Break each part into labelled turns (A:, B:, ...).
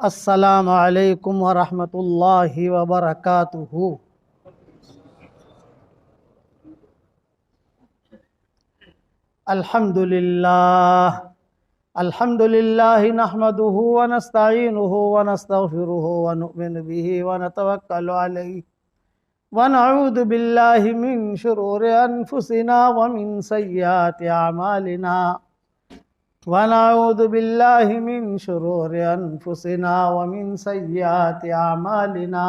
A: अस्सलामु अलैकुम वरहमतुल्लाहि वबरकातुहू। अल्हम्दुलिल्लाह अल्हम्दुलिल्लाहि नहमदुहू व नस्तईनुहु व नस्तगफिरुहु व नुमिनु बिही व नतवक्कलु अलैहि व नऊज़ु बिल्लाहि मिन शुरूरि अनफुसिना व मिन सय्यिआति अमालिना वनऊज़ु बिल्लाहि मिन शुरूरि अनफुसिना व मिन सय्यिआति अमालिना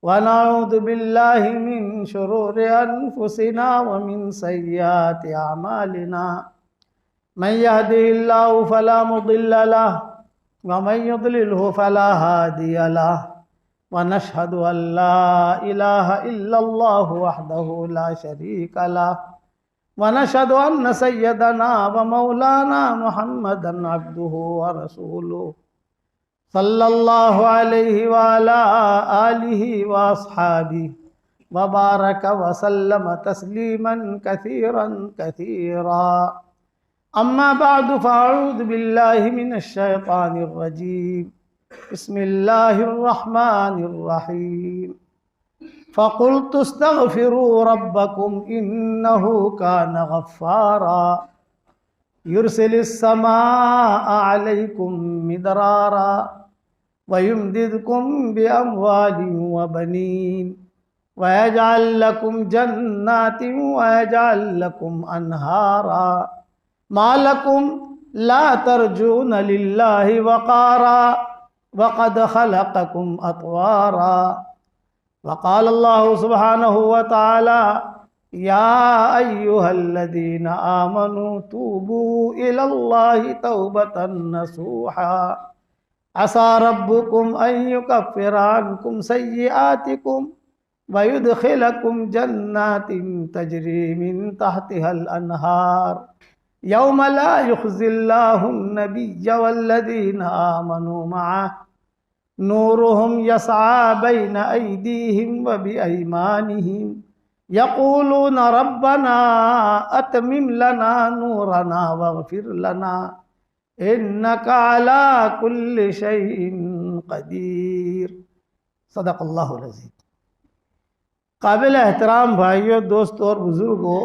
A: वनऊज़ु बिल्लाहि मिन शुरूरि अनफुसिना व मिन सय्यिआति अमालिना मन यहदिहिल्लाहु फला मुदिल्ल लहु व मन युद्लिलहु फला हादिय लहु व नशहदु अल्ला इलाहा इल्लल्लाहु वहदहु ला शरीक लहु वनशहदु अन्न सय्यदना व मौलाना मुहम्मदन अब्दुहु व रसूलुहु सल्लल्लाहु अलैहि व अला आलिहि व अस्हाबिहि व बारक व सल्लम तस्लीमन कसीरन कसीरा। अम्मा बअदु फ़अऊज़ु बिल्लाहि मिनश शैतानिर रजीम। बिस्मिल्लाहिर रहमानिर रहीम। फ़क़ुल्तु अस्तग़फ़िरू रब्बकुम इन्नहु कान गफ़्फ़ारा युरसिलिस समाअ अलैकुम मिदरारा व युमदिदकुम बिअम्वालिन व बनीन व यजअल लकुम जन्नातिन व यजअल लकुम अनहारा मा लकुम ला तर्जून लिल्लाहि वक़ारा व क़द ख़लक़कुम अतवारा। वक़ाल अल्लाहु सुब्हानहु व तआला या अय्युहल्लज़ीना आमनू तूबू इलल्लाहि तौबतन नसूहा असा रब्बुकुम अन युकफ्फिरा अन्कुम सय्यिआतिकुम व युदखिलकुम जन्नातिन तजरी मिन तहतिहल अनहार यौम ला युख़ज़िल्लाहु अन्नबिय्य वल्लज़ीना आमनू मअहु नूरुहुम यस्आ बैन अयदीहिम व बिअयमानिहिम यक़ूलून रब्बना अतमिम लना नूरना वग़फ़िर लना इन्नका अला कुल्लि शैइन क़दीर। सदक़ल्लाहुल अज़ीम। काबिल एहतराम भाइयों, दोस्तों और बुज़ुर्गों,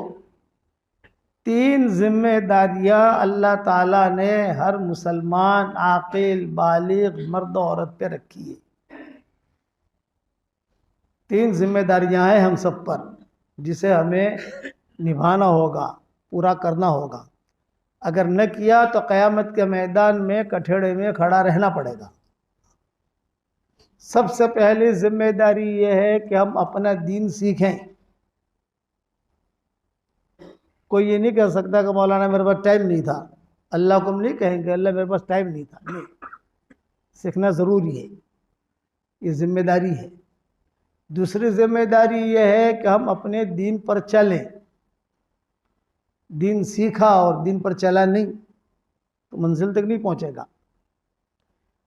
A: तीन जिम्मेदारियाँ अल्लाह ताला ने हर मुसलमान आकिल बालिग मर्द औरत पे रखी है। तीन जिम्मेदारियाँ हैं हम सब पर, जिसे हमें निभाना होगा, पूरा करना होगा। अगर न किया तो क़यामत के मैदान में कठेड़े में खड़ा रहना पड़ेगा। सबसे पहली जिम्मेदारी ये है कि हम अपना दीन सीखें। कोई ये नहीं कह सकता कि मौलाना मेरे पास टाइम नहीं था। अल्लाह को हम नहीं कहेंगे अल्लाह मेरे पास टाइम नहीं था, नहीं, सीखना ज़रूरी है, ये जिम्मेदारी है। दूसरी जिम्मेदारी ये है कि हम अपने दीन पर चलें। दीन सीखा और दीन पर चला नहीं तो मंजिल तक नहीं पहुंचेगा।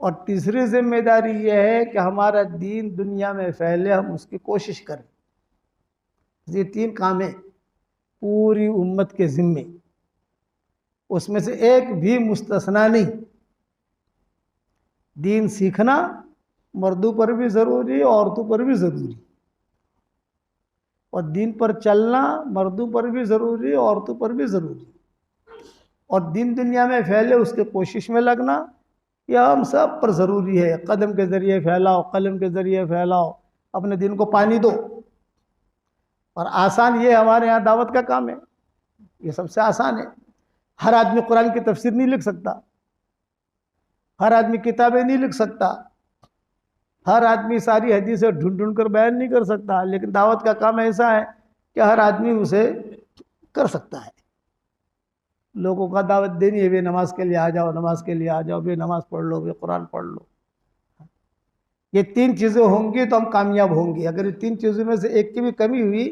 A: और तीसरी जिम्मेदारी ये है कि हमारा दीन दुनिया में फैले, हम उसकी कोशिश करें। ये तीन काम है पूरी उम्मत के ज़िम्मे, उसमें से एक भी मुस्तस्ना नहीं। दीन सीखना मर्दों पर भी ज़रूरी, औरतों पर भी ज़रूरी, और दीन पर चलना मर्दों पर भी ज़रूरी, औरतों पर भी ज़रूरी। और दीन दुनिया में फैले उसके कोशिश में लगना यह हम सब पर ज़रूरी है। कदम के ज़रिए फैलाओ, कलम के ज़रिए फैलाओ, अपने दीन को पानी दो। और आसान ये हमारे यहाँ दावत का काम है, ये सबसे आसान है। हर आदमी कुरान की तफसीर नहीं लिख सकता, हर आदमी किताबें नहीं लिख सकता, हर आदमी सारी हदीसें ढूंढ ढूंढ कर बयान नहीं कर सकता, लेकिन दावत का काम ऐसा है कि हर आदमी उसे कर सकता है। लोगों का दावत देनी है, वे नमाज के लिए आ जाओ, नमाज के लिए आ जाओ, वे नमाज पढ़ लो, वे कुरान पढ़ लो। ये तीन चीज़ें होंगी तो हम कामयाब होंगे। अगर ये तीन चीज़ों में से एक की भी कमी हुई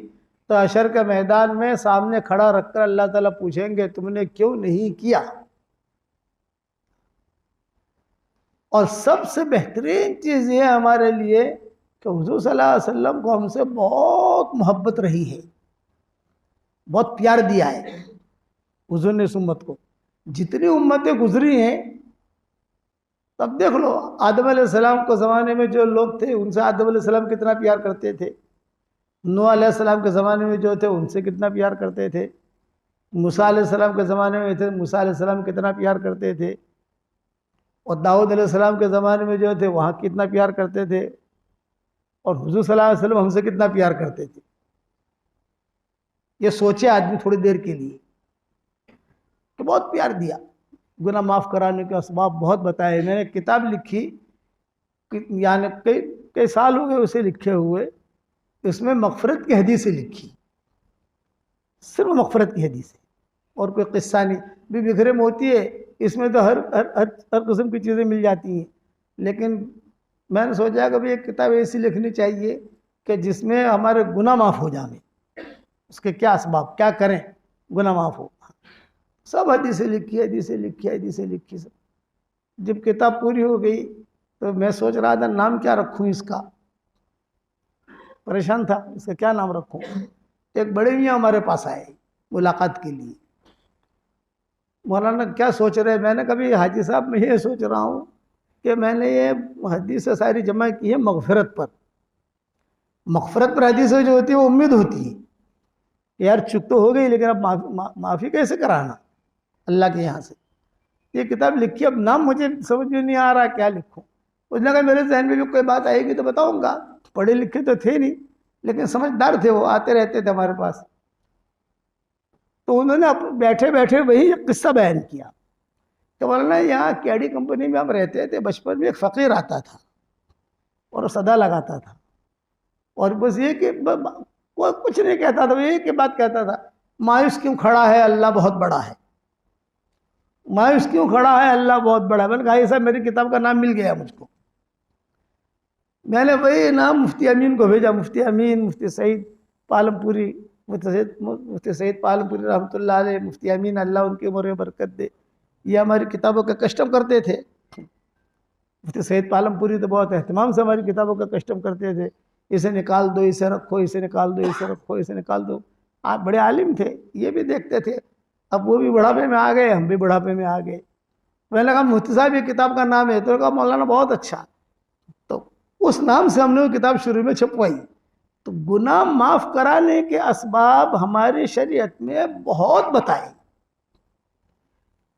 A: तो हशर के मैदान में सामने खड़ा रखकर अल्लाह ताला पूछेंगे तुमने क्यों नहीं किया। और सबसे बेहतरीन चीज़ ये हमारे लिए कि हुज़ूर सल्लल्लाहु अलैहि वसल्लम को हमसे बहुत मोहब्बत रही है, बहुत प्यार दिया है हुज़ूर ने इस उम्मत को। जितनी उम्मतें गुजरी हैं तब देख लो आदम अलैहिस्सलाम को ज़माने में जो लोग थे उनसे आदम अलैहिस्सलाम कितना प्यार करते थे, नूह अलैहिस्सलाम के ज़माने में जो थे उनसे कितना प्यार करते थे, मूसा अलैहिस्सलाम के ज़माने में थे मूसा अलैहिस्सलाम कितना प्यार करते थे, और दाऊद अलैहिस्सलाम के ज़माने में जो थे वहाँ कितना प्यार करते थे, और हुजूर सल्लल्लाहु अलैहि वसल्लम हमसे कितना प्यार करते थे। ये सोचे आदमी थोड़ी देर के लिए कि बहुत प्यार दिया। गुनाह माफ़ कराने के असबाब बहुत बताए। मैंने किताब लिखी, यानी कई कई साल हो गए उसे लिखे हुए। इसमें मग़फ़िरत की हदीसें लिखी, सिर्फ मग़फ़िरत की हदीसें, और कोई किस्सा नहीं। भी बिखरे मोती है, इसमें तो हर हर हर हर किस्म की चीज़ें मिल जाती हैं। लेकिन मैंने सोचा कि भाई एक किताब ऐसी लिखनी चाहिए कि जिसमें हमारे गुनाह माफ़ हो जाए, उसके क्या असबाब, क्या करें गुनाह माफ़ हो। सब हदीसें लिखी, हदीसें लिखी, हदीसें लिखी सब। जब किताब पूरी हो गई तो मैं सोच रहा था नाम क्या रखूं इसका, परेशान था इसका क्या नाम रखूं। एक बड़े मियाँ हमारे पास आए मुलाकात के लिए। मौलाना क्या सोच रहे हैं? मैंने कभी हाजी साहब मैं ये सोच रहा हूँ कि मैंने ये हदीसें सारी जमा की है मग़फ़िरत पर। मग़फ़िरत पर हदीसें जो होती है वो उम्मीद होती है यार चुप तो हो गई, लेकिन अब माफ़ी कैसे कराना अल्लाह के यहाँ से। ये किताब लिखी, अब नाम मुझे समझ में नहीं आ रहा क्या लिखूं। उसने कहा मेरे जहन में भी कोई बात आएगी तो बताऊंगा। पढ़े लिखे तो थे नहीं, लेकिन समझदार थे, वो आते रहते थे हमारे पास। तो उन्होंने बैठे बैठे वही एक किस्सा बयान किया कि बोला यहाँ केडी कंपनी में हम रहते थे, बचपन में एक फ़कीर आता था और सदा लगाता था, और बस ये कि कोई कुछ नहीं कहता था, वो एक ही बात कहता था, मायूस क्यों खड़ा है, अल्लाह बहुत बड़ा है। मायूस क्यों खड़ा है, अल्लाह बहुत बड़ा है। मैंने कहा साहब मेरी किताब का नाम मिल गया मुझको। मैंने वही नाम मुफ्ती अमीन को भेजा, मुफ्ती अमीन, मुफ्ती सईद पालमपुरी, मुफ्ती सईद पालमपुरी रहमतुल्लाह अलैह, मुफ्ती अमीन अल्लाह उनकी उम्र में बरकत दे, ये हमारी किताबों का कस्टम करते थे। मुफ्ती सईद पालमपुरी तो बहुत एहतमाम से हमारी किताबों का कस्टम करते थे। इसे निकाल दो, इसे रखो, इसे निकाल दो, इसे रखो, इसे निकाल दो। आप बड़े आलिम थे, ये भी देखते थे। अब वो भी बुढ़ापे में आ गए, हम भी बुढ़ापे में आ गए। मैंने कहा मुफ्ती साहब ये किताब का नाम है, तो कहा मौलाना बहुत अच्छा। तो उस नाम से हमने वो किताब शुरू में छपवाई। तो गुनाह माफ़ कराने के असबाब हमारी शरीयत में बहुत बताए,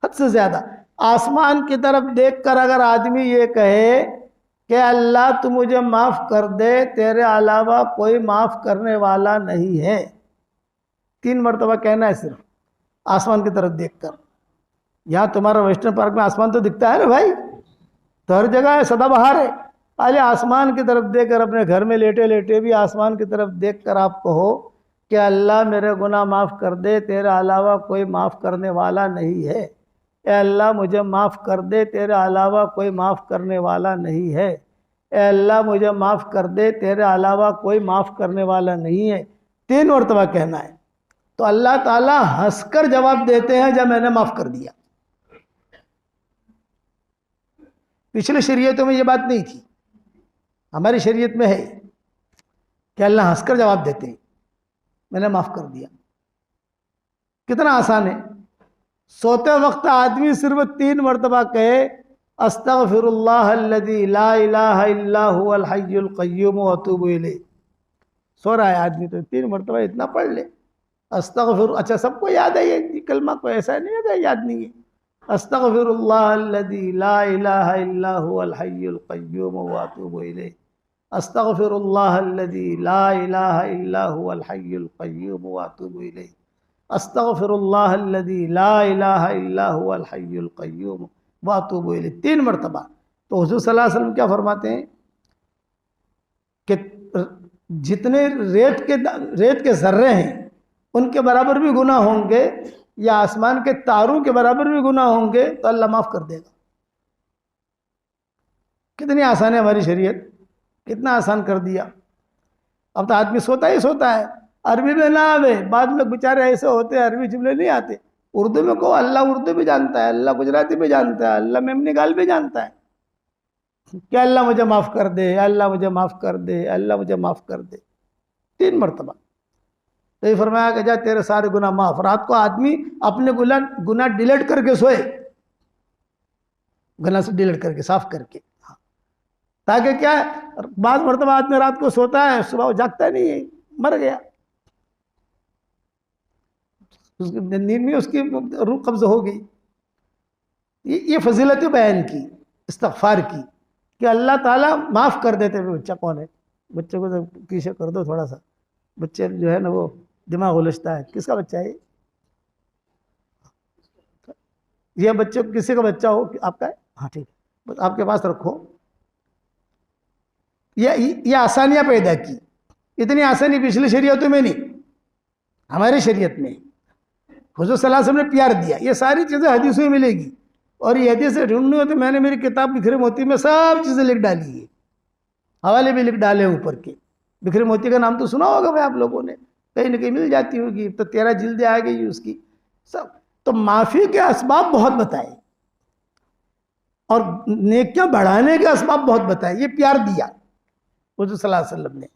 A: हद से ज़्यादा। आसमान की तरफ देखकर अगर आदमी ये कहे कि अल्लाह तू मुझे माफ़ कर दे, तेरे अलावा कोई माफ़ करने वाला नहीं है, 3 मरतबा कहना है सिर्फ आसमान की तरफ देखकर। यहाँ तुम्हारा वेस्टर्न पार्क में आसमान तो दिखता है ना भाई, तो हर जगह है, सदाबहार है। अरे आसमान की तरफ देखकर, अपने घर में लेटे लेटे भी आसमान की तरफ देखकर आप कहो कि अल्लाह मेरे गुनाह माफ़ कर दे, तेरे अलावा कोई माफ़ करने वाला नहीं है। ए अल्लाह मुझे माफ़ कर दे, तेरे अलावा कोई माफ़ करने वाला नहीं है। ए अल्लाह मुझे माफ़ कर दे, तेरे अलावा कोई माफ़ करने वाला नहीं है। 3 मरतबा कहना है। तो अल्लाह ताला हंसकर जवाब देते हैं जब मैंने माफ़ कर दिया। पिछले शरीयतों में ये बात नहीं थी, हमारी शरीयत में है कि अल्लाह हंसकर जवाब देते हैं मैंने माफ़ कर दिया। कितना आसान है। सोते वक्त आदमी सिर्फ 3 मरतबा कहे अस्तगफिरुल्लाहल्लज़ी ला इलाहा इल्ला हुवल हय्युल क़य्यूम व अतूबु इलैह। सो रहा है आदमी तो 3 मरतबा इतना पढ़ ले अस्तगफिर। अच्छा सबको याद है ये कलमा, को ऐसा नहीं है याद नहीं है। अस्तगफिरुल्लाहल्लज़ी ला इलाहा इल्ला हुवल हय्युल क़य्यूम व अतूबु इलैह। अस्तगफिरुल्लाहल्लज़ी ला इलाहा इल्ला हुवल हय्युल क़य्यूम व अतूबु इलैह। अस्तगफिरुल्लाहल्लज़ी ला इलाहा इल्ला हुवल हय्युल क़य्यूम व अतूबु इलैह। 3 मरतबा। तो हुज़ूर सल्लल्लाहु अलैहि वसल्लम क्या फरमाते हैं कि जितने रेत के ज़र्रे हैं उनके बराबर भी गुनाह होंगे, या आसमान के तारों के बराबर भी गुनाह होंगे, तो अल्लाह माफ़ कर देगा। कितनी आसान है हमारी शरीयत, कितना आसान कर दिया। अब तो आदमी सोता ही सोता है, अरबी में ना आवे, बाद में बेचारे ऐसे होते हैं अरबी जुमले नहीं आते। उर्दू में को अल्लाह उर्दू भी जानता है, अल्लाह गुजराती भी जानता है, अल्लाह मेमनी गाल भी जानता है। क्या अल्लाह मुझे माफ़ कर दे, अल्लाह मुझे माफ़ कर दे, अल्लाह मुझे माफ़ कर दे, 3 मरतबा। तो ये फरमाया कि जा तेरे सारे गुनाह माफ़। रात को आदमी अपने गुनाह डिलीट करके सोए, गला से डिलीट करके, साफ करके। हाँ, ताकि क्या है, बाद मरतबा आदमी रात को सोता है, सुबह वो जागता नहीं है, मर गया, उसकी नींद में उसकी रूह कब्ज हो गई। ये फजीलत बयान की, इस्तगफार की, कि अल्लाह ताला माफ़ कर देते हैं। बच्चा कौन है, बच्चे को तो पीछे कर दो थोड़ा सा, बच्चे जो है ना वो दिमाग उलझता है। किसका बच्चा है ये बच्चे, किसी का बच्चा हो आपका है? हाँ ठीक है, बस आपके पास रखो। ये आसानियाँ पैदा की, इतनी आसानी पिछली शरीयतों में नहीं, हमारी शरीयत में हुज़ूर सल्लल्लाहु अलैहि वसल्लम ने प्यार दिया। ये सारी चीज़ें हदीसों में मिलेगी, और ये हदीसें ढूंढनी हो तो मैंने मेरी किताब बिखरे मोती में सब चीज़ें लिख डाली है, हवाले भी लिख डाले ऊपर के। बिखरे मोती का नाम तो सुना होगा भाई आप लोगों ने, कहीं ना कहीं मिल जाती होगी, तो 13 जिल्दें आ गई उसकी सब। तो माफ़ी के असबाब बहुत बताए और नेकियां बढ़ाने के असबाब बहुत बताए। ये प्यार दिया हुज़ूर सल्लल्लाहु अलैहि वसल्लम ने।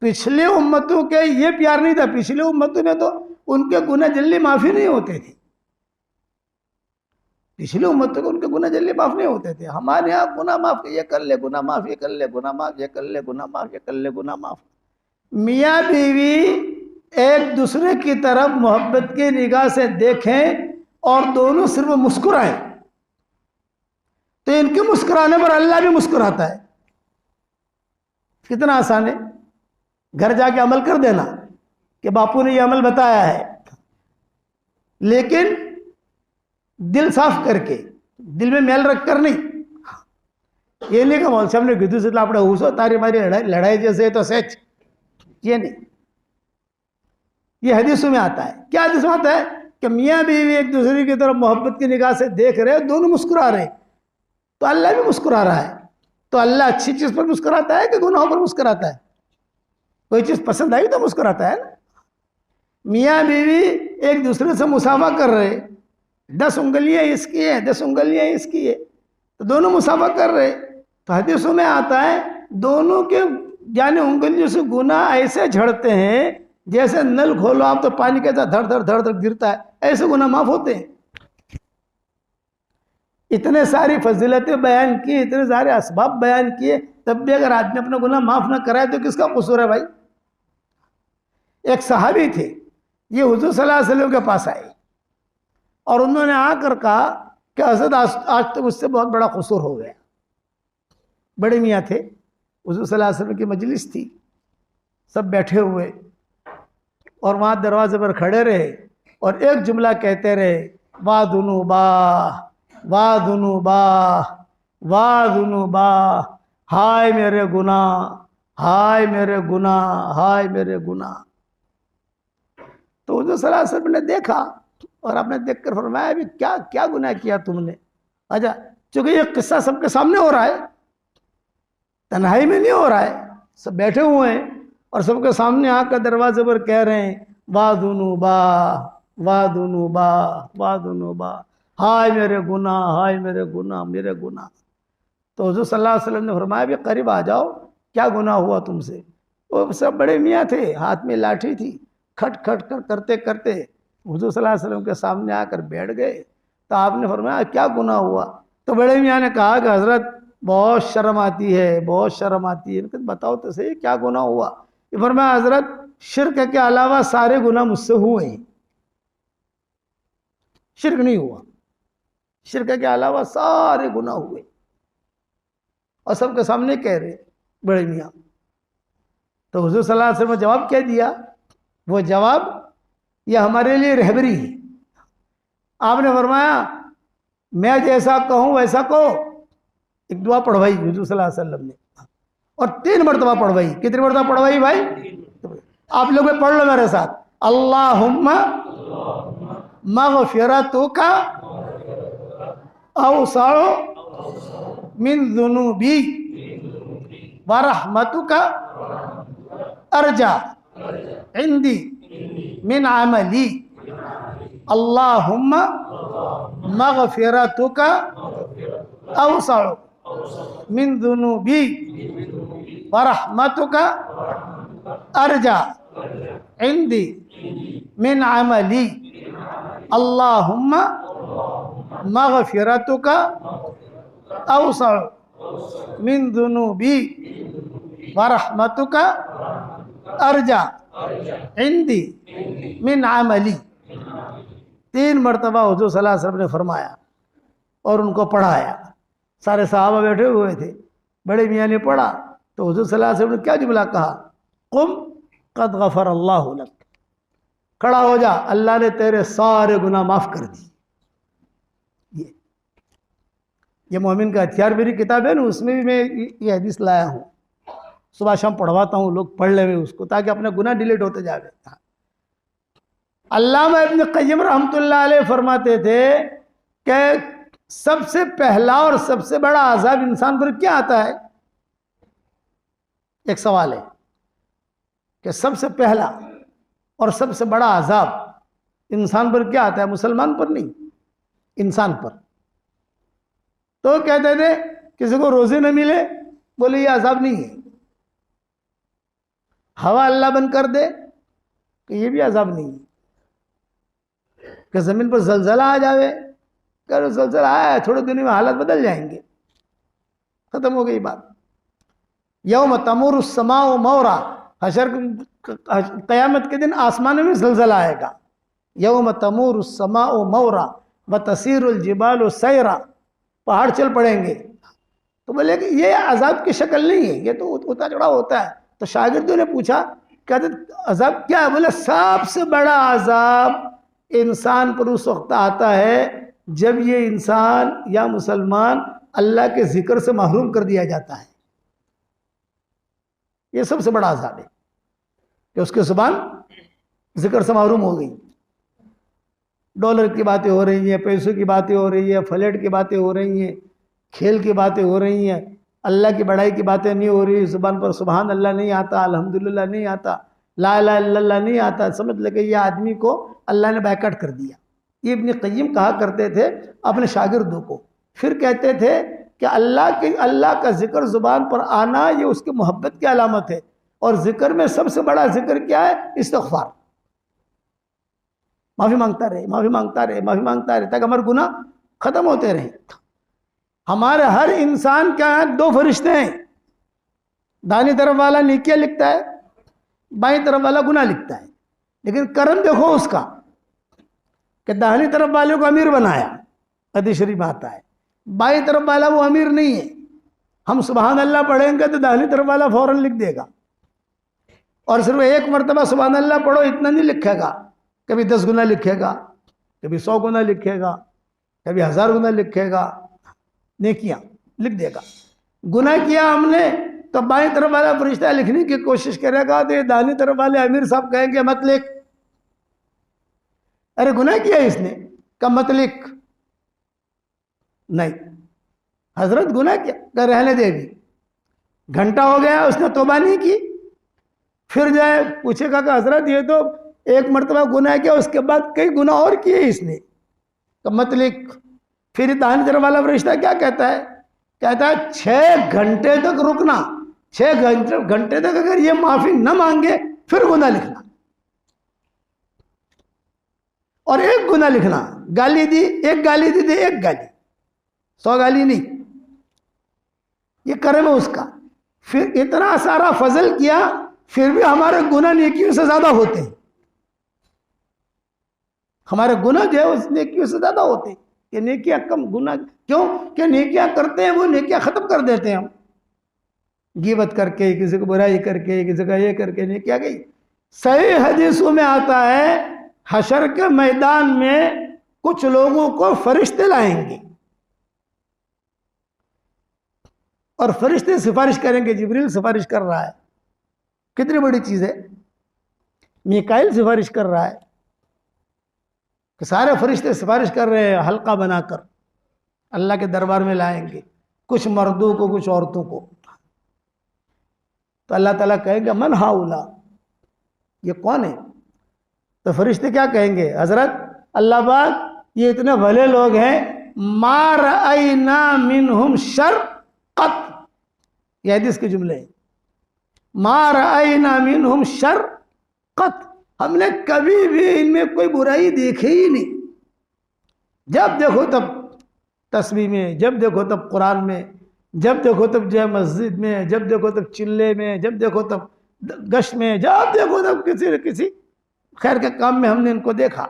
A: पिछले उम्मतों के ये प्यार नहीं था, पिछले उम्मतों में तो उनके गुनाह जल्दी माफ़ी नहीं होते थे, पिछले उम्मतों को उनके गुनाह जल्दी माफ़ नहीं होते थे। हमारे यहाँ गुनाह माफ़, ये कर ले गुनाह माफ़, ये कर ले गुनाह माफ़, ये कर ले गुनाह माफ़, ये कर ले गुनाह माफ़। मियाँ बीवी एक दूसरे की तरफ मोहब्बत की निगाह से देखें और दोनों सिर्फ मुस्कुराएं, तो इनके मुस्कुराने पर अल्लाह भी मुस्कुराता है। कितना आसान है, घर जाके अमल कर देना कि बापू ने ये अमल बताया है, लेकिन दिल साफ करके, दिल में मैल रख कर नहीं। ये नहीं कि मौलवी साहब ने कीधु से આપણે હુસો તારી મારી लड़ाई जैसे तो सच, ये नहीं। ये हदीसों में आता है। क्या हदीस में आता है कि मियाँ बीवी एक दूसरे की तरफ मोहब्बत की निगाह से देख रहे, दोनों मुस्कुरा रहे, तो अल्लाह भी मुस्कुरा रहा है। तो अल्लाह अच्छी चीज़ पर मुस्कुराता है कि गुनाहों पर मुस्कुराता है? कोई चीज़ पसंद आई तो मुस्कुराता है ना। मियाँ बीवी एक दूसरे से मुसाफा कर रहे, 10 उंगलियाँ इसकी है, 10 उंगलियाँ इसकी है, तो दोनों मुसाफा कर रहे। तो हदीसों में आता है दोनों के यानी उंगलियों से गुनाह ऐसे झड़ते हैं जैसे नल खोलो आप तो पानी कैसा धड़ धड़ धड़ धड़ गिरता है, ऐसे गुनाह माफ होते हैं। इतने सारी फजीलतें बयान की, इतने सारे असबाब बयान किए, तब भी अगर आदमी अपना गुनाह माफ ना कराए तो किसका कसूर है भाई? एक सहाबी थे, ये हुजूर सल्लल्लाहु अलैहि वसल्लम के पास आए और उन्होंने आकर कहा कि हज़रत आज तो मुझसे बहुत बड़ा कसूर हो गया। बड़े मियाँ थे, हुजूर सल्लल्लाहु अलैहि वसल्लम की मजलिस थी, सब बैठे हुए और वहाँ दरवाजे पर खड़े रहे और एक जुमला कहते रहे, वाह दुनूबा, वाह दुनूबा, वाह दुनूबा, हाय मेरे गुनाह, हाय मेरे गुनाह, हाय मेरे गुनाह। तो हुजूर सल्लल्लाहु अलैहि वसल्लम ने देखा और आपने देखकर फरमाया भी क्या क्या गुनाह किया तुमने? अच्छा, चूंकि ये किस्सा सबके सामने हो रहा है, तन्हाई में नहीं हो रहा है, सब बैठे हुए हैं और सबके सामने आकर दरवाजे पर कह रहे हैं, वाह दुनूबा, वाह दुनूबा, वाह दुनूबा, हाय मेरे गुनाह, हाय मेरे गुनाह, मेरे गुनाह। तो हुजूर सल्लल्लाहु अलैहि वसल्लम ने फरमाया भी करीब आ जाओ, क्या गुनाह हुआ तुमसे? वो सब बड़े मियाँ थे, हाथ में लाठी थी, खट खट कर करते करते हुजूर सल्लल्लाहु अलैहि वसल्लम के सामने आकर बैठ गए। तो आपने फरमाया क्या गुनाह हुआ? तो बड़े मियाँ ने कहा कि हजरत बहुत शर्म आती है, बहुत शर्म आती है। इनके बताओ तो सही क्या गुनाह हुआ? ये फरमाया हजरत शिर्क के अलावा सारे गुनाह मुझसे हुए, शिर्क नहीं हुआ, शिर्क के अलावा सारे गुनाह हुए। और सबके सामने कह रहे बड़े मियाँ। तो हुजूर सल्लल्लाहु अलैहि वसल्लम ने जवाब क्या दिया? वो जवाब यह हमारे लिए रहबरी है। आपने फरमाया मैं जैसा कहूँ वैसा कहो। एक दुआ पढ़वाई हुजूर सल्लल्लाहु अलैहि वसल्लम ने और 3 मरतबा पढ़वाई। कितनी मरतबा पढ़वाई भाई? आप लोग पढ़ लो मेरे साथ, अल्लाहुम्मा मग़फ़िरतुका औसअ मिन ज़ुनूबी व रहमतुका अर्जा इंदी मिन अमली। अल्लाहुम्मा मग़फ़िरतुका औसअ मिन ज़ुनूबी व रहमतुका अर्जा इंदी मिन अमली। अल्लाहुम्मा मग़फ़िरतुका औसअ मिन दुनूबी व रहमतुका अर्जा इंदी मिन अमली। 3 मरतबा हुजूर सल्लल्लाहु अलैहि वसल्लम ने फरमाया और उनको पढ़ाया। सारे सहाबा बैठे हुए थे, बड़े मियाँ ने पढ़ा तो हुजूर सल्लल्लाहु अलैहि वसल्लम ने क्या जुमला कहा, कुम कद गफर अल्लाहु लक, खड़ा हो जा, अल्लाह ने तेरे सारे गुनाह माफ कर दिए। ये मोमिन का हथियार मेरी किताब है ना, उसमें भी मैं ये हदीस लाया हूँ। सुबह शाम पढ़वाता हूँ, लोग पढ़ ले उसको ताकि अपने गुनाह डिलीट होते जावे। अल्लामा इब्न क़य्यिम रहमतुल्लाह अलैह फरमाते थे कि सबसे पहला और सबसे बड़ा अजाब इंसान पर क्या आता है। एक सवाल है कि सबसे पहला और सबसे बड़ा अजाब इंसान पर क्या आता है, मुसलमान पर नहीं, इंसान पर। तो कहते थे किसी को रोजे न मिले, बोले ये अजाब नहीं है। हवा अल्लाह बंद कर दे कि ये भी अजाब नहीं है। कि जमीन पर जलजला आ जावे, करो जलजला आया है, थोड़े दिनों में हालात बदल जाएंगे, खत्म हो गई बात। यौम तमुरु समाउ मौरा, हशर क़यामत के दिन आसमान में जलजला आएगा। यौम तमुरु समाउ मौरा व तसीरुल जिबालु सैरा, पहाड़ चल पड़ेंगे। तो बोले कि ये अजाब की शक्ल नहीं है, ये तो उतार चढ़ाव होता है। तो शागिर्दों ने पूछा, कहते अजाब क्या है? बोले सबसे बड़ा अजाब इंसान पर उस वक्त आता है जब ये इंसान या मुसलमान अल्लाह के जिक्र से महरूम कर दिया जाता है। ये सबसे बड़ा अजाब है कि उसके जुबान जिक्र से महरूम हो गई। डॉलर की बातें हो रही हैं, पैसों की बातें हो रही है, फ्लैट की बातें हो रही हैं, खेल की बातें हो रही हैं, अल्लाह की बड़ाई की बातें नहीं हो रही। जुबान पर सुभान अल्लाह नहीं आता, अल्हम्दुलिल्लाह नहीं आता, ला इलाहा इल्लल्लाह नहीं आता। समझ लगे ये आदमी को अल्लाह ने बैकआउट कर दिया। ये इब्न क़य्यिम कहा करते थे अपने शागिर्दों को। फिर कहते थे कि अल्लाह का जिक्र जुबान पर आना ये उसकी मोहब्बत की अलामत है। और जिक्र में सबसे बड़ा जिक्र क्या है? इस्तिग़फ़ार, माफ़ी मांगता रहे, माफ़ी मांगता रहे, माफ़ी मांगता रहे, ताकि हमारे गुनाह ख़त्म होते रहे। हमारे हर इंसान क्या है? 2 फरिश्ते हैं। दाहिनी तरफ वाला नेकियां लिखता है, बाईं तरफ वाला गुनाह लिखता है। लेकिन करम देखो उसका कि दाहिनी तरफ वाले को अमीर बनाया, हदीस शरीफ में आता है। बाईं तरफ वाला वो अमीर नहीं है। हम सुभान अल्लाह पढ़ेंगे तो दाहिनी तरफ वाला फौरन लिख देगा, और सिर्फ एक मरतबा सुभान अल्लाह पढ़ो इतना नहीं लिखेगा, कभी 10 गुना लिखेगा, कभी 100 गुना लिखेगा, कभी 1000 गुना लिखेगा, नेकियां लिख देगा। गुनाह किया हमने तो बाईं तरफ वाला फरिश्ता लिखने की कोशिश करेगा, तो ये दाहिनी तरफ वाले अमीर साहब कहेंगे मत लिख। अरे गुनाह किया इसने, कब मत लिख। नहीं, हजरत गुनाह किया, कर रहने दे। भी घंटा हो गया उसने तौबा नहीं की, फिर जाए पूछेगा कि हजरत ये तो एक मरतबा गुनाह किया, उसके बाद कई गुनाह और किए इसने, तो मत लिख। फिर दाहिनी तरफ वाला फरिश्ता क्या कहता है? कहता है 6 घंटे तक रुकना, 6 घंटे तक अगर ये माफी न मांगे फिर गुनाह लिखना, और एक गुनाह लिखना। गाली दी, एक गाली दी, एक गाली, 100 गाली नहीं। ये कर्म है उसका। फिर इतना सारा फजल किया, फिर भी हमारे गुनाह नेकियों से ज्यादा होते हैं। हमारे गुनाह जो है उस नेकियों से ज्यादा होते हैं। कि नेकियां कम, गुनाह क्यों? कि नेकियां करते हैं वो नेकियां खत्म कर देते हैं हम। गिबत करके, किसी को बुराई करके, किसी का ये करके नेकियां गई। सही हदीसों में आता है हशर के मैदान में कुछ लोगों को फरिश्ते लाएंगे और फरिश्ते सिफारिश करेंगे। जिब्रील सिफारिश कर रहा है, कितनी बड़ी चीज है। मीकाईल सिफारिश कर रहा है कि सारे फरिश्ते सिफारिश कर रहे हैं, हल्का बनाकर अल्लाह के दरबार में लाएंगे, कुछ मर्दों को, कुछ औरतों को। तो अल्लाह ताला कहेंगे मन हाउला, ये कौन है? तो फरिश्ते क्या कहेंगे? हजरत अल्लाह पाक ये इतने भले लोग हैं, मार आईना मिनहुम शर कत, ये हदीस के जुमले हैं। मार आईना मिनहुम शर कत, हमने कभी भी इनमें कोई बुराई देखी ही नहीं। जब देखो तब तस्बीह में, जब देखो तब कुरान में, जब देखो तब जो है मस्जिद में, जब देखो तब चिल्ले में, जब देखो तब गश्त में, जब देखो तब किसी न किसी खैर के काम में हमने इनको देखा।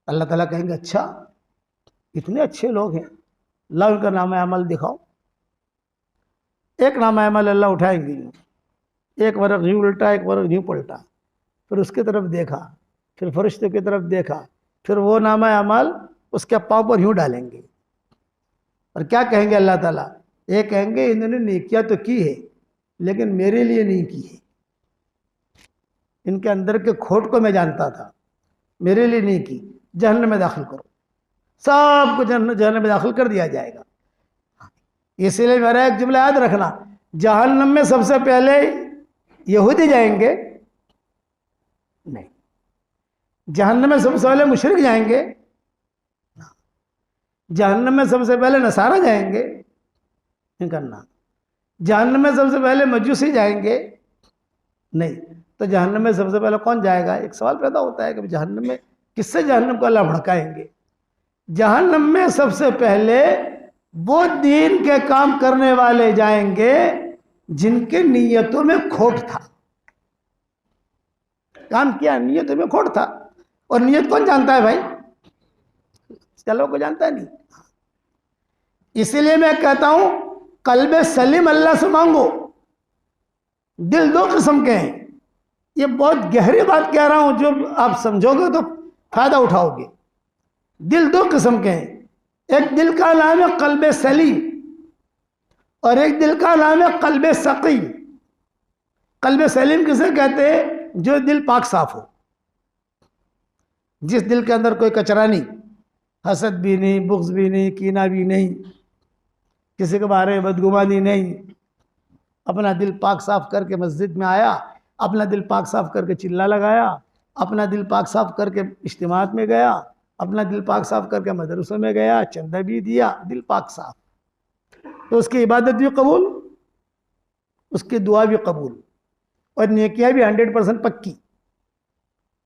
A: अल्लाह ताला कहेंगे अच्छा इतने अच्छे लोग हैं, लाओ इनका नाम अमल दिखाओ। एक नाम अमल अल्लाह उठाएंगे, एक वर्ग यूं उल्टा एक वर्ग यूं पलटा, फिर उसकी तरफ देखा, फिर फरिश्तों की तरफ देखा, फिर वो नाम अमल उसके पाँव पर यूं डालेंगे और क्या कहेंगे अल्लाह ताला, ये कहेंगे इन्होंने नेकियां तो की है लेकिन मेरे लिए नहीं की है, इनके अंदर के खोट को मैं जानता था, मेरे लिए नहीं की, जहन्नम में दाखिल करो, सबको जहन्नम में दाखिल कर दिया जाएगा। इसलिए मेरा एक जुमला याद रखना, जहन्नम में सबसे पहले यहूदी जाएंगे नहीं, जहन्नम में सबसे पहले मुशरिक जाएंगे, जहन्नम में सबसे पहले नसारा जाएंगे नहीं करना, जहन्नम में सबसे पहले मजूसी जाएंगे नहीं, तो जहन्नम में सबसे पहले कौन जाएगा? एक सवाल पैदा होता है कि जहन्नम में किससे जहन्नम को अल्लाह भड़काएंगे? जहन्नम में सबसे पहले वो दीन के काम करने वाले जाएंगे जिनके नीयतों में खोट था, काम किया नीयतों में खोट था, और नीयत कौन जानता है भाई? चलो को जानता नहीं। इसीलिए मैं कहता हूं कल्बे सलीम अल्लाह से मांगो। दिल दो किस्म के हैं, ये बहुत गहरी बात कह रहा हूं, जो आप समझोगे तो फायदा उठाओगे। दिल दो किस्म के हैं, एक दिल का नाम है कल्बे सलीम और एक दिल का नाम है कल्बे सकीम। कल्बे सलीम किसे कहते हैं? जो दिल पाक साफ हो, जिस दिल के अंदर कोई कचरा नहीं, हसद भी नहीं, बुग़्ज़ भी नहीं, कीना भी नहीं, किसी के बारे में बदगुमानी नहीं, अपना दिल पाक साफ करके मस्जिद में आया, अपना दिल पाक साफ करके चिल्ला लगाया, अपना दिल पाक साफ करके इज्तिमात में गया, अपना दिल पाक साफ करके मदरसों में गया, चंदा भी दिया, दिल पाक साफ, तो उसकी इबादत भी कबूल, उसकी दुआ भी कबूल और नेकियां भी 100% पक्की।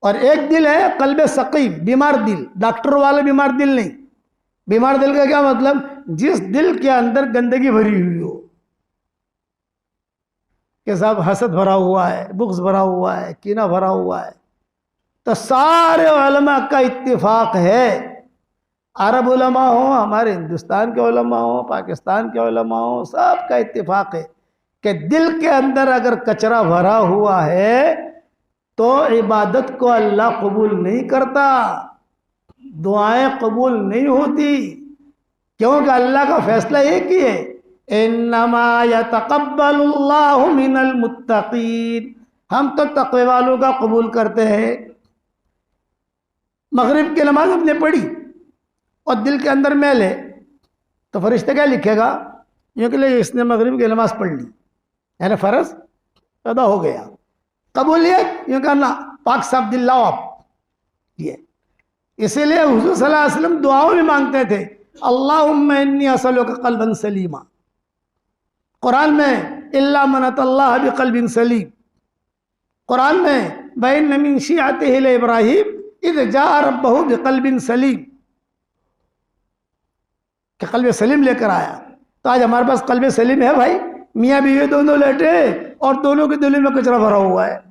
A: और एक दिल है कल्बे सकीम, बीमार दिल, डॉक्टर वाला बीमार दिल नहीं। बीमार दिल का क्या मतलब? जिस दिल के अंदर गंदगी भरी हुई हो, कि साहब हसद भरा हुआ है, बुग़्ज़ भरा हुआ है, कीना भरा हुआ है। तो सारे उलमा का इत्तिफाक है, अरब उलमा हो, हमारे हिंदुस्तान के उलमा हो, पाकिस्तान के उलमा हो, सब का इत्तिफाक है कि दिल के अंदर अगर कचरा भरा हुआ है तो इबादत को अल्लाह कबूल नहीं करता, दुआएं कबूल नहीं होती, क्योंकि अल्लाह का फैसला एक ही है, इन्नमा यतक़ब्बलुल्लाहु मिनल मुत्तक़ीन, हम तो तक़वे वालों का कबूल करते हैं। मगरिब की नमाज हमने पढ़ी और दिल के अंदर मैल है, तो फरिश्ता क्या लिखेगा? यूँ के लिए इसने मगरिब की नमाज पढ़ ली, यानी फ़र्ज पैदा हो गया। कबूलियत यूँ कहना, पाक साफ दिल लाओ आप। ये इसीलिए हुज़ूर सल्लल्लाहु अलैहि वसल्लम दुआओं में मांगते थे, अल्लाहुम्मा इन्नी असअलुका क़ल्बन सलीमा। कुरान में इल्ला मन अतल्लाह बिक़ल्बिन सलीम, कुरान में बैन मिन शिअतिही इब्राहीम इज़ जाअ रब्बहु बिक़ल्बिन सलीम, कि कल्ब सलीम लेकर आया। तो आज हमारे पास कल्ब सलीम है भाई, मियाँ बीवी दोनों लेटे और दोनों के दिलों में कचरा भरा हुआ है,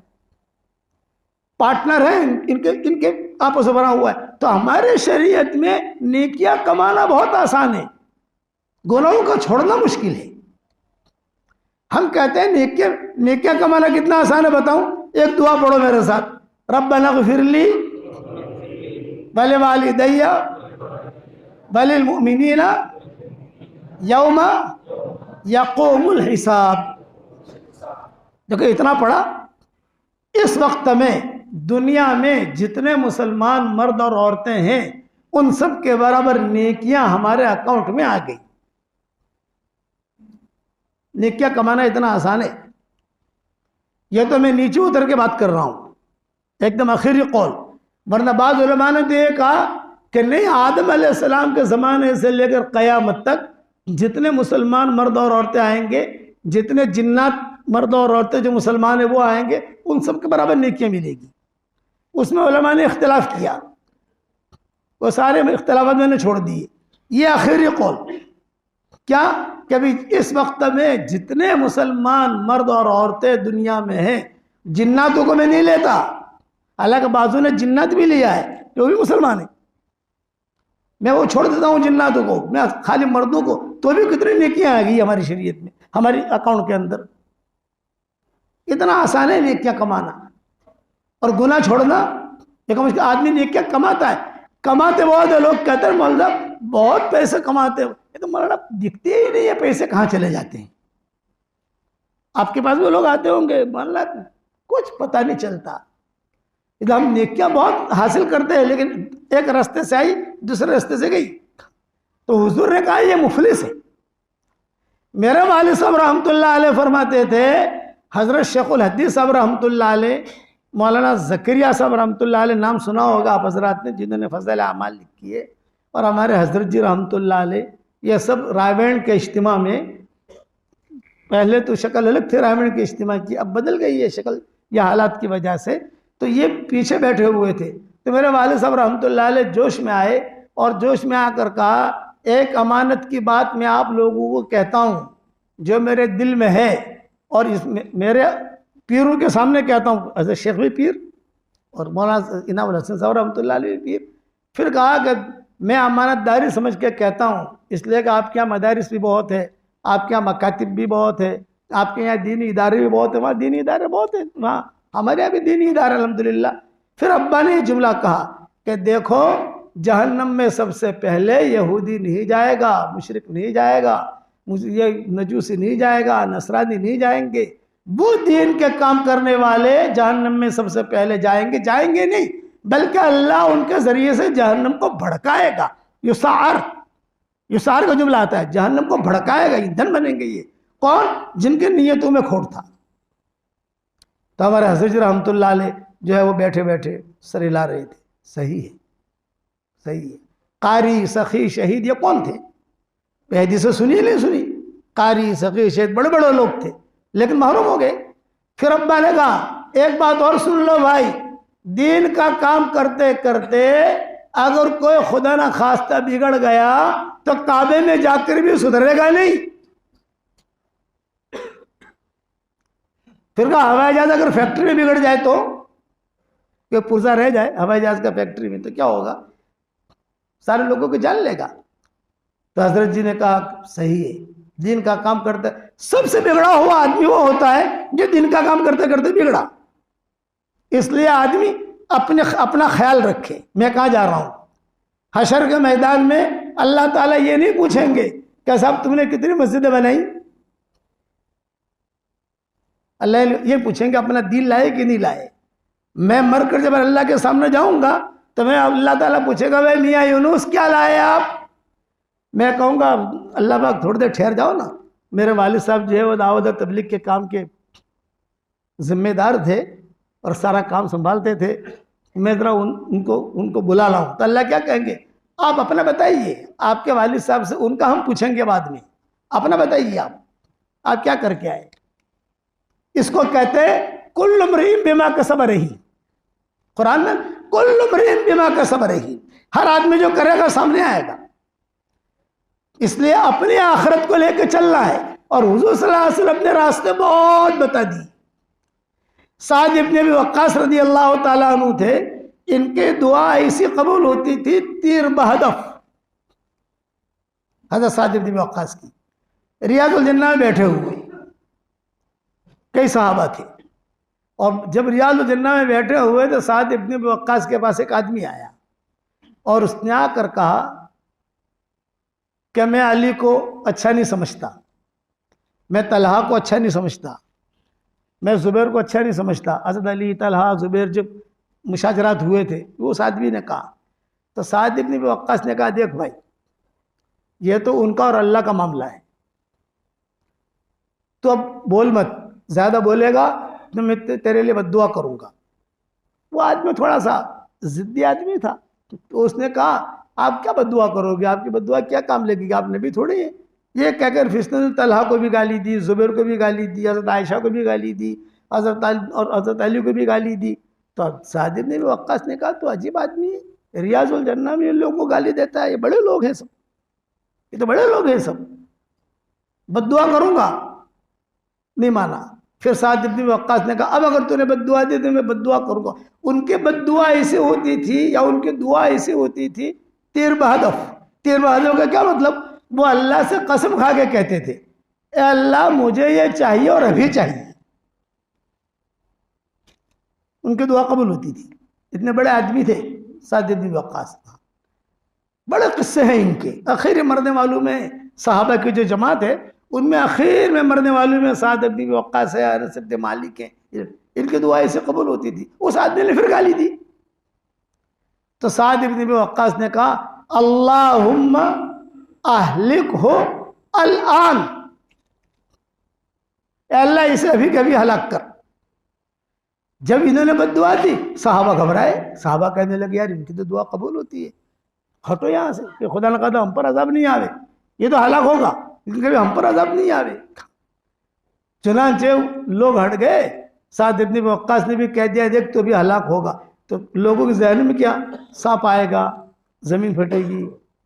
A: पार्टनर है इनके आपस में भरा हुआ है। तो हमारे शरीयत में नेकियां कमाना बहुत आसान है, गुनाहों को छोड़ना मुश्किल है। हम कहते हैं नेकियां कमाना कितना आसान है बताऊं? एक दुआ पढ़ो मेरे साथ, रब्बना ग़फ़िरली वलिवालिदैया वलिल मुमिनीना यौमा यक़ूमुल हिसाब। देखो इतना पढ़ा, इस वक्त में दुनिया में जितने मुसलमान मर्द और औरतें हैं उन सब के बराबर नेकियां हमारे अकाउंट में आ गई। नेकियां कमाना इतना आसान है। यह तो मैं नीचे उतर के बात कर रहा हूं, एकदम आखिरी कौल, वरना बाद उलमा ने तो ये कहा कि नहीं, आदम अलैहिस्सलाम के ज़माने से लेकर क़यामत तक जितने मुसलमान मर्द और औरतें आएंगे, जितने जिन्नात मर्द और औरतें जो मुसलमान हैं वो आएंगे, उन सब के बराबर नेकियां मिलेगी। उसमें उलमा ने इख्तिलाफ किया, वो सारे इख्तिलाफात मैंने छोड़ दिए। ये आखिरी कौल क्या कि अभी इस वक्त में जितने मुसलमान मर्द और औरतें दुनिया में हैं, जिन्नातों को मैं नहीं लेता, हालांकि बाजू ने जिन्नात भी लिया है, वो भी मुसलमान है, मैं वो छोड़ देता हूँ जिन्नातों को, मैं खाली मर्दों को, तो भी कितनी नेकियां आ गई हमारी शरीयत में, हमारी अकाउंट के अंदर। इतना आसान है नेकियां कमाना और गुनाह छोड़ना। एक मुश्किल आदमी नेकियां कमाता है, कमाते बहुत है, लोग कहते हैं मौलवी बहुत पैसे कमाते हैं, ये तो मौलाना दिखते ही नहीं है पैसे कहाँ चले जाते हैं। आपके पास भी लोग आते होंगे, मौलाना कुछ पता नहीं चलता। इधर हम नेकियां बहुत हासिल करते हैं, लेकिन एक रास्ते से आई दूसरे रास्ते से गई। तो हुजूर ने कहा ये मुफलिस है। मेरे वालिद साहब रहमतुल्लाह अलैह फरमाते थे, हजरत शेखुल हदीस साहब रहमतुल्लाह अलैह, मौलाना ज़करिया साहब रहमतुल्लाह अलैह, नाम सुना होगा आप हजरात ने, जिन्होंने फज़ल अमाल लिखी है, और हमारे हजरत जी रहमतुल्लाह अलैह, ये सब रायबैंड के इज्तिमा में, पहले तो शक्ल अलग थी रायबैंड के इज्तिमा की, अब बदल गई है शक्ल या हालात की वजह से, तो ये पीछे बैठे हुए थे। तो मेरे वालिद साहब रहमतुल्लाह अलैह जोश में आए और जोश में आकर कहा, एक अमानत की बात मैं आप लोगों को कहता हूँ जो मेरे दिल में है, और इसमें मेरे पीरों के सामने कहता हूँ, हज़रत शेख भी पीर और मौलाना इनाम हसन साहब रहमतुल्लाह अलैह भी पीर। फिर कहा कि मैं अमानतदारी समझ के कहता हूँ, इसलिए कि आपके यहाँ मदारिस भी बहुत है, आपके यहाँ मकातिब भी बहुत है, आपके यहाँ दीनी इदारे भी बहुत है, वहाँ दीनी इदारे बहुत है, वहाँ हमारे यहाँ भी दीनी इदारे अल्हम्दुलिल्लाह। फिर अब्बा ने जुमला कहा कि देखो, जहन्नम में सबसे पहले यहूदी नहीं जाएगा, मुशरिक नहीं जाएगा, ये नजूसी नहीं जाएगा, नसरानी नहीं जाएंगे, वो दीन के काम करने वाले जहन्नम में सबसे पहले जाएंगे। जाएंगे नहीं, बल्कि अल्लाह उनके जरिए से जहन्नम को भड़काएगा। युसार का जुमला आता है, जहन्नम को भड़काएगा, ईंधन बनेंगे ये। कौन? जिनकी नीयतों में खोट था। तो हमारे हज़रत रहमतुल्लाह अलैह जो है वो बैठे बैठे सर हिला रहे थे। सही है, सही है। कारी, सखी, शहीद ये कौन थे? हदीस से सुनी नहीं सुनी? कारी, सखी, शहीद बड़े बड़े लोग थे, लेकिन महरूम हो गए। फिर अब्बा ने कहा, एक बात और सुन लो भाई, दीन का काम करते करते अगर कोई खुदा ना खास्ता बिगड़ गया तो काबे में जाकर भी सुधरेगा नहीं। फिर कहा, हवाई जहाज अगर फैक्ट्री में बिगड़ जाए तो, कि पुर्जा रह जाए हवाई जहाज का फैक्ट्री में, तो क्या होगा? सारे लोगों को जान लेगा। तो हजरत जी ने कहा, सही है, दिन का काम करते, सबसे बिगड़ा हुआ आदमी वो होता है जो दिन का काम करते करते बिगड़ा। इसलिए आदमी अपना ख्याल रखे, मैं कहाँ जा रहा हूँ। हशर के मैदान में अल्लाह ताला ये नहीं पूछेंगे क्या साहब तुमने कितनी मस्जिदें बनाई, अल्लाह ये पूछेंगे अपना दीन लाए कि नहीं लाए। मैं मर कर जब अल्लाह के सामने जाऊंगा तो मैं अल्लाह ताला पूछेगा, भाई मियाँ यूनुस क्या लाए आप? मैं कहूँगा, अल्लाह पाक थोड़ी देर ठहर जाओ ना, मेरे वालिद साहब जो है वो दावत और तबलीग के काम के जिम्मेदार थे और सारा काम संभालते थे, मैं ज़रा उनको बुला लाऊं। तो अल्लाह क्या कहेंगे, आप अपना बताइए, आपके वालिद साहब से उनका हम पूछेंगे बाद में, अपना बताइए आप क्या करके आए। इसको कहते हैं कुल्लु इम्रिइन बिमा कसब रही। कुरान में कुल्लु इम्रिइन बिमा कसब रही, हर आदमी जो करेगा सामने आएगा। इसलिए अपनी आखिरत को लेकर चलना है। और हुजूर सल्लल्लाहु अलैहि वसल्लम ने रास्ते बहुत बता दी। साद इब्न अबी वक्कास रज़ी अल्लाह ताला अन्हु थे, इनके दुआ ऐसी कबूल होती थी तीर बहदफ। हज़रत साद इब्न अबी वक्कास की रियाजुल जन्ना में बैठे हुए कई सहाबा थे, और जब रियाजुल जन्ना में बैठे हुए तो साद इब्न अबी वक्कास के पास एक आदमी आया और उसने आकर कहा कि मैं अली को अच्छा नहीं समझता, मैं तलहा को अच्छा नहीं समझता, मैं ज़ुबैर को अच्छा नहीं समझता। हज़रत अली, तलहा, ज़ुबैर जब मुशाजरात हुए थे वो उस आदमी ने कहा, तो साद इब्न अबी वक्कास ने कहा, देख भाई ये तो उनका और अल्लाह का मामला है, तो अब बोल मत, ज़्यादा बोलेगा तो मैं तेरे लिए बद्दुआ करूँगा। वो आदमी थोड़ा सा ज़िद्दी आदमी था, तो उसने कहा, आप क्या बद्दुआ करोगे, आपकी बद्दुआ क्या काम लगेगी, आप नबी थोड़ी है। ये कहकर फिर तलहा को भी गाली दी, ज़ुबैर को भी गाली दी, हज़रत आयशा को भी गाली दी, हज़रत अली को भी गाली दी। तो साद इब्न अबी वक्कास ने कहा, तो अजीब आदमी है, रियाजुल जन्ना में इन लोगों को गाली देता है, ये बड़े लोग हैं सब। ये तो बड़े लोग हैं सब, बद्दुआ करूंगा, नहीं माना। फिर साद इब्न वक्कास ने कहा अब अगर तूने बद्दुआ दी तो मैं बद्दुआ करूंगा। उनके बद्दुआ ऐसे होती थी या उनकी दुआ ऐसी होती थी, तीर बहदफ। तीर बहदफ का क्या मतलब, वो अल्लाह से कसम खा के कहते थे ए अल्लाह मुझे ये चाहिए और अभी चाहिए। उनकी दुआ कबूल होती थी। इतने बड़े आदमी थे साद इब्न वक्कास। बड़े किस्से हैं इनके। आखिर मरने वालों में सहाबा की जो जमात है उनमें आखिर में मरने वालों में साद इब्न वक्कास है, अनस इब्न मालिक है। इनकी दुआ ऐसे कबूल होती थी। उस आदमी ने फिर गाली दी तो साद इब्न वक्कास ने कहा अल्लाहुम्मा अहलिक हो अल-आन, अल्लाह इसे अभी कभी हलाक कर। जब इन्होंने बद्दुआ दी सहाबा घबराए। सहाबा कहने लगे यार इनकी तो दुआ कबूल होती है, हटो यहाँ से कि खुदा न खादा हम पर अजाब नहीं आवे, ये तो हलाक होगा लेकिन कभी हम पर अजाब नहीं आवे। चुनांचे लोग हट गए। साद इब्न वक्कास ने भी कह दिया देख तो भी हलाक होगा। तो लोगों के जहन में क्या, सांप आएगा, जमीन फटेगी,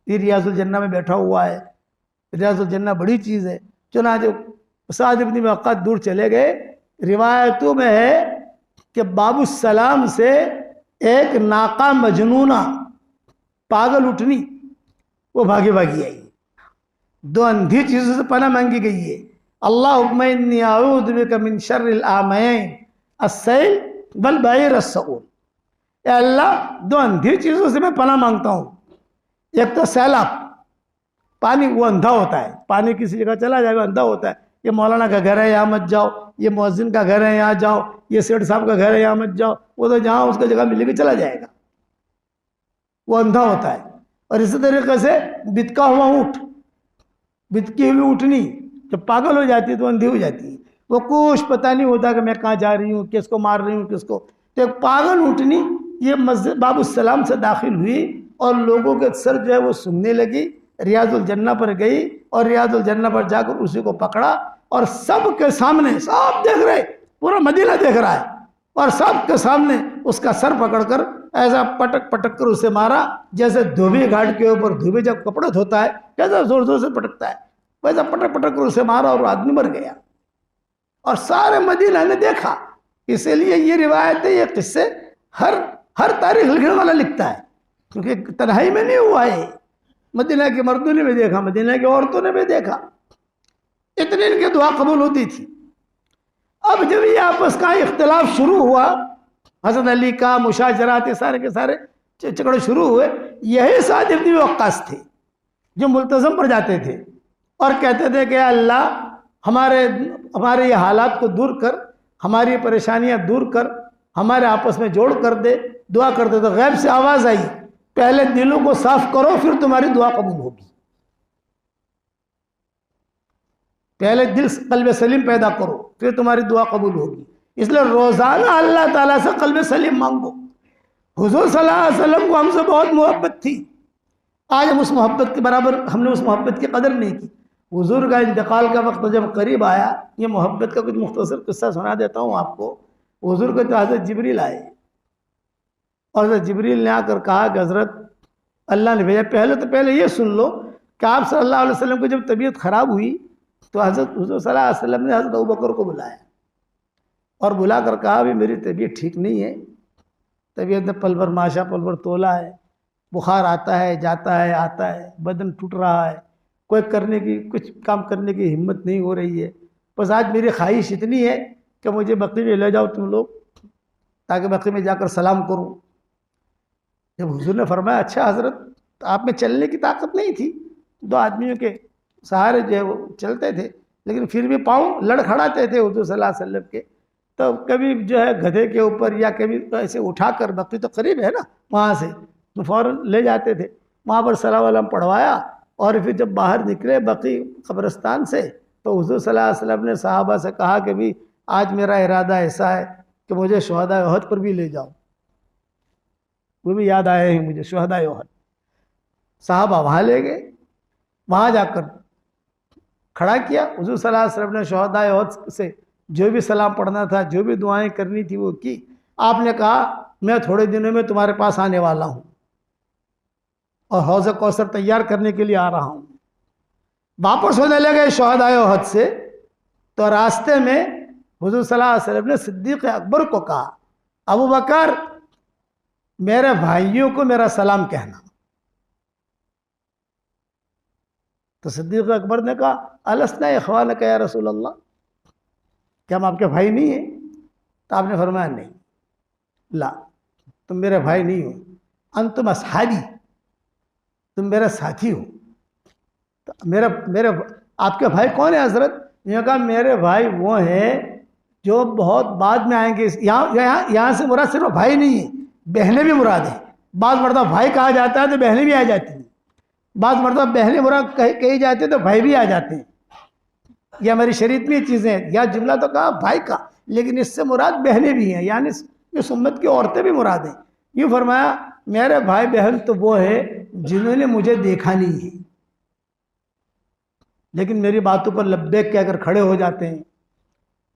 A: ये रियाजुल जन्ना में बैठा हुआ है, रियाजुल जन्ना बड़ी चीज़ है। चुनांचे साद इब्न वक्कास दूर चले गए। रिवायतों में है कि बाबू सलाम से एक नाका मजनूना, पागल उठनी, वो भागी भागी आई। दो अंधी चीजों से पनाह मांगी गई है। अल्लाहुम्मा इन्नी अऊज़ु बिका मिन शर्रिल आमयैन अस्सैल वल बईर अस्सऊल। या अल्लाह दो अंधी चीजों से मैं पनाह मांगता हूँ। एक तो सैलाब, पानी वो अंधा होता है, पानी किसी जगह चला जाएगा अंधा होता है। ये मौलाना का घर है यहाँ मत जाओ, ये मुअज्जिन का घर है यहाँ जाओ, ये सेठ साहब का घर है यहाँ मत जाओ, वो तो जहाँ उसका जगह मिलेगी चला जाएगा, वो अंधा होता है। और इसी तरीके से बितका हुआ ऊँट, बितकी हुई ऊँटनी जब पागल हो जाती है तो अंधी हो जाती है, वो कुछ पता नहीं होता कि मैं कहाँ जा रही हूँ, किसको मार रही हूँ किसको। तो एक पागल ऊँटनी ये मस्जिद बाबू सलाम से दाखिल हुई और लोगों के सर जो है वो सुनने लगी। रियाजुल जन्ना पर गई और रियाजुल जन्ना पर जाकर उसी को पकड़ा और सबके सामने, सब देख रहे, पूरा मदीना देख रहा है, और सबके सामने उसका सर पकड़कर ऐसा पटक पटक कर उसे मारा जैसे धोबी घाट के ऊपर धोबी जब कपड़े धोता है कैसा जोर जोर से पटकता है, वैसा पटक पटक कर उसे मारा और आदमी मर गया। और सारे मदीना ने देखा। इसीलिए ये रिवायत है, ये किस्से हर तारीख लिखने वाला लिखता है, क्योंकि तन्हाई में नहीं हुआ है। मदीना के मर्दों ने भी देखा, मदीना की औरतों ने भी देखा, इतनी इनकी दुआ कबूल होती थी। अब जब ये आपस का इख्तिलाफ शुरू हुआ, हज़रत अली का मुशाजरात सारे के सारे झगड़े शुरू हुए, यही साद इब्न वक्कास थे जो मुल्तज़म पर जाते थे और कहते थे कि अल्लाह हमारे ये हालात को दूर कर, हमारी परेशानियां दूर कर, हमारे आपस में जोड़ कर दे, दुआ कर दे। तो गैब से आवाज़ आई, पहले दिलों को साफ करो फिर तुम्हारी दुआ कबूल होगी। पहले दिल कल्ब सलीम पैदा करो फिर तुम्हारी दुआ कबूल होगी। इसलिए रोज़ाना अल्लाह ताला से कल्ब सलीम मांगो। हुजूर सल्लल्लाहु अलैहि वसल्लम को हमसे बहुत मोहब्बत थी, आज हम उस मोहब्बत के बराबर हमने उस मोहब्बत की कदर नहीं की। हुजूर का इंतकाल का वक्त जब करीब आया, ये मोहब्बत का कुछ मुख्तसर किस्सा सुना देता हूँ आपको। हुजूर को तो हज़रत जिब्रील आए और हज़रत जिब्रील ने आकर कहा कि हज़रत अल्लाह ने भेजा। पहले ये सुन लो कि आप सल्लल्लाहु अलैहि वसल्लम की जब तबीयत ख़राब हुई तो हज़रत हुजूर सल्लल्लाहु अलैहि वसल्लम ने हज़रत अबू बकर को बुलाया और बुलाकर कहा अभी मेरी तबीयत ठीक नहीं है, तबीयत में पल भर माशा पल भर तोला है, बुखार आता है जाता है आता है, बदन टूट रहा है, कुछ काम करने की हिम्मत नहीं हो रही है। बस आज मेरी ख्वाहिश इतनी है कि मुझे बक़ी में ले जाओ तुम लोग, ताकि बक़ी में जाकर सलाम करूं। जब हुजूर ने फरमाया अच्छा हज़रत, तो आप में चलने की ताकत नहीं थी, दो आदमियों के सहारे जो है वो चलते थे, लेकिन फिर भी पाँव लड़खड़ाते थे हुजूर सल्लल्लाहु अलैहि वसल्लम के। तो कभी जो है गधे के ऊपर या कभी ऐसे उठाकर, बक़ी तो करीब है ना वहाँ से, तो फ़ौरन ले जाते थे। वहाँ पर सलाम वलाम पढ़वाया और फिर जब बाहर निकले बक़ी कब्रिस्तान से तो हुजूर सल्लल्लाहु अलैहि वसल्लम ने सहाबा से कहा कि भी आज मेरा इरादा ऐसा है कि मुझे शुहदाए उहद पर भी ले जाओ। वो भी याद आए हैं मुझे शुहदाए उहद। सहाबा वहाँ ले गए, वहाँ जाकर खड़ा किया। हुजूर सल्लल्लाहु अलैहि वसल्लम ने शुहदाए उहद से जो भी सलाम पढ़ना था, जो भी दुआएं करनी थी वो की। आपने कहा मैं थोड़े दिनों में तुम्हारे पास आने वाला हूँ और हौज़ कौसर तैयार करने के लिए आ रहा हूँ। वापस होने लगे शोहदाए ओहद से, तो रास्ते में हुजूर सल्लल्लाहु अलैहि वसल्लम ने सिद्दीक अकबर को कहा, अबू बकर मेरे भाइयों को मेरा सलाम कहना। तो सिद्दीक अकबर ने कहा, अलस्ना इख्वानक या रसूल अल्लाह, क्या हम आपके भाई नहीं हैं? तो आपने फरमाया नहीं, ला तुम मेरे भाई नहीं हो, अंतुम अस्हाबी, तुम मेरा साथी हो। तो मेरे मेरे आपके भाई कौन है हजरत? ये कहा मेरे भाई वो हैं जो बहुत बाद में आएंगे। यहाँ से मुराद सिर्फ भाई नहीं है, बहनें भी मुराद है। बाद मरतबा भाई कहा जाता है तो बहनें भी आ जाती हैं, बाद मरतबा बहनें मुराद कही जाती है तो भाई भी आ जाते हैं। यह हमारी शरीयत में चीज़ें हैं। यह जुमला तो कहा भाई का, लेकिन इससे मुराद बहनें भी हैं, यानी इस उम्मत की औरतें भी मुराद हैं। यूँ फरमाया मेरे भाई बहन तो वो है जिन्होंने मुझे देखा नहीं है, लेकिन मेरी बातों पर लब्बैक कहकर खड़े हो जाते हैं,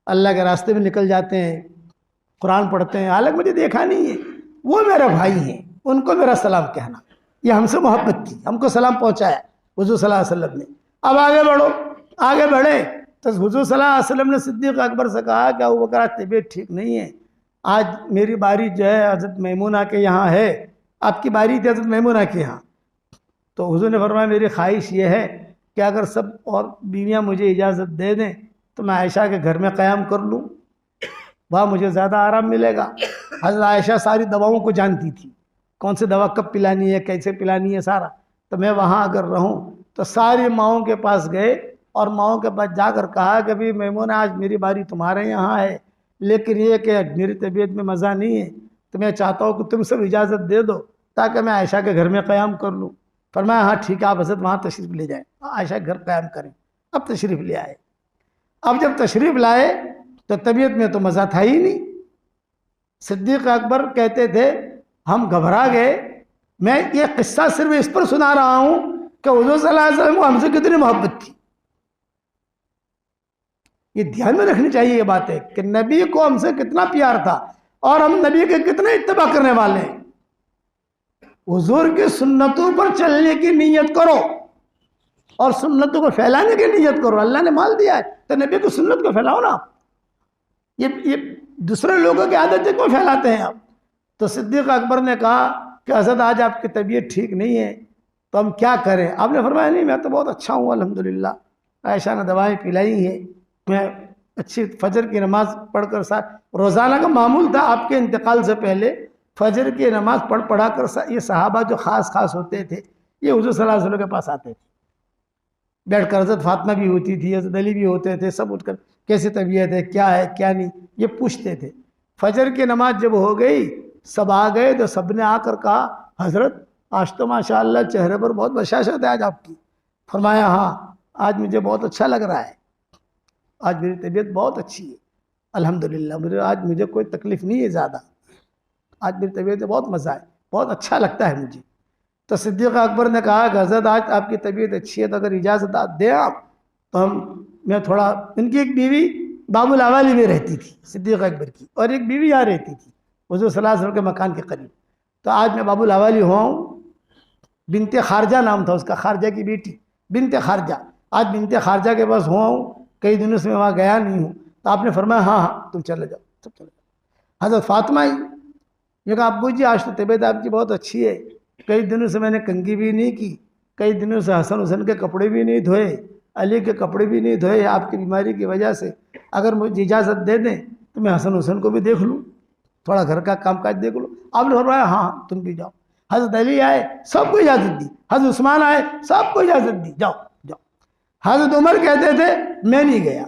A: अल्लाह के रास्ते में निकल जाते हैं, कुरान पढ़ते हैं, हालांकि मुझे देखा नहीं है, वो मेरे भाई हैं, उनको मेरा सलाम कहना। ये हमसे मोहब्बत थी, हमको सलाम पहुंचाया हुजूर सल्लल्लाहु अलैहि वसल्लम ने। अब आगे बढ़ो। आगे बढ़े तो हुजूर सल्लल्लाहु अलैहि वसल्लम ने सिद्दीक अकबर से कहा कि अबू बकर तबीयत ठीक नहीं है, आज मेरी बारी जो है हज़रत मैमूना के यहाँ है, आपकी बारी थी हज़रत मैमूना के यहाँ। तो हुजूर ने फरमाया मेरी ख्वाहिश ये है कि अगर सब और बीवियाँ मुझे इजाज़त दे दें तो मैं आयशा के घर में क़याम कर लूँ, वहाँ मुझे ज़्यादा आराम मिलेगा। हज़रत आयशा सारी दवाओं को जानती थी, कौन सी दवा कब पिलानी है, कैसे पिलानी है सारा। तो मैं वहाँ अगर रहूँ तो सारी माओं के पास गए और माओं के पास जाकर कहा कि भाई मैमूना आज मेरी बारी तुम्हारे यहाँ है, लेकिन ये कि मेरी तबीयत में मज़ा नहीं है, तो मैं चाहता हूँ कि तुम सब इजाज़त दे दो ताकि मैं आयशा के घर में क़याम कर लूँ। फरमाया हाँ ठीक है, आप हज़रत वहाँ तशरीफ़ ले जाएँ, आयशा घर क़याम करें। अब तशरीफ़ ले आए। अब जब तशरीफ़ लाए तो तबीयत में तो मज़ा था ही नहीं। सिद्दीक़ अकबर कहते थे हम घबरा गए। मैं ये किस्सा सिर्फ इस पर सुना रहा हूँ कि हुज़ूर सल्लल्लाहु अलैहि वसल्लम को हमसे कितनी मोहब्बत थी। ये ध्यान में रखनी चाहिए ये बातें कि नबी को हमसे कितना प्यार था और हम नबी के कितने इत्तबा करने वाले हैं। हुजूर की सुन्नतों पर चलने की नीयत करो और सुन्नतों को फैलाने की नीयत करो। अल्लाह ने माल दिया है तो नबी की सुन्नत को फैलाओ ना। ये दूसरे लोगों की आदतें क्यों फैलाते हैं आप? तो सिद्दीक़ अकबर ने कहा कि हज़रत आज आपकी तबीयत ठीक नहीं है तो हम क्या करें? आपने फरमाया नहीं मैं तो बहुत अच्छा हूँ अल्हम्दुलिल्लाह, आयशा ने दवाएँ पिलाई हैं, मैं अच्छी फजर की नमाज़ पढ़कर साथ रोज़ाना का मामूल था आपके इंतकाल से पहले फजर की नमाज़ पढ़ा कर ये सहाबा जो ख़ास होते थे ये हुज़ूर सल्लल्लाहु अलैहि वसल्लम के पास आते थे, बैठ कर हज़रत फातिमा भी होती थी, हज़रत अली भी होते थे, सब उठकर कैसी तबीयत है, क्या है क्या नहीं, ये पूछते थे। फजर की नमाज जब हो गई सब आ गए तो सब ने आकर कहा हज़रत आज तो माशाअल्लाह चेहरे पर बहुत बशाशत है आज आपकी। फरमाया हाँ आज मुझे बहुत अच्छा लग रहा है, आज मेरी तबीयत बहुत अच्छी है अल्हम्दुलिल्लाह, आज मुझे कोई तकलीफ़ नहीं है ज़्यादा, आज मेरी तबीयत में बहुत मज़ा है, बहुत अच्छा लगता है मुझे। तो सिद्दीक़ अकबर ने कहा कि हज़रत आज आपकी तबीयत अच्छी है तो अगर इजाज़त दें आप तो मैं थोड़ा, इनकी एक बीवी बाबुल अवाली में रहती थी सिद्दीक़ अकबर की, और एक बीवी यहाँ रहती थी हुज़ूर सल्लल्लाहु अलैहि वसल्लम के मकान के करीब। तो आज मैं बाबुल अवाली हुआ हूँ, बिनते खारजा नाम था उसका, खारजा की बेटी बिनते खारजा, आज बिनते खारजा के पास हुआ हूँ, कई दिनों से मैं वहाँ गया नहीं हूँ। तो आपने फरमाया हाँ हाँ तुम चले जाओ, सब चले जाओ। हज़रत फातिमा आई, ये कहा अब्बू जी आज तो तबीयत आपकी बहुत अच्छी है, कई दिनों से मैंने कंघी भी नहीं की, कई दिनों से हसन हुसैन के कपड़े भी नहीं धोए, अली के कपड़े भी नहीं धोए आपकी बीमारी की वजह से, अगर मुझे इजाज़त दे दें तो मैं हसन हुसैन को भी देख लूँ, थोड़ा घर का कामकाज देख लूँ। आपने फरमाया हाँ तुम भी जाओ। हज़रत अली आए, सबको इजाज़त दी, हज़रत उस्मान आए, सबको इजाज़त दी, जाओ जाओ। हज़रत उमर कहते थे मैं नहीं गया,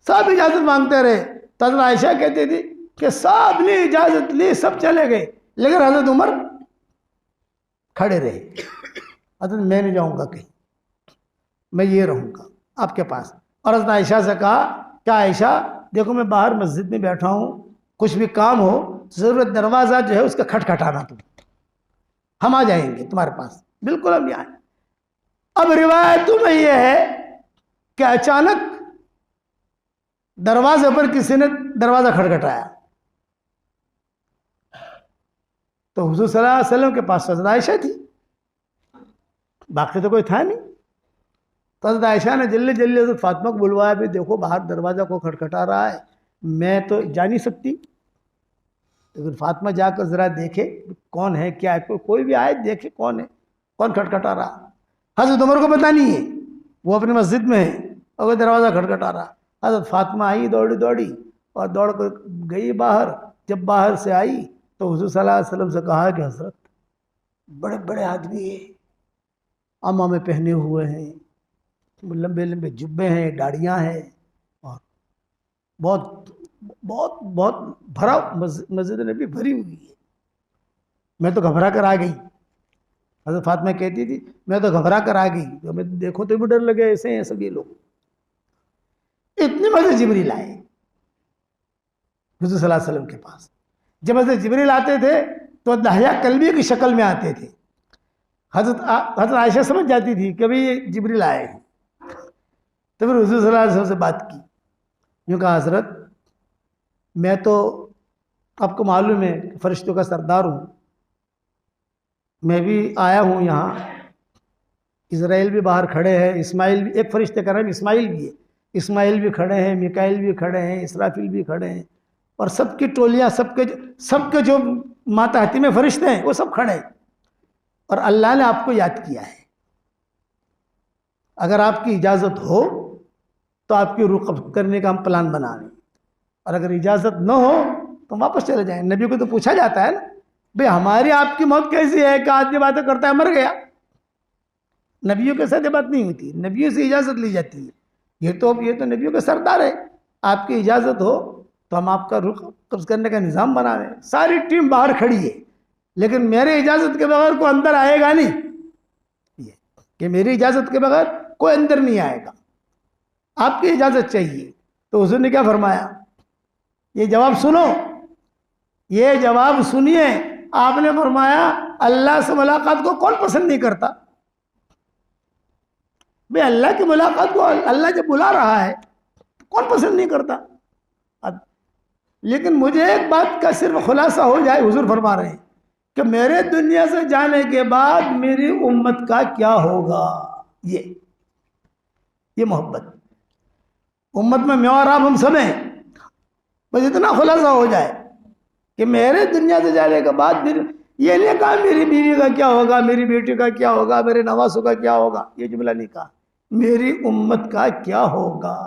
A: सब इजाज़त मांगते रहे। तो हज़रत आयशा कहती थी कि सब ने इजाज़त ली, सब चले गए, लेकिन हज़रत उमर खड़े रहे। हज़रत मैं नहीं जाऊँगा कहीं, मैं ये रहूँगा आपके पास। और हज़रत आयशा से कहा क्या आयशा देखो मैं बाहर मस्जिद में बैठा हूँ, कुछ भी काम हो ज़रूरत दरवाज़ा जो है उसका खटखटाना, तुम हम आ जाएंगे तुम्हारे पास, बिल्कुल हम यहाँ। अब रिवायतों में यह है कि अचानक दरवाजे पर किसी ने दरवाज़ा खटखटाया तो हुज़ूर सल्लल्लाहु अलैहि वसल्लम के पास हज़रत आयशा थी, बाकी तो कोई था नहीं। तो हज़रत आयशा ने जल्दी जल्दी हज़रत फातिमा को बुलवाया, भी देखो बाहर दरवाज़ा को खटखटा रहा है, मैं तो जा नहीं सकती। लेकिन फातिमा जाकर ज़रा देखे कौन है, क्या है, कोई भी आए देखे कौन है, कौन खटखटा रहा। हज़रत उमर को पता नहीं है, वो अपनी मस्जिद में है और वो दरवाज़ा खटखटा रहा। हज़रत फातिमा आई दौड़ी दौड़ी और दौड़ कर गई बाहर। जब बाहर से आई तो हुज़ूर सल्लल्लाहु अलैहि वसल्लम से कहा कि हज़रत बड़े बड़े आदमी हैं, अमामे पहने हुए हैं, लंबे लंबे जुब्बे हैं, दाढ़ियाँ हैं, और बहुत बहुत बहुत भरा मस्जिद नबी भरी हुई है। मैं तो घबरा कर आ गई। हज़रत फातिमा कहती थी मैं तो घबरा कर आ गई, तो मैं देखो तो भी डर लगे, ऐसे हैं सभी लोग। इतने मजे जिब्रील आए हुज़ूर सल्लल्लाहु अलैहि वसल्लम के पास। जब हज़रत जिब्रील आते थे तो दहया कल्बी की शक्ल में आते थे। हज़रत आयशा समझ जाती थी कि भाई ये जिब्रील आए हैं। तो फिर हुज़ूर सल्लल्लाहु अलैहि वसल्लम से बात की, यूँ कहा हज़रत मैं तो आपको मालूम है कि फरिश्तों का सरदार हूँ, मैं भी आया हूँ यहाँ। इज़राइल भी बाहर खड़े हैं, इस्माइल भी, एक फरिश्ते का नाम इस्माइल भी है, इस्माइल भी खड़े हैं, मिकाइल भी खड़े हैं, इसराफिल भी खड़े हैं, और सबकी टोलियाँ, सबके जो मातहती में फरिश्ते हैं वो सब खड़े हैं। और अल्लाह ने आपको याद किया है, अगर आपकी इजाज़त हो तो आपकी रूह कब्ज़ करने का हम प्लान बना रहे हैं, और अगर इजाज़त न हो तो वापस चले जाएं। नबी को तो पूछा जाता है ना, भाई हमारी आपकी मौत कैसी है कि आदमी बातें करता है मर गया। नबियों के साथ ये बात नहीं होती, नबियों से इजाज़त ली जाती है। ये तो नबियों के सरदार है, आपकी इजाज़त हो तो हम आपका रुख कब्ज़ करने का निज़ाम बना रहे हैं। सारी टीम बाहर खड़ी है, लेकिन मेरे इजाज़त के बगैर कोई अंदर आएगा नहीं, ये कि मेरी इजाज़त के बगैर कोई अंदर नहीं आएगा, आपकी इजाज़त चाहिए। तो हुज़ूर ने क्या फरमाया, ये जवाब सुनो, ये जवाब सुनिए। आपने फरमाया अल्लाह से मुलाकात को कौन पसंद नहीं करता? भाई अल्लाह की मुलाकात को अल्लाह जब बुला रहा है तो कौन पसंद नहीं करता? लेकिन मुझे एक बात का सिर्फ खुलासा हो जाए, हुजूर फरमा रहे हैं कि मेरे दुनिया से जाने के बाद मेरी उम्मत का क्या होगा। ये मोहब्बत उम्मत में मैं और आप हम सब हैं, बस इतना खुलासा हो जाए कि मेरे दुनिया से जाने के बाद फिर ये नहीं कहा मेरी बीवी का क्या होगा, मेरी बेटी का क्या होगा, मेरे नवासों का क्या होगा, ये जुमला नहीं कहा, मेरी उम्मत का क्या होगा।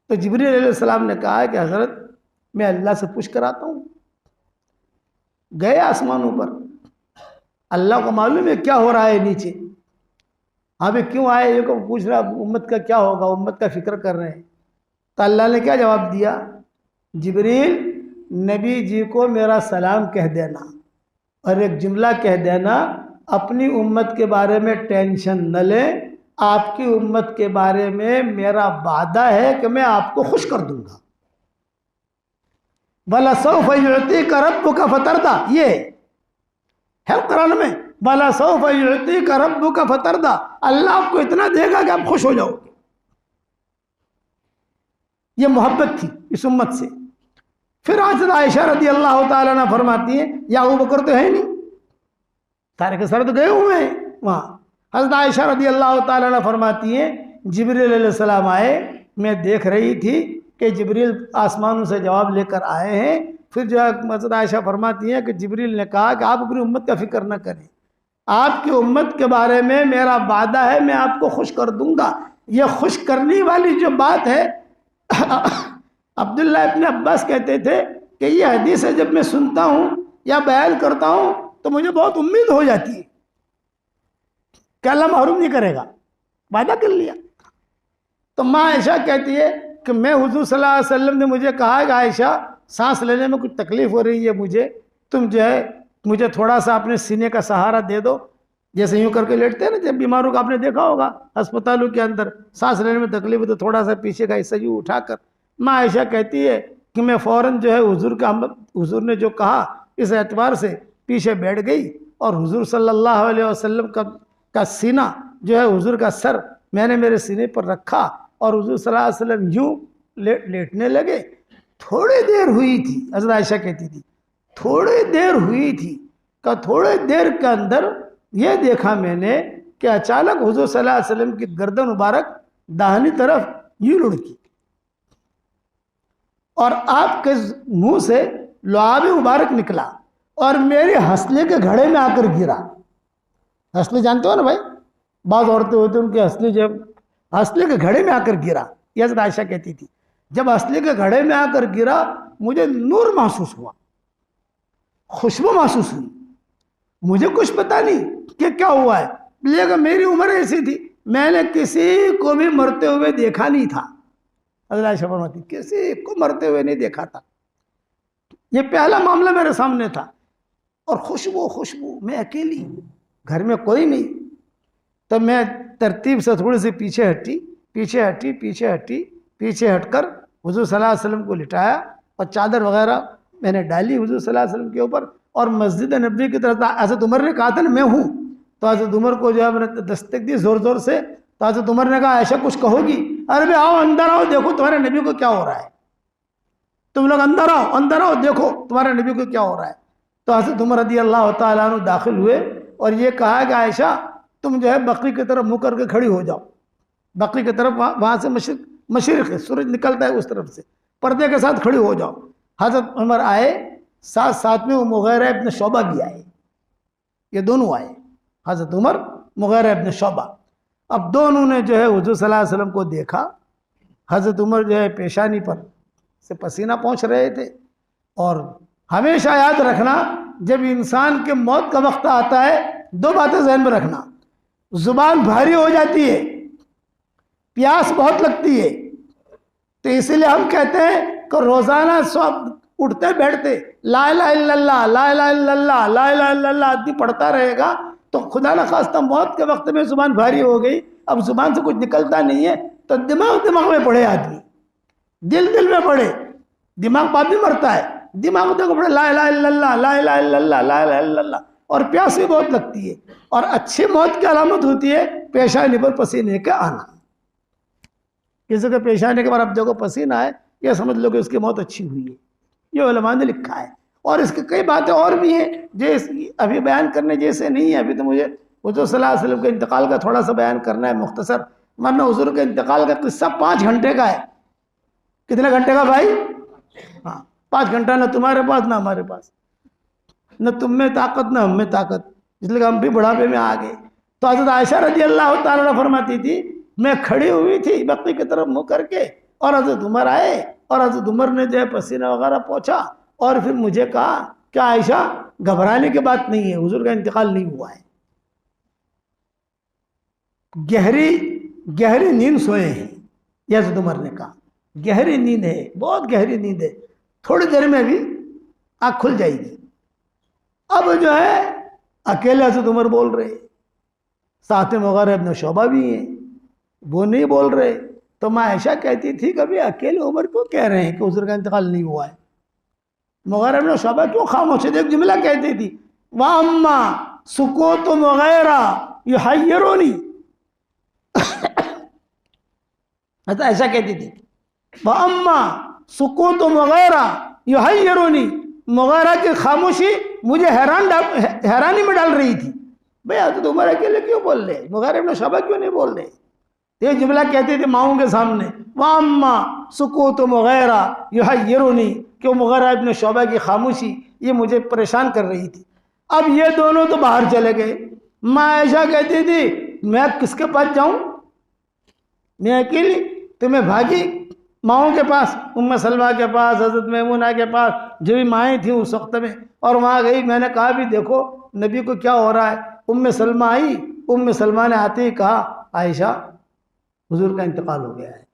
A: तो जिब्रील अलैहिस्सलाम ने कहा कि हज़रत मैं अल्लाह से पूछ कर आता हूँ। गए आसमानों पर, अल्लाह को मालूम है क्या हो रहा है नीचे। हाँ भाई क्यों आए, ये को पूछ रहा उम्मत का क्या होगा, उम्मत का फिक्र कर रहे हैं। तो अल्लाह ने क्या जवाब दिया, जिब्रील नबी जी को मेरा सलाम कह देना और एक जुमला कह देना, अपनी उम्मत के बारे में टेंशन न लें, आपकी उम्मत के बारे में मेरा वादा है कि मैं आपको खुश कर दूंगा। वला सौफ युअतीका रब्बुका फतरदा, ये है कुरान में, वला सौफ युअतीका रब्बुका फतरदा, अल्लाह आपको इतना देगा कि आप खुश हो जाओगे। ये मोहब्बत थी इस उम्मत से। फिर हज़रत आयशा रज़ी अल्लाह ताला अन्हा फरमाती है, या अबू बकर तो है नहीं, सारे के सारे तो गए हुए हैं वहाँ। हज़रत आयशा रज़ी अल्लाह ताला अन्हा फरमाती है, जिब्रील अलैहिस्सलाम आए, मैं देख रही थी कि जिब्रील आसमानों से जवाब लेकर आए हैं। फिर जो है हज़रत आयशा फरमाती है कि जिब्रील ने कहा कि आप अपनी उम्मत का फिक्र न करें, आपकी उम्मत के बारे में मेरा वादा है, मैं आपको खुश कर दूंगा। ये खुश करने वाली जो बात है, अब्दुल्लाह इब्न अब्बास कहते थे कि ये हदीस है, जब मैं सुनता हूँ या बयान करता हूँ तो मुझे बहुत उम्मीद हो जाती है कि अल्लाह महरूम नहीं करेगा, वादा कर लिया। तो माँ आयशा कहती है कि मैं हुजूर सल्लल्लाहु अलैहि वसल्लम ने मुझे कहा कि आयशा सांस लेने में कुछ तकलीफ हो रही है मुझे, तुम जो है मुझे थोड़ा सा अपने सीने का सहारा दे दो, जैसे यूँ करके लेटते हैं ना, जब बीमारों को आपने देखा होगा अस्पतालों के अंदर सांस लेने में तकलीफ है तो थोड़ा सा पीछे का हिस्सा यूँ उठाकर। माँ आयशा कहती है कि मैं फ़ौरन जो है हुजूर ने जो कहा इस एतबार से पीछे बैठ गई, और हुजूर सल्लल्लाहु अलैहि वसल्लम का सीना जो है, हुजूर का सर मैंने मेरे सीने पर रखा और हुजूर सल्लल्लाहु अलैहि वसल्लम यूँ लेटने लगे। थोड़ी देर हुई थी, हज़रत आयशा कहती थी थोड़ी देर हुई थी, का थोड़ी देर के अंदर ये देखा मैंने कि अचानक हुजूर सल्लल्लाहु अलैहि वसल्लम की गर्दन मुबारक दाहिनी तरफ यूं लुढ़की और आपके मुंह से लुआब मुबारक निकला और मेरे हंसले के घड़े में आकर गिरा। हंसले जानते हो ना भाई, बाज़ औरतें होती हैं उनके हंसले, जब हंसले के घड़े में आकर गिरा, यह हज़रत आयशा कहती थी, जब हंसले के घड़े में आकर गिरा मुझे नूर महसूस हुआ, खुशबू महसूस हुई। मुझे कुछ पता नहीं कि क्या हुआ है, लेकिन मेरी उम्र ऐसी थी, मैंने किसी को भी मरते हुए देखा नहीं था। हज़रत आयशा फरमाती, किसी को मरते हुए नहीं देखा था, ये पहला मामला मेरे सामने था। और खुशबू खुशबू, मैं अकेली, घर में कोई नहीं। तब मैं तरतीब से थोड़ी सी पीछे हटी, पीछे हटकर हुजूर सल्लल्लाहु अलैहि वसल्लम को लिटाया और चादर वगैरह मैंने डाली हुजूर सल्लल्लाहु अलैहि वसल्लम के ऊपर और मस्जिद नबी की तरफ। हज़रत उमर ने कहा था ना मैं हूँ, तो हज़रत उमर को जो है मैंने दस्तक दी जोर जोर से। तो हज़रत उमर ने कहा ऐसा कुछ कहोगी? अरे भाई आओ अंदर आओ, देखो तुम्हारे नबी को क्या हो रहा है, तुम लोग अंदर आओ देखो तुम्हारे नबी को क्या हो रहा है। तो हज़रत उमर रज़ी अल्लाह तआला अन्हु दाखिल हुए और ये कहा कि आयशा तुम जो है बकरी की तरफ मुँह करके खड़ी हो जाओ। बकरी की तरफ वहाँ से मशरिक़ है, सूरज निकलता है उस तरफ से, पर्दे के साथ खड़ी हो जाओ। हज़रत उमर आए, साथ में वो मुग़ीरा इब्न शोबा भी आए, ये दोनों आए, हज़रत उमर, मुग़ीरा इब्न शोबा। अब दोनों ने जो है हुज़ूर सल्लल्लाहु अलैहि वसल्लम को देखा। हज़रत उमर जो है पेशानी पर से पसीना पहुँच रहे थे। और हमेशा याद रखना, जब इंसान के मौत का वक्त आता है, दो बातें ज़हन में रखना, ज़ुबान भारी हो जाती है, प्यास बहुत लगती है, तो इसलिए हम कहते हैं कि रोज़ाना सब उठते बैठते ला इलाहा इल्लल्लाह, ला इलाहा इल्लल्लाह, ला इलाहा इल्लल्लाह आदमी पढ़ता रहेगा तो खुदा न खास्ता मौत के वक्त में ज़ुबान भारी हो गई, अब ज़ुबान से कुछ निकलता नहीं है, तो दिमाग में पढ़े आदमी, दिल में पढ़े, दिमाग बाद में मरता है, दिमाग को पढ़े ला इलाहा इल्लल्लाह, ला इलाहा इल्लल्लाह, ला इलाहा इल्लल्लाह। और प्यास भी बहुत लगती है। और अच्छी मौत की अलामत होती है पेशानी पर पसीने का आना। किसी के पेशानी के बाद अब देखो पसीना है, यह समझ लो कि उसकी मौत अच्छी हुई है, ये उलमा ने लिखा है। और इसकी कई बातें और भी हैं जो अभी बयान करने जैसे नहीं है। अभी तो मुझे हुज़ूर सल्लल्लाहु अलैहि वसल्लम के इंतकाल का थोड़ा सा बयान करना है मुख्तसर, वरना हुज़ूर के इंतकाल का किस्सा 5 घंटे का है। कितने घंटे का भाई? हाँ, 5 घंटा, ना तुम्हारे पास ना हमारे पास, न तुम में ताकत न हम में ताकत, इसलिए हम भी बुढ़ापे में आ गए। तो हज़रत आयशा रज़ी अल्लाह तआला अन्हा फरमाती थी, मैं खड़ी हुई थी बकरी की तरफ मुँह करके और हज़रत उमर आए और हज़रत उमर ने जो है पसीना वगैरह पोंछा और फिर मुझे कहा कि आयशा घबराने की बात नहीं है, हुजूर का इंतकाल नहीं हुआ है, गहरी नींद सोए हैं। हज़रत उमर ने कहा गहरी नींद है, बहुत गहरी नींद है, थोड़ी देर में भी आँख खुल जाएगी। अब जो है अकेले हज़रत उमर बोल रहे, साथ में मुग़ीरा इब्न शोबा भी हैं, वो नहीं बोल रहे। तो मैं आयशा कहती थी कभी अकेले उमर क्यों कह रहे हैं कि हुजूर का इंतकाल नहीं हुआ है, मुग़ीरा इब्न शोबा क्यों खामोश है? एक जुमला कहती थी, वा अम्मा सुकूत मुग़ीरा युहय्यिरुनी, ऐसा कहती थी, वा अम्मा सुकूत मुग़ीरा युहय्यिरुनी, मुग़ीरा की खामोशी मुझे हैरानी में डाल रही थी। भाई हज़रत उमर अकेले क्यों बोल रहे, मुग़ीरा इब्न शोबा क्यों नहीं बोल रहे? ये जुमला कहते थे माओं के सामने, वाह अम्मा सुकूत मुग़ीरा युहय्यिरुनी, क्यों मुग़ीरा इब्न शोबा की खामोशी ये मुझे परेशान कर रही थी। अब ये दोनों तो बाहर चले गए। माँ आयशा कहती थी मैं किसके पास जाऊं, मैं अकेली, तो मैं भागी माओं के पास, उम्मे सलमा के पास, हज़रत मैमूना के पास, जो भी माएँ थी उस वक्त में, और वहाँ गई। मैंने कहा भी देखो नबी को क्या हो रहा है। उम्मे सलमा आई, उम्मे सलमा ने आते ही कहा आयशा हुजूर का इंतकाल हो गया है।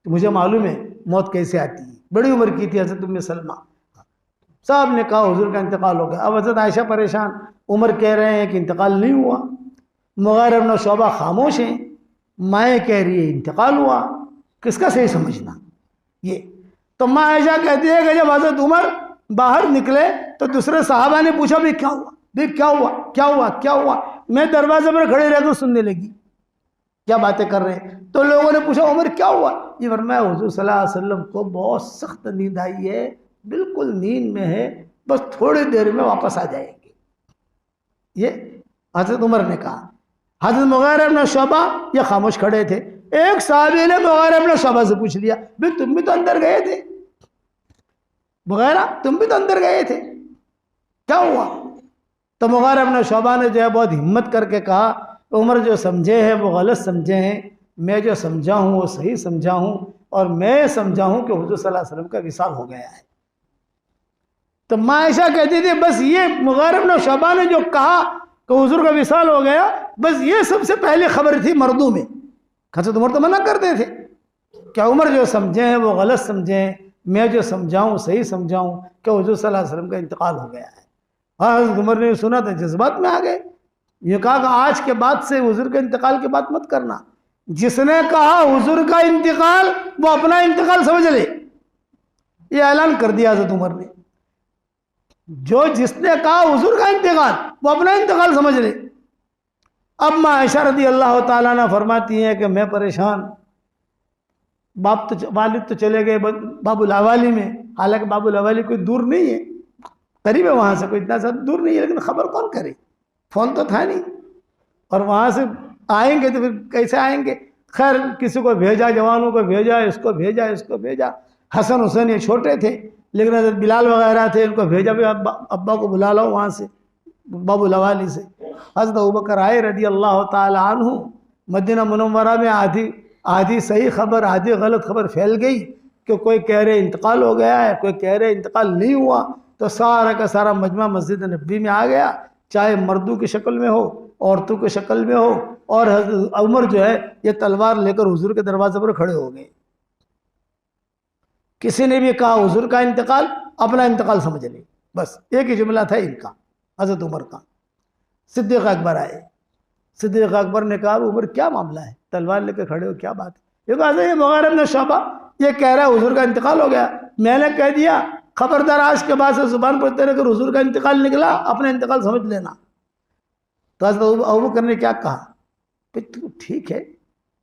A: तो मुझे मालूम है मौत कैसे आती है, बड़ी उम्र की थी हज़रत उम्मे सलमा। साहब ने कहा हुजूर का इंतकाल हो गया। अब हज़रत आयशा परेशान, उमर कह रहे हैं कि इंतकाल नहीं हुआ, मुग़ीरा इब्न शोबा खामोश हैं, माएँ कह रही है इंतकाल हुआ, किसका सही समझना ये। तो माँ आयशा कहती है कि जब हज़रत उमर बाहर निकले तो दूसरे सहाबा ने पूछा भाई क्या हुआ, भाई क्या हुआ, क्या हुआ, क्या हुआ। मैं दरवाजे पर खड़े रहकर सुनने लगी क्या बातें कर रहे हैं। तो लोगों ने पूछा उमर क्या हुआ, ये फरमाया हुजूर सल्लल्लाहु अलैहि वसल्लम को बहुत सख्त नींद आई है, बिल्कुल नींद में है, बस थोड़ी देर में वापस आ जाएंगे। ये हज़रत उमर ने कहा। हज़रत मुग़ीरा इब्न शुअबा ये खामोश खड़े थे। एक साहबी ने मुग़ीरा इब्न शुअबा से पूछ लिया, भाई तुम भी तो अंदर गए थे, मुग़ीरा तुम भी तो अंदर गए थे, क्या हुआ? तो मुग़ीरा इब्न शुअबा ने जो है बहुत हिम्मत करके कहा, उमर जो समझे हैं वो गलत समझे हैं, मैं जो समझा हूँ वो सही समझा हूँ, और मैं समझा हूँ कि हुज़ूर सल्लल्लाहु अलैहि वसल्लम का विसाल हो गया है। तो माँ आयशा कहती थी बस ये मुग़ीरा इब्न शुअबा ने जो कहा कि हुज़ूर का विसाल हो गया, बस ये सबसे पहले खबर थी मर्दों में। हज़रत उमर तो मना करते थे, क्या उमर जो समझे हैं वो गलत समझे हैं, मैं जो समझाऊँ सही समझाऊँ कि हुज़ूर सल्लल्लाहु अलैहि वसल्लम का इंतकाल हो गया है। हज़रत उमर ने सुना तो जज्बात में आ गए, ये कहा कि आज के बाद से हुज़ूर के इंतकाल की बात मत करना, जिसने कहा हुज़ूर का इंतकाल वो अपना इंतकाल समझ ले, ये ऐलान कर दिया हज़रत उमर ने। जो जिसने कहा हुज़ूर का इंतकाल वो अपना इंतकाल समझ ले। अब माँ आयशा रज़ी अल्लाह ताला अन्हा फरमाती हैं कि मैं परेशान, वालिद तो चले गए बाबुल अवाली में, हालांकि बाबुल अवाली कोई दूर नहीं है, करीब है वहाँ से, कोई इतना ज़्यादा दूर नहीं है, लेकिन खबर कौन करे, फ़ोन तो था नहीं, और वहाँ से आएंगे तो फिर कैसे आएंगे। खैर किसी को भेजा, जवानों को भेजा, इसको भेजा, इसको भेजा। हसन हुसैन ये छोटे थे, लेकिन हज़रत बिलाल वगैरह थे, इनको भेजा भी अब्बा को बुला लो वहाँ से, बाबुल अवाली से। हज़रत अबू बकर आए रज़ी अल्लाह ताला अन्हु, मदीना मुनव्वरा में आधी सही खबर आधी गलत खबर फैल गई कि कोई कह रहे इंतकाल हो गया है, कोई कह रहे इंतकाल नहीं हुआ। तो सारा का सारा मजमा मस्जिद नबी में आ गया, चाहे मर्दों की शक्ल में हो, औरतों की शक्ल में हो, और हज़रत उमर जो है ये तलवार लेकर हुजूर के दरवाजे पर खड़े हो गए। किसी ने भी कहा हुजूर का इंतकाल, अपना इंतकाल समझ ले, बस एक ही जुमला था इनका, हज़रत उमर का। सिद्दीक़ अकबर आए, सिद्दीक़ अकबर ने कहा उमर क्या मामला है, तलवार लेकर खड़े हो, क्या बात है? ये कहा ये मुग़ीरा इब्न शुअबा ये कह रहा है हुजूर का इंतकाल हो गया, मैंने कह दिया खबरदार आज के बाद से जुबान पर तेरे अगर हुजूर का इंतकाल निकला अपना इंतकाल समझ लेना। तो हज़रत अबू बकर ने क्या कहा, तो ठीक है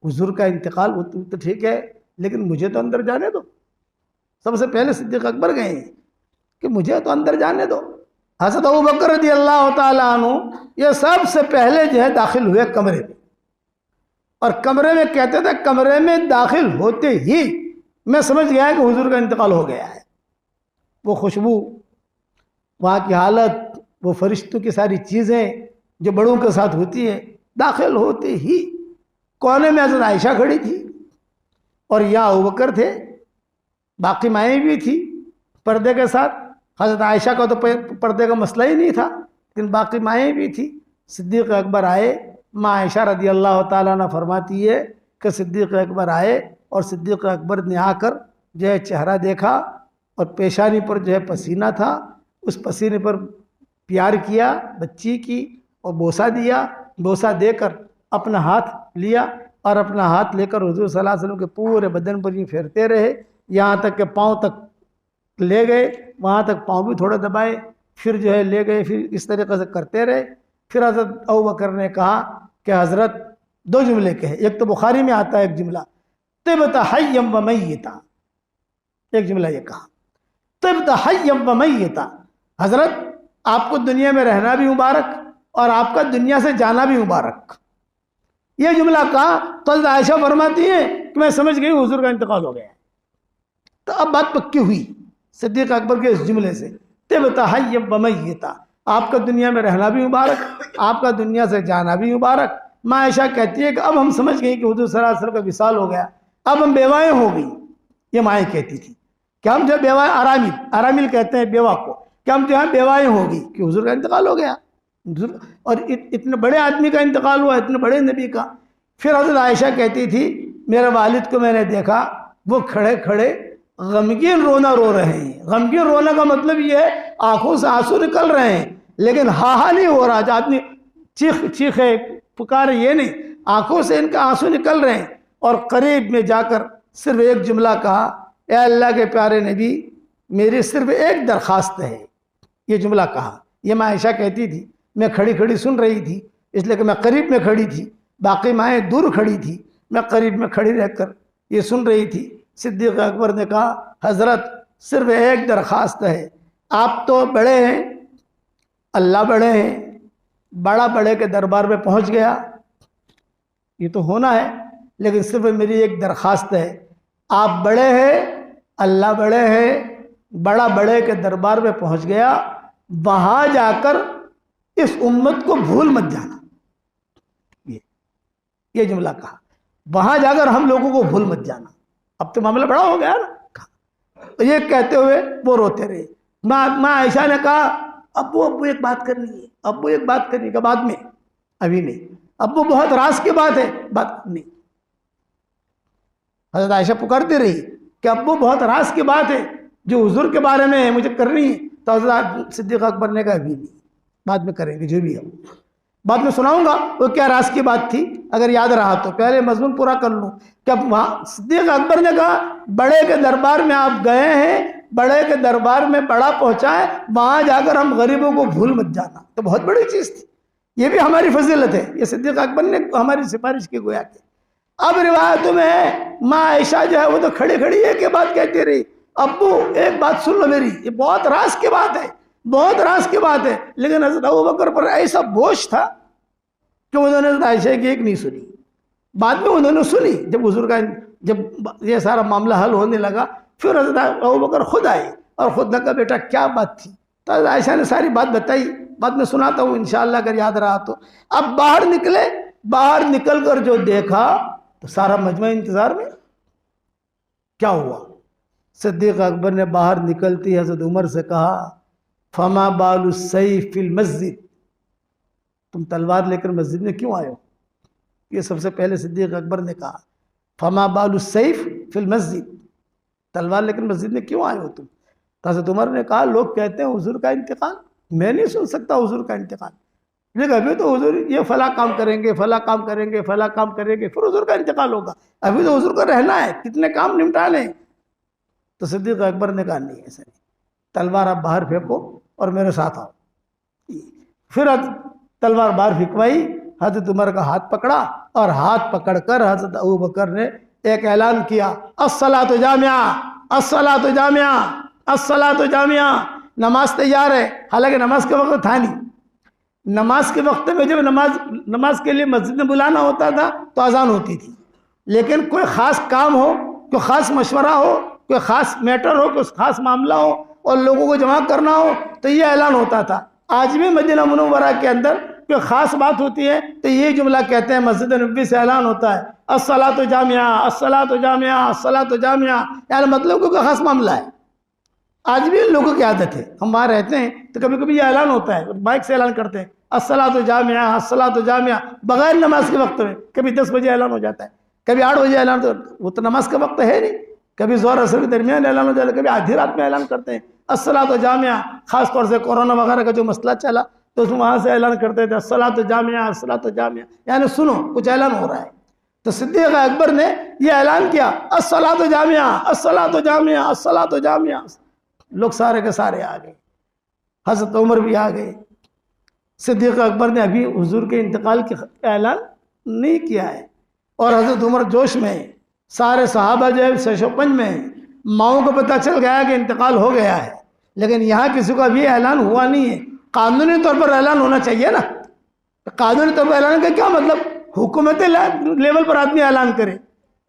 A: हुजूर का इंतकाल वो तो ठीक है, लेकिन मुझे तो अंदर जाने दो। सबसे पहले सिद्दीक़ अकबर गए कि मुझे तो अंदर जाने दो। हज़रत अबू बकर रज़ी अल्लाह ताला अन्हु ये सबसे पहले जो है दाखिल हुए कमरे में, और कमरे में कहते थे कमरे में दाखिल होते ही मैं समझ गया कि हुजूर का इंतकाल हो गया है। वो खुशबू, वहाँ की हालत, वो फरिश्तों की सारी चीज़ें जो बड़ों के साथ होती है, दाखिल होते ही कोने में हज़रत आयशा खड़ी थी, और यहाँ अबू बकर थे, बाकी माएँ भी थी पर्दे के साथ। हज़रत आयशा का तो पर्दे का मसला ही नहीं था, लेकिन बाकी माएँ भी थी। सिद्दीक़ अकबर आए, माँ आयशा रज़ी अल्लाह ताला अन्हा फरमाती है कि सिद्दीक़ अकबर आए, और सिद्दीक़ अकबर ने आकर जो है चेहरा देखा, और पेशानी पर जो है पसीना था, उस पसीने पर प्यार किया बच्ची की, और बोसा दिया। बोसा देकर अपना हाथ लिया, और अपना हाथ लेकर हुजूर सल्लल्लाहु अलैहि वसल्लम के पूरे बदन पर यूँ फेरते रहे, यहाँ तक कि पाँव तक ले गए, वहाँ तक पाँव भी थोड़ा दबाए, फिर जो है ले गए, फिर इस तरीके से करते रहे। फिर हज़रत अबू बकर ने कहा कि हज़रत दो जुमले कहे, एक तो बुखारी में आता है एक जुमला, तिब्ता हय्यम व मय्यता, एक जुमला ये कहा तिब्ता हय्यम व मय्यता, हज़रत आपको दुनिया में रहना भी मुबारक और आपका दुनिया से जाना भी मुबारक। ये जुमला कहा तो आयशा फरमाती है कि मैं समझ गई हुजूर का इंतकाल हो गया। तो अब बात पक्की हुई सिद्दीक़ अकबर के इस जुमले से, तिब्ता हय्यम व मय्यता, आपका दुनिया में रहना भी मुबारक, आपका दुनिया से जाना भी मुबारक। माँ आयशा कहती है कि अब हम समझ गए कि हुजूर सल्लल्लाहु अलैहि वसल्लम का विसाल हो गया, अब हम बेवाएँ हो गई। ये माएँ कहती थी कि हम जो बेवाएँ, आरामिल कहते हैं बेवा को, कि हम जो है बेवाएँ हो गई कि हुजूर का इंतकाल हो गया, और इतने बड़े आदमी का इंतकाल हुआ, इतने बड़े नबी का। फिर हज़रत आयशा कहती थी मेरे वालिद को मैंने देखा, वो खड़े खड़े गमगीन रोना रो रहे हैं। गमगीन रोने का मतलब ये है आंखों से आंसू निकल रहे हैं, लेकिन हा नहीं हो रहा, आदमी चीखे पुकारे ये नहीं, आंखों से इनके आंसू निकल रहे हैं। और करीब में जाकर सिर्फ एक जुमला कहा, ए अल्लाह के प्यारे नबी मेरी सिर्फ एक दरख्वास्त है। ये जुमला कहा। ये माँ आयशा कहती थी, मैं खड़ी खड़ी सुन रही थी, इसलिए कि मैं करीब में खड़ी थी, बाकी माएँ दूर खड़ी थी, मैं करीब में खड़ी रहकर ये सुन रही थी। सिद्दीक़ अकबर ने कहा हज़रत सिर्फ एक दरख्वास्त है, आप तो बड़े हैं, अल्लाह बड़े हैं, बड़ा बड़े के दरबार में पहुंच गया, ये तो होना है, लेकिन सिर्फ मेरी एक दरख्वास्त है, आप बड़े हैं, अल्लाह बड़े हैं, बड़ा बड़े के दरबार में पहुंच गया, वहां जाकर इस उम्मत को भूल मत जाना। ये जुमला कहा, वहां जाकर हम लोगों को भूल मत जाना। अब तो मामला बड़ा हो गया ना। तो ये कहते हुए वो रोते रहे। माँ आयशा ने कहा, अब्बू एक बात करनी है, अब्बू एक बात करनी है। बाद में, अभी नहीं, अब्बू बहुत राज की बात है, बात नहीं। हजरत आयशा पुकारती रही कि अब्बू बहुत राज की बात है जो हुजूर के बारे में है, मुझे करनी है। तो हजरत सिद्दीक अकबर ने कहा अभी नहीं, बाद में करेंगे, जो भी है बाद में सुनाऊंगा वो क्या राज की बात थी, अगर याद रहा तो पहले मजमून पूरा कर लूं। कि वहां सिद्दीक अकबर ने कहा, बड़े के दरबार में आप गए हैं, बड़े के दरबार में बड़ा पहुंचा है, वहां जाकर हम गरीबों को भूल मत जाना। तो बहुत बड़ी चीज थी, ये भी हमारी फजीलत है। ये सिद्दीक अकबर ने हमारी सिफारिश की गोया की। अब रिवायतों में माँ आयशा जो है वो तो खड़ी खड़ी एक ही बात कहती रही, अब्बू एक बात सुन लो मेरी, ये बहुत राज की बात है, बहुत राज की बात है। लेकिन हज़रत अबू बकर पर ऐसा बोझ था कि उन्होंने हज़रत आयशा की एक नहीं सुनी। बाद में उन्होंने सुनी, जब हुजूर का जब ये सारा मामला हल होने लगा, फिर हज़रत अबू बकर खुद आए और खुद ने कहा बेटा क्या बात थी। तो हज़रत आयशा ने सारी बात बताई, बाद में सुनाता हूँ इंशाअल्लाह अगर याद रहा तो। अब बाहर निकले, बाहर निकल कर जो देखा तो सारा मजमा इंतजार में। क्या हुआ? सिद्दीक अकबर ने बाहर निकलती हज़रत उमर से कहा, फमा बालु सैफ फिल मस्जिद, तुम तलवार लेकर मस्जिद में क्यों आए हो? ये सबसे पहले सिद्दीक अकबर ने कहा, फमा बालु सैफ फिल मस्जिद, तलवार लेकर मस्जिद में क्यों आए हो तुम? तो हज़रत उमर ने कहा, लोग कहते हैं हुजूर का इंतकाल, मैं नहीं सुन सकता हुजूर का इंतकाल, लेकिन अभी तो हुजूर ये फला काम करेंगे, फला काम करेंगे, फला काम करेंगे, फिर हुजूर का इंतकाल होगा, अभी तो हुजूर को रहना है, कितने काम निपटाने। तो सिद्दीक अकबर ने कहा नहीं ऐसा नहीं, तलवार आप बाहर फेंको और मेरे साथ आओ। फिर तलवार बाहर फेंकवाई, हज़रत उमर का हाथ पकड़ा और हाथ पकड़कर हज़रत अबू बकर ने एक ऐलान किया, अस्सलातु जामिया, अस्सलातु जामिया, अस्सलातु जामिया, नमाज तैयार है। हालांकि नमाज के वक्त था नहीं, नमाज के वक्त में जब नमाज के लिए मस्जिद में बुलाना होता था तो अजान होती थी, लेकिन कोई ख़ास काम हो, कोई ख़ास मशवरा हो, कोई ख़ास मैटर हो, कोई ख़ास मामला हो और लोगों को जमा करना हो तो ये ऐलान होता था। आज भी मदीना मुनव्वरा के अंदर कोई ख़ास बात होती है तो ये जुमला कहते हैं, मस्जिद नबवी से ऐलान होता है, अस्सलातु जामिया, अस्सलातु जामिया, अस्सलातु जामिया, यानी मतलब कोई ख़ास मामला है। आज भी लोगों की आदत है, हम वहाँ रहते हैं तो कभी कभी ये ऐलान होता है, बाइक से ऐलान करते हैं, अस्सलातु जामिया, अस्सलातु जामिया, बगैर नमाज के वक्त में। कभी 10 बजे ऐलान हो जाता है, कभी 8 बजे ऐलान, तो वो तो नमाज का वक्त है नहीं। कभी ज़ोहर असर के दरमियान ऐलान हो जाता है, कभी आधी रात में ऐलान करते हैं अस्सलातु जामिया। ख़ास तौर से कोरोना वगैरह का जो मसला चला तो उसमें वहाँ से ऐलान करते थे अस्सलातु जामिया, अस्सलातु जामिया, यानी सुनो कुछ ऐलान हो रहा है। तो सिद्दीक अकबर ने यह ऐलान किया, अस्सलातु जामिया, अस्सलातु जामिया, अस्सलातु जामिया। लोग सारे के सारे आ गए, हज़रत उमर भी आ गए। सिद्दीक अकबर ने अभी हुजूर के इंतकाल का ऐलान नहीं किया है और हज़रत उमर जोश में, सारे सहाबा जो है शशोपंज में, माओं को पता चल गया कि इंतकाल हो गया है, लेकिन यहाँ किसी का भी ऐलान हुआ नहीं है। कानूनी तौर पर ऐलान होना चाहिए ना, कानूनी तौर पर ऐलान का क्या मतलब, हुकूमत लेवल पर आदमी ऐलान करे,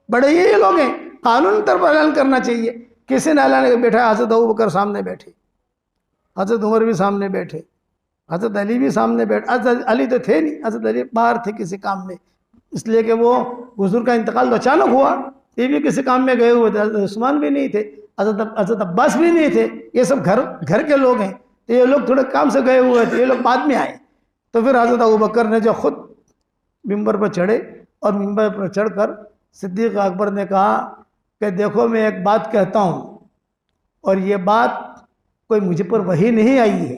A: बड़े ये लोग हैं, कानूनी तौर पर ऐलान करना चाहिए। किसी ने ऐलान बैठा, हज़रत अबू बकर सामने बैठे, हज़रत उमर भी सामने बैठे, हज़रत अली भी सामने बैठे। हज़रत अली तो थे नहीं, हज़रत अली बाहर थे किसी काम में, इसलिए कि वो हुजूर का इंतकाल तो अचानक हुआ, ये भी किसी काम में गए हुए थे। हज़रत उस्मान भी नहीं थे, हज़रत अब्बास भी नहीं थे, ये सब घर के लोग हैं, तो ये लोग थोड़े काम से गए हुए थे, ये लोग बाद में आए। तो फिर हज़रत अबू बकर ने जो खुद मिंबर पर चढ़े और मिंबर पर चढ़कर सिद्दीक अकबर ने कहा कि देखो मैं एक बात कहता हूँ और ये बात कोई मुझे पर वही नहीं आई है,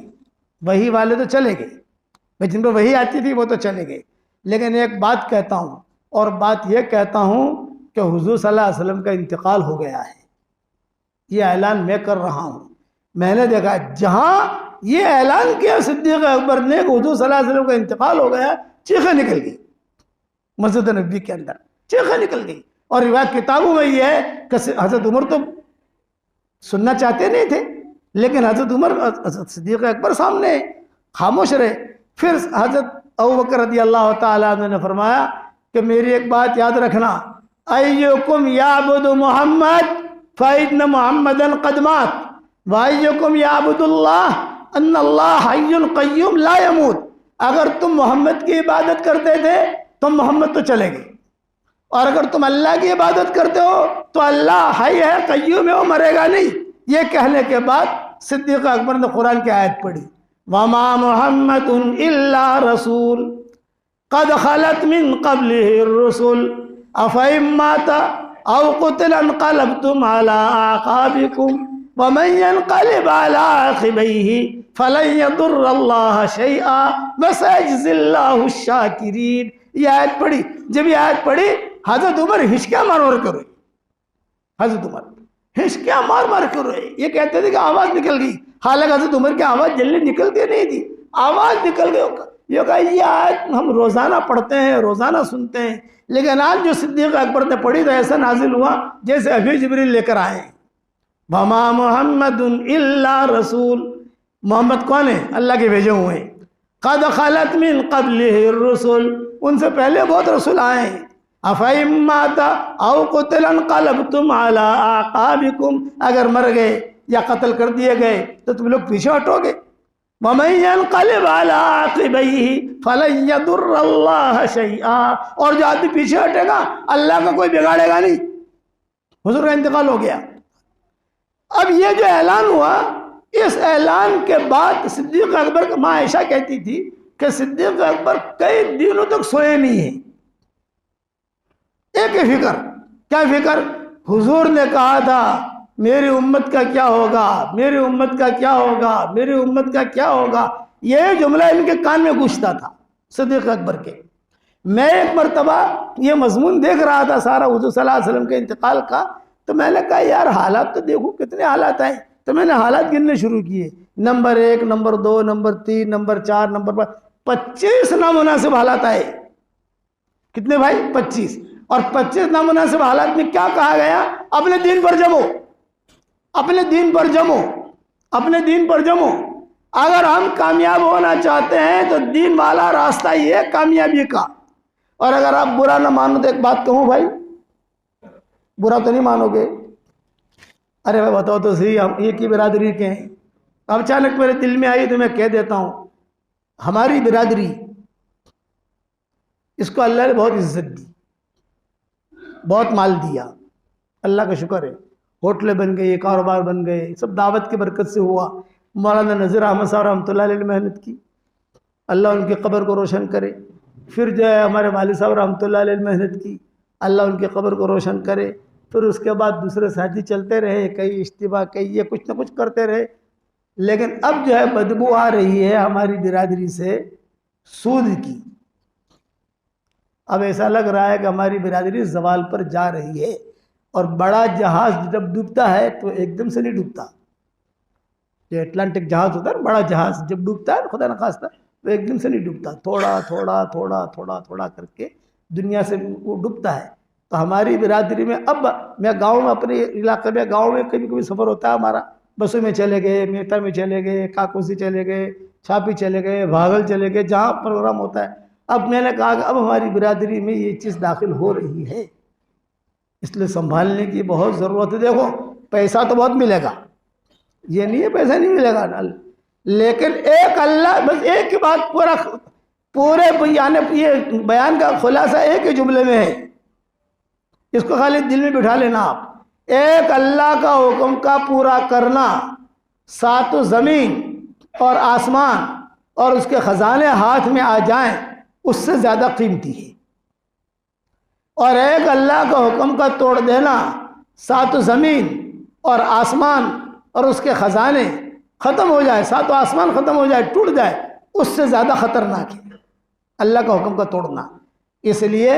A: वही वाले तो चले गए, भाई जिन पर वही आती थी वो तो चले गए, लेकिन एक बात कहता हूँ और बात यह कहता हूँ कि हुजूर सल्लल्लाहु अलैहि वसल्लम का इंतकाल हो गया है, ये ऐलान मैं कर रहा हूँ। मैंने देखा जहाँ ये ऐलान किया सिद्दीक अकबर ने हुजूर सल्लल्लाहु अलैहि वसल्लम का इंतकाल हो गया, चीखें निकल गई मस्जिद नबी के अंदर, चीखें निकल गई। और रिवायत किताबों में ये है कि हज़रत उमर तो सुनना चाहते नहीं थे, लेकिन हज़रत उमर, हज़रत सिद्दीक अकबर सामने खामोश रहे। फिर हज़रत अबू बकर रज़ी अल्लाह तआला अन्हु ने फरमाया कि मेरी एक बात याद रखना, अय्युकुम याबुदु मोहम्मद फ़इन्न मोहम्मदन क़द मात व अय्युकुम याबुदुल्लाह अन्नल्लाह हय्युन क़य्यूम ला यमूत। अगर तुम मोहम्मद की इबादत करते थे तो मोहम्मद तो चले गए, और अगर तुम अल्लाह की इबादत करते हो तो अल्लाह हय है, क़य्यूम है, वो मरेगा नहीं। ये कहने के बाद सिद्दीक़ अकबर ने कुरान की आयत पढ़ी, वमा मुहम्मदुन इल्ला रसूल क़द खलत मिन क़ब्लिहि रुसुल अफ़इन माता औ क़ुतिला इन्क़लबतुम अला आक़ाबिकुम व मन यन्क़लिब अला आक़िबैहि फ़लन यदुर्रल्लाह शैआ व सयजज़िल्लाहु शाकिरीन। ये आयत पढ़ी। जब ये आयत पढ़ी, हज़रत उमर हिचकियाँ मार मार कर रोए। हज़रत उमर हिचकियाँ मार मार कर रोए। ये कहते थे कि आवाज़ निकल गई, हालांकि हज़रत उमर की आवाज़ जल्दी निकलती नहीं थी, आवाज़ निकल गई होगा। ये कहा ये आयत हम रोज़ाना पढ़ते हैं, रोज़ाना सुनते हैं, लेकिन आज जो सिद्दीक़ अकबर ने पढ़ी तो ऐसा नाजिल हुआ जैसे अभी जिब्रील लेकर आए। वमा मुहम्मदुन इल्ला रसूल, मोहम्मद कौन है? अल्लाह के भेजे हुए हैं। क़द खलत मिन क़ब्लिहि रुसुल, उनसे पहले बहुत रसूल आए हैं। अफ़इन माता औ क़ुतिला इन्क़लबतुम अला आक़ाबिकुम, अगर मर गए या कत्ल कर दिए गए तो तुम लोग पीछे हटोगे। वमन यन्क़लिब अला आक़िबैहि फ़लन यदुर्रल्लाह शैआ, और जो आदमी पीछे हटेगा अल्लाह का कोई बिगाड़ेगा नहीं। हुज़ूर का इंतकाल हो गया। अब ये जो ऐलान हुआ, इस ऐलान के बाद सिद्दीक़ अकबर की माँ आयशा कहती थी कि सिद्दीक़ अकबर कई दिनों तक सोए नहीं है। एक ही फिक्र, क्या फिक्र? हुजूर ने कहा था मेरी उम्मत का क्या होगा, मेरी उम्मत का क्या होगा, मेरी उम्मत का क्या होगा। ये जुमला इनके कान में गूंजता था सिद्दीक़ अकबर के। मैं एक मरतबा ये मजमून देख रहा था सारा हुजूर सल्लल्लाहु अलैहि वसल्लम के इंतकाल का, तो मैंने कहा यार हालात तो देखो कितने हालात आए। तो मैंने हालात गिनने शुरू किए, number 1, number 2, number 3, number 4, number 5, 25 नामुनासिब हालात आए। कितने भाई? 25। और 25 नामुनासिब हालात में क्या कहा गया? अपने दीन पर जमो, अपने दीन पर जमो, अपने दीन पर जमो। अगर हम कामयाब होना चाहते हैं तो दीन वाला रास्ता ही है कामयाबी का। और अगर आप बुरा ना मानो तो एक बात कहूँ भाई, बुरा तो नहीं मानोगे? अरे भाई बताओ तो सही, हम एक ही बिरादरी के हैं। अब अचानक मेरे दिल में आई तो मैं कह देता हूँ, हमारी बिरादरी, इसको अल्लाह ने बहुत इज्जत दी, बहुत माल दिया, अल्लाह का शुक्र है। होटलें बन गई, कारोबार बन गए, सब दावत की बरकत से हुआ। मौलाना नज़ीर अहमद साहब रहमतुल्लाह अलैह ने मेहनत की, अल्लाह उनकी कब्र को रोशन करे। फिर जो है हमारे वालिद साहब रहमतुल्लाह अलैह ने मेहनत की, अल्लाह उनकी कब्र को रोशन करे। फिर उसके बाद दूसरे साथी चलते रहे, कई इज्तिमा, कई ये कुछ ना कुछ करते रहे। लेकिन अब जो है बदबू आ रही है हमारी बिरादरी से सूद की। अब ऐसा लग रहा है कि हमारी बिरादरी जवाल पर जा रही है। और बड़ा जहाज जब डूबता है तो एकदम से नहीं डूबता। जो अटलांटिक जहाज होता है ना, बड़ा जहाज जब डूबता है खुदा न खास्ता, तो एकदम से नहीं डूबता, थोड़ा थोड़ा थोड़ा थोड़ा थोड़ा करके दुनिया से वो डूबता है। तो हमारी बिरादरी में, अब मैं गांव में, अपने इलाके में गांव में कभी कभी सफ़र होता है हमारा, बसों में चले गए, मेहता में चले गए, काकोसी चले गए, छापी चले गए, भागल चले गए, जहाँ प्रोग्राम होता है। अब मैंने कहा कि अब हमारी बिरादरी में ये चीज़ दाखिल हो रही है, इसलिए संभालने की बहुत ज़रूरत है। देखो पैसा तो बहुत मिलेगा, ये नहीं है पैसा नहीं मिलेगा ना, लेकिन एक अल्लाह, बस एक ही बात पूरे ये बयान का खुलासा एक ही जुमले में है, इसको खाली दिल में बिठा लेना आप। एक अल्लाह का हुक्म का पूरा करना, सातों ज़मीन और आसमान और उसके ख़जाने हाथ में आ जाएं, उससे ज़्यादा कीमती है। और एक अल्लाह का हुक्म का तोड़ देना, सातों ज़मीन और आसमान और उसके ख़जाने ख़त्म हो जाए, सातों आसमान ख़त्म हो जाए, टूट जाए, उससे ज़्यादा ख़तरनाक है अल्लाह का हुक्म का तोड़ना। इसलिए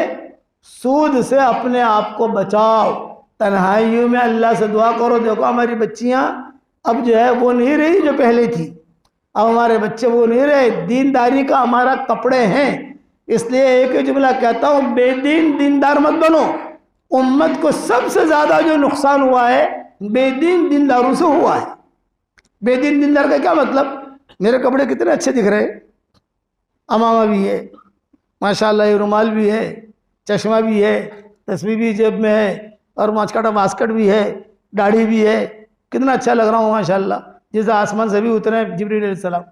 A: सूद से अपने आप को बचाओ, तन्हाइयों में अल्लाह से दुआ करो। देखो हमारी बच्चियाँ अब जो है वो नहीं रही जो पहले थी, अब हमारे बच्चे वो नहीं रहे। दीनदारी का हमारा कपड़े हैं, इसलिए एक ही जुमला कहता हूँ, बेदीन दीनदार मत बनो। उम्मत को सबसे ज़्यादा जो नुकसान हुआ है बेदीन दीनदारों से हुआ है। बेदीन दीनदार का क्या मतलब? मेरे कपड़े कितने अच्छे दिख रहे हैं, अमामा भी है माशाल्लाह, ये रुमाल भी है, चश्मा भी है, तस्वीर भी जेब में है, और माचकाटा वास्कट भी है, दाढ़ी भी है, कितना अच्छा लग रहा हूँ माशाल्लाह, जैसे आसमान से भी उतरे जिब्रील अलैहिस्सलाम।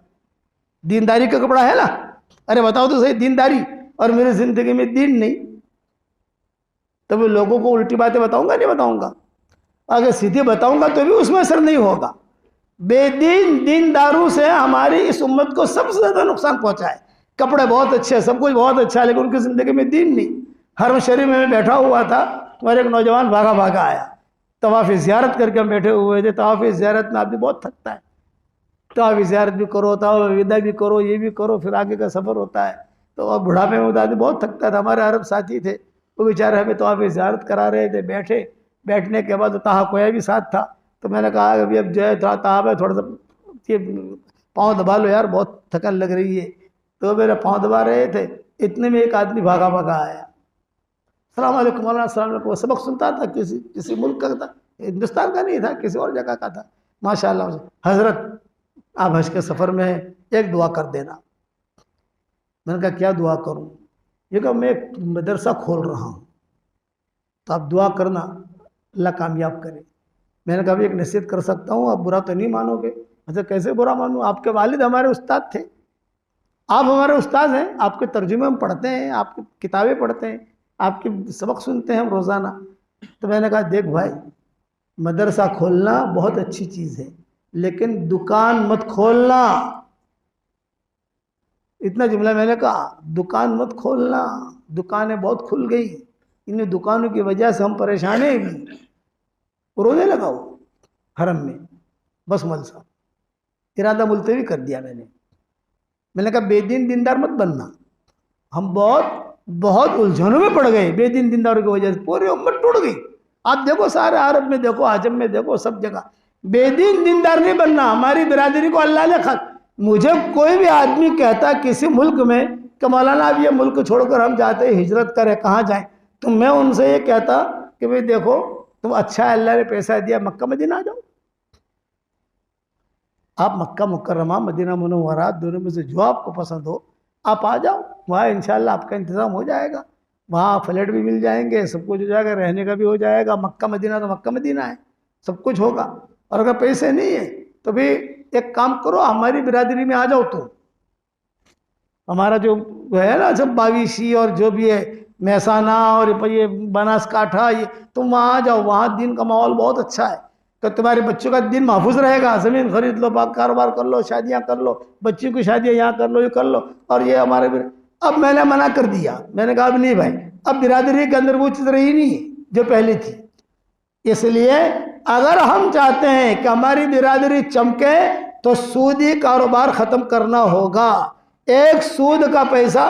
A: दीनदारी का कपड़ा है ना? अरे बताओ तो सही, दीनदारी और मेरी जिंदगी में दीन नहीं, तो मैं लोगों को उल्टी बातें बताऊंगा नहीं बताऊंगा? अगर सीधे बताऊंगा तो भी उसमें असर नहीं होगा। बेदीन दीनदारों से हमारी इस उम्मत को सबसे ज्यादा नुकसान पहुंचा है। कपड़े बहुत अच्छे, सब कुछ बहुत अच्छा है, लेकिन उनकी जिंदगी में दीन नहीं। हरम शरीफ में मैं बैठा हुआ था, हमारे एक नौजवान भागा भागा आया, तवाफ़ ज़ियारत करके हम बैठे हुए थे। तवाफ़ ज़ियारत में आदमी बहुत थकता है, तवाफ़ ज़ियारत भी करो, तवाफ़ विदा भी करो, ये भी करो, फिर आगे का सफ़र होता है। तो अब बुढ़ापे में आदमी बहुत थकता था। हमारे अरब साथी थे, वो बेचारे हमें तवाफ़ ज़ियारत करा रहे थे। बैठने के बाद तहा कोया भी साथ था, तो मैंने कहा अभी अब जो है थोड़ा तहाब है, थोड़ा सा ये पाँव दबा लो यार, बहुत थकन लग रही है। तो मेरे पाँव दबा रहे थे, इतने में एक आदमी भागा भागा आया, सलाम अलैकुम मौलाना, सलाम अलैकुम। वो सबक सुनता था, किसी मुल्क का था, हिंदुस्तान का नहीं था, किसी और जगह का था। माशाल्लाह, हज़रत आप हज के सफ़र में हैं, एक दुआ कर देना। मैंने कहा क्या दुआ करूं? ये कहा मैं एक मदरसा खोल रहा हूं, तो आप दुआ करना अल्लाह कामयाब करे। मैंने कहा एक नसीहत कर सकता हूँ, आप बुरा तो नहीं मानोगे? अच्छा कैसे बुरा मानूँ? आपके वालिद हमारे उस्ताद थे, आप हमारे उस्ताद हैं, आपके तर्जुमे हम पढ़ते हैं, आपकी किताबें पढ़ते हैं, आपके सबक सुनते हैं हम रोज़ाना। तो मैंने कहा देख भाई, मदरसा खोलना बहुत अच्छी चीज़ है, लेकिन दुकान मत खोलना। इतना जुमला मैंने कहा, दुकान मत खोलना। दुकानें बहुत खुल गई, इन दुकानों की वजह से हम परेशान हैं भी। रोने लगा वो हरम में, बस मलसा इरादा मुलतवी कर दिया मैंने कहा बेदीन दीनदार मत बनना। हम बहुत उलझनों में पड़ गए बेदीन दीनदारों की वजह से, पूरी उम्मत टूट गई। आप देखो सारे अरब में देखो, आजम में देखो, सब जगह बेदीन दीनदार नहीं बनना। हमारी बिरादरी को अल्लाह ने मुझे कोई भी आदमी कहता किसी मुल्क में कि मौलाना अब ये मुल्क छोड़कर हम जाते हैं, हिजरत करें, कहाँ जाएं, तो मैं उनसे ये कहता कि भाई देखो तुम अच्छा है, अल्लाह ने पैसा दिया, मक्का मदीना आ जाओ। आप मक्का मुकर्रमा, मदीना मुनव्वरा, दोनों में से जो आपको पसंद हो आप आ जाओ। वहाँ इंशाल्लाह आपका इंतज़ाम हो जाएगा, वहाँ फ्लैट भी मिल जाएंगे, सब कुछ हो जाएगा, रहने का भी हो जाएगा। मक्का मदीना तो मक्का मदीना है, सब कुछ होगा। और अगर पैसे नहीं है तो भी एक काम करो, हमारी बिरादरी में आ जाओ। तुम हमारा जो है ना सब बाविशी और जो भी है महसाना और ये बनासकाठा, ये तुम वहाँ आ जाओ, वहाँ दिन का माहौल बहुत अच्छा है। तो तुम्हारे बच्चों का दिन महफूज रहेगा, ज़मीन खरीद लो, कारोबार कर लो, शादियाँ कर लो, बच्चियों की शादियाँ यहाँ कर लो, ये कर लो। और ये हमारे अब मैंने मना कर दिया, मैंने कहा अब नहीं भाई, अब बिरादरी के अंदर वो चीज़ रही नहीं जो पहले थी। इसलिए अगर हम चाहते हैं कि हमारी बिरादरी चमके तो सूदी कारोबार ख़त्म करना होगा। एक सूद का पैसा,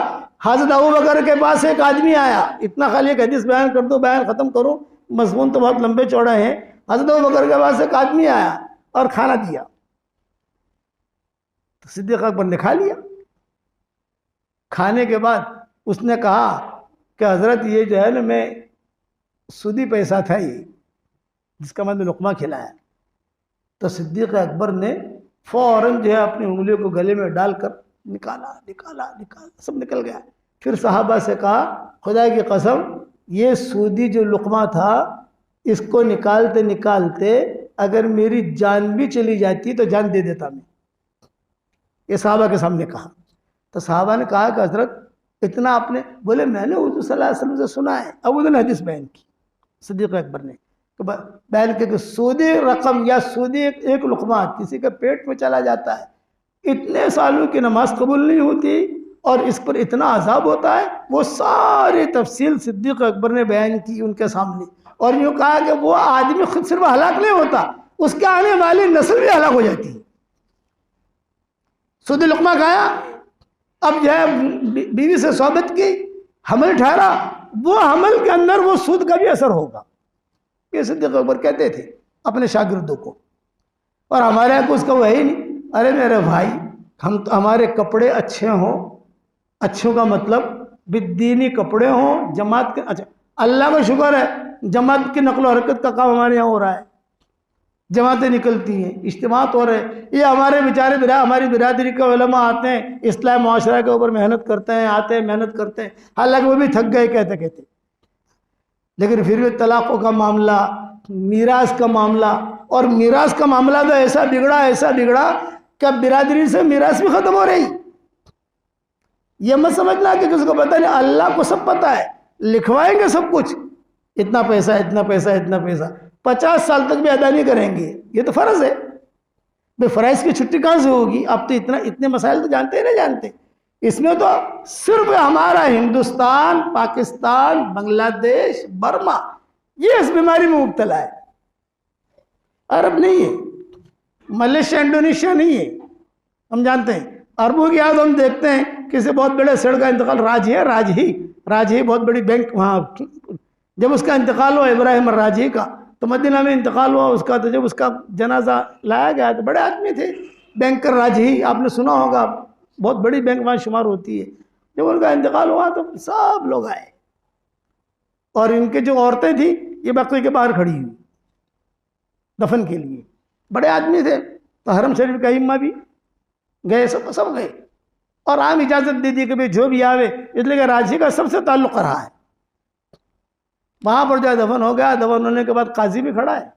A: हज़रत अबू बकर के पास एक आदमी आया, इतना खाली एक हदीस बयान कर दो, बयान ख़त्म करो, मज़मून तो बहुत लंबे चौड़े हैं। हज़रत अबू बकर के पास एक आदमी आया और खाना दिया, तो सिद्दीक़ अकबर ने खा लिया। खाने के बाद उसने कहा कि हज़रत ये जो है ना, मैं सूदी पैसा था ये जिसका मैंने लुक़मा खिलाया। तो सिद्दीक़ अकबर ने फ़ौरन जो है अपनी उंगलियों को गले में डालकर निकाला, सब निकल गया। फिर सहाबा से कहा खुदा की कसम, ये सूदी जो लुक़मा था इसको निकालते निकालते अगर मेरी जान भी चली जाती तो जान दे देता मैं। ये सहाबा के सामने कहा। तो सहाबा ने कहा कि हज़रत इतना आपने, बोले मैंने हुज़ूर सल्लल्लाहु अलैहि वसल्लम से सुना है। अब उन्होंने हदीस बयान की, सिद्दीक़ अकबर ने बयान किया कि सूदी रकम या सूदी एक लुक़मा किसी के पेट में चला जाता है, इतने सालों की नमाज कबूल नहीं होती और इस पर इतना अजाब होता है। वो सारी तफसील सिद्दीक़ अकबर ने बयान की उनके सामने, और यूँ कहा कि वो आदमी खुद सिर्फ हलाक नहीं होता, उसके आने वाली नस्ल भी हलाक हो जाती है। सूदी लुक़मा खाया, अब जो है बीवी से सोहबत की, हमल ठहरा, वो हमल के अंदर वो सूद का भी असर होगा। ये सिद्दीक़ अकबर कहते थे अपने शागिर्दों को, और हमारे यहाँ को उसका वो है ही नहीं। अरे मेरे भाई, हम हमारे कपड़े अच्छे हों, अच्छों का मतलब बिदीनी कपड़े हों, जमात के, अच्छा अल्लाह का शुक्र है जमात की नकल हरकत का काम हमारे यहाँ हो रहा है, जमातें निकलती हैं, इज्तिमात हो रहे हैं। ये हमारे बेचारे हमारी बिरादरी के उलमा आते हैं, इस्लाह मुआशरा के ऊपर मेहनत करते हैं, आते हैं मेहनत करते हैं, हालांकि वो भी थक गए कहते कहते। लेकिन फिर भी तलाक़ों का मामला, मीरास का मामला, और मीरास का मामला तो ऐसा बिगड़ा कि अब बिरादरी से मीरास भी खत्म हो रही। ये मत समझना कि किसको पता नहीं, अल्लाह को सब पता है, लिखवाएंगे सब कुछ, इतना पैसा इतना पैसा इतना पैसा, 50 साल तक भी अदा नहीं करेंगे। ये तो फर्ज है भाई, फराइज की छुट्टी कहाँ से होगी? आप तो इतने मसाइल तो जानते ही नहीं जानते। इसमें तो सिर्फ हमारा हिंदुस्तान, पाकिस्तान, बांग्लादेश, बर्मा ये इस बीमारी में मुब्तला है। अरब नहीं है, मलेशिया, इंडोनेशिया नहीं है। हम जानते हैं अरबों की याद हम देखते हैं, किसी बहुत बड़े शहर का इंतकाल, राजही बहुत बड़ी बैंक, वहाँ जब उसका इंतकाल हुआ इब्राहिम राजही का, तो मदीना में इंतकाल हुआ उसका, तो जब उसका जनाजा लाया गया तो बड़े आदमी थे, बैंकर राजही, आपने सुना होगा, बहुत बड़ी बैंक वहाँ शुमार होती है। जब उनका इंतकाल हुआ तो सब लोग आए, और इनके जो औरतें थी ये बकरी के बाहर खड़ी हुई दफन के लिए, बड़े आदमी थे। तो हरम शरीफ का इम्मा भी गए, सब गए, और आम इजाज़त दे दी कि भाई जो भी आवे, इसलिए कि राजही का सबसे ताल्लुक़ रहा है। वहाँ पर जो दफन हो गया, दफन होने के बाद काजी भी खड़ा है,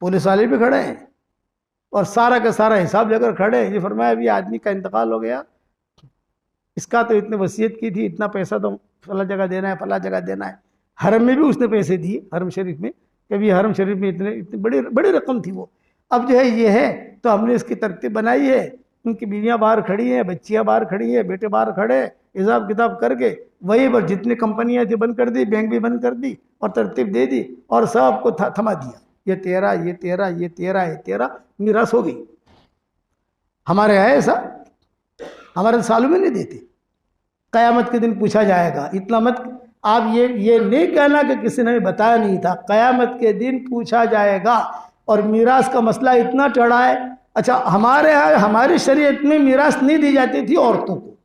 A: पुलिस वाले भी खड़े हैं, और सारा का सारा हिसाब लेकर खड़े हैं। ये फरमाया अभी आदमी का इंतकाल हो गया, इसका तो इतने वसीयत की थी, इतना पैसा तो फला जगह देना है, फला जगह देना है। हरम में भी उसने पैसे दिए, हरम शरीफ में, कभी हरम शरीफ में इतनी बड़ी बड़ी रकम थी वो। अब जो है ये है, तो हमने इसकी तरतीब बनाई है, उनकी बीवियाँ बाहर खड़ी हैं, बच्चियाँ बाहर खड़ी हैं, बेटे बाहर खड़े, हिसाब किताब करके वही पर जितनी कंपनियाँ थी बंद कर दी, बैंक भी बंद कर दी, और तरतीब दे दी, और सबको थमा दिया, ये तेरा, ये तेरा, ये तेरा, ये तेरा, मीरास हो गई। हमारे यहाँ ऐसा, हमारे सालों में नहीं देते। क़यामत के दिन पूछा जाएगा, इतना मत आप ये नहीं कहना कि किसी ने बताया नहीं था, क़यामत के दिन पूछा जाएगा। और मीरास का मसला इतना टेढ़ा है। अच्छा, हमारे यहाँ, हमारी शरीयत में मीरास नहीं दी जाती थी औरतों को।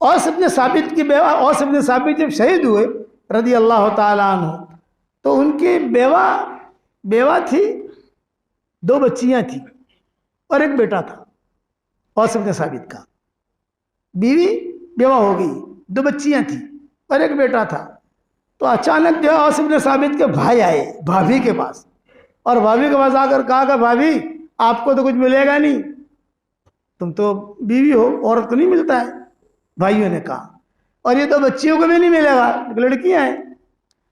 A: औस इब्न साबित की बेवा, औस इब्न साबित जब शहीद हुए रज़ी अल्लाह ताला अन्हु, तो उनकी बेवा थी, 2 बच्चियां थी और एक बेटा था। औस इब्न साबित का बीवी बेवा हो गई, 2 बच्चियां थी और एक बेटा था। तो अचानक जो है औस इब्न साबित के भाई आए भाभी के पास, और भाभी के पास आकर कहा कि भाभी आपको तो कुछ मिलेगा नहीं, तुम तो बीवी हो, औरत को नहीं मिलता है। भाइयों ने कहा, और ये तो बच्चियों को भी नहीं मिलेगा, लड़कियां हैं,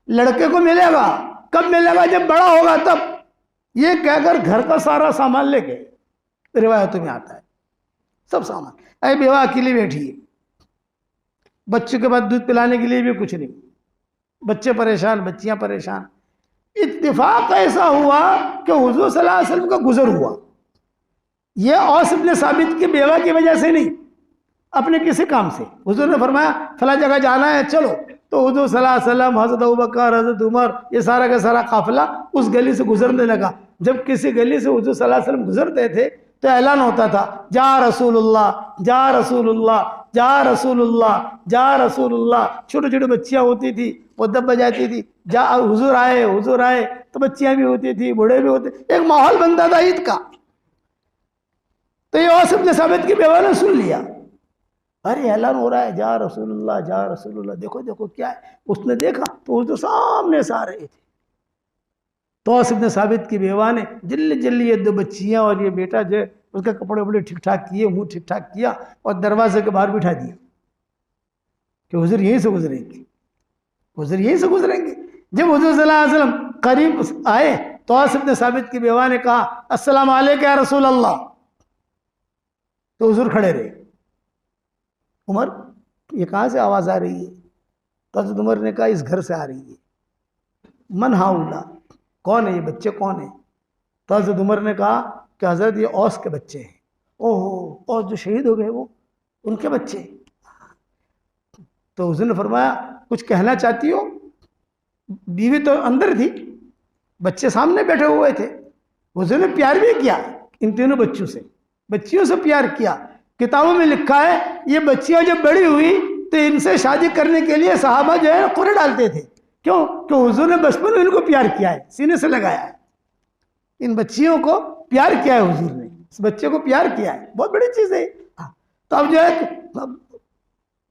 A: लड़के को मिलेगा, कब मिलेगा? जब बड़ा होगा तब। ये कहकर घर का सारा सामान ले गए। रिवायतों में आता है सब सामान, अरे बेवा अकेली बैठी है, बच्चों के बाद दूध पिलाने के लिए भी कुछ नहीं, बच्चे परेशान, बच्चियां परेशान। इत्तिफाक ऐसा हुआ कि हुजूर सल्लल्लाहु अलैहि वसल्लम का गुजर हुआ। ये औस इब्न साबित की बेवा की वजह से नहीं, अपने किसी काम से। हुजूर ने फरमाया फला जगह जाना है, चलो। तो हुजूर सल्लल्लाहु अलैहि वसल्लम, हज़रत अबू बकर, हज़रत उमर, ये सारा का सारा काफिला उस गली से गुजरने लगा। जब किसी गली से हुजूर सल्लल्लाहु अलैहि वसल्लम गुजरते थे तो ऐलान होता था, जा रसूलुल्लाह, जा रसूलुल्लाह, जा रसूलुल्लाह, जा रसूलुल्लाह। छोटी छोटी बच्चियां होती थी, वो दब बजाती थी, जा हुजूर आए, हुजूर आए। तो बच्चियां भी होती थी, बूढ़े भी होते, एक माहौल बनता था ईद का। तो ये औस इब्न साबित की बेवा ने सुन लिया, अरे ऐलान हो रहा है, जा रसूलुल्लाह, जा रसूलुल्लाह, देखो देखो क्या है। उसने देखा तो वो तो सामने से आ रहे थे। तो औस इब्न साबित की बेवा ने जल्दी जल्दी ये 2 बच्चियां और ये बेटा जो उसके कपड़े वपड़े ठीक ठाक किए, मुंह ठीक ठाक किया, और दरवाजे के बाहर बिठा दिया कि हुजूर यहीं से गुजरेंगे, हुजूर यहीं से गुजरेंगे। जब हुजूर सल्लल्लाहु अलैहि वसल्लम करीब आए तो औस इब्न साबित की बेवा ने कहा, अस्सलाम वालेकुम या रसूल अल्लाह। तो हुजूर खड़े रहे। उमर, ये कहाँ से आवाज़ आ रही है? तो हज़रत उमर ने कहा, इस घर से आ रही है। मन हाउला, कौन है ये बच्चे, कौन है? तो हज़रत उमर ने कहा कि हज़रत ये औस के बच्चे हैं। ओहो, औस जो शहीद हो गए वो, उनके बच्चे। तो उसने फरमाया, कुछ कहना चाहती हो? बीवी तो अंदर थी, बच्चे सामने बैठे हुए थे। उसने प्यार भी किया इन तीनों बच्चों से, बच्चियों से प्यार किया। किताबों में लिखा है, ये बच्चियां जब बड़ी हुई तो इनसे शादी करने के लिए सहाबा जो है कुर्रे डालते थे। क्यों? कि हुजूर ने बचपन में इनको प्यार किया है, सीने से लगाया है, इन बच्चियों को प्यार किया है हुजूर ने, इस बच्चे को प्यार किया है, बहुत बड़ी चीज़ है। तो अब जो है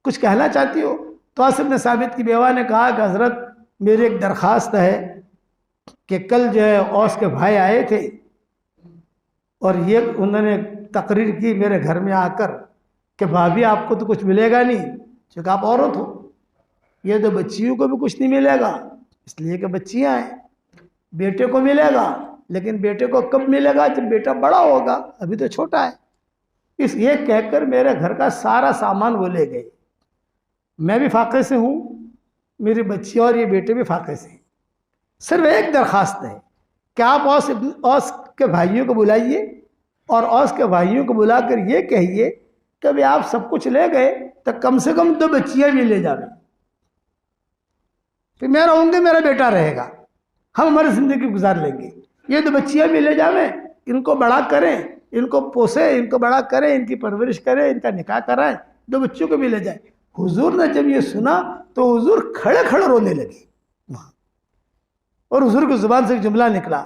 A: कुछ कहना चाहती हो? तो औस इब्न साबित की बेवा ने कहा कि हज़रत मेरी एक दरख्वास्त है कि कल जो है औस के भाई आए थे और ये उन्होंने तकरीर की मेरे घर में आकर कि भाभी आपको तो कुछ मिलेगा नहीं क्योंकि आप औरत हो, ये तो बच्चियों को भी कुछ नहीं मिलेगा इसलिए कि बच्चियां हैं, बेटे को मिलेगा लेकिन बेटे को कब मिलेगा जब बेटा बड़ा होगा, अभी तो छोटा है। इस ये कहकर मेरे घर का सारा सामान वो ले गए। मैं भी फाके से हूँ, मेरी बच्ची और ये बेटे भी फाके से हैं। सिर्फ एक दरखास्त है कि आप औस के भाइयों को बुलाइए और औस के भाइयों को बुलाकर ये कहिए कि भाई आप सब कुछ ले गए तो कम से कम 2 बच्चियां भी ले जावे, फिर मैं रहूँगी मेरा बेटा रहेगा, हम हमारी जिंदगी गुजार लेंगे। ये 2 बच्चियां भी ले जावे, इनको बड़ा करें, इनको पोसे, इनको बड़ा करें, इनकी परवरिश करें, इनका निकाह कराएं, 2 बच्चों को भी ले जाए। हुजूर ने जब ये सुना तो हुजूर खड़े खड़े रोने लगे वहां, और हुजूर की जुबान से एक जुमला निकला,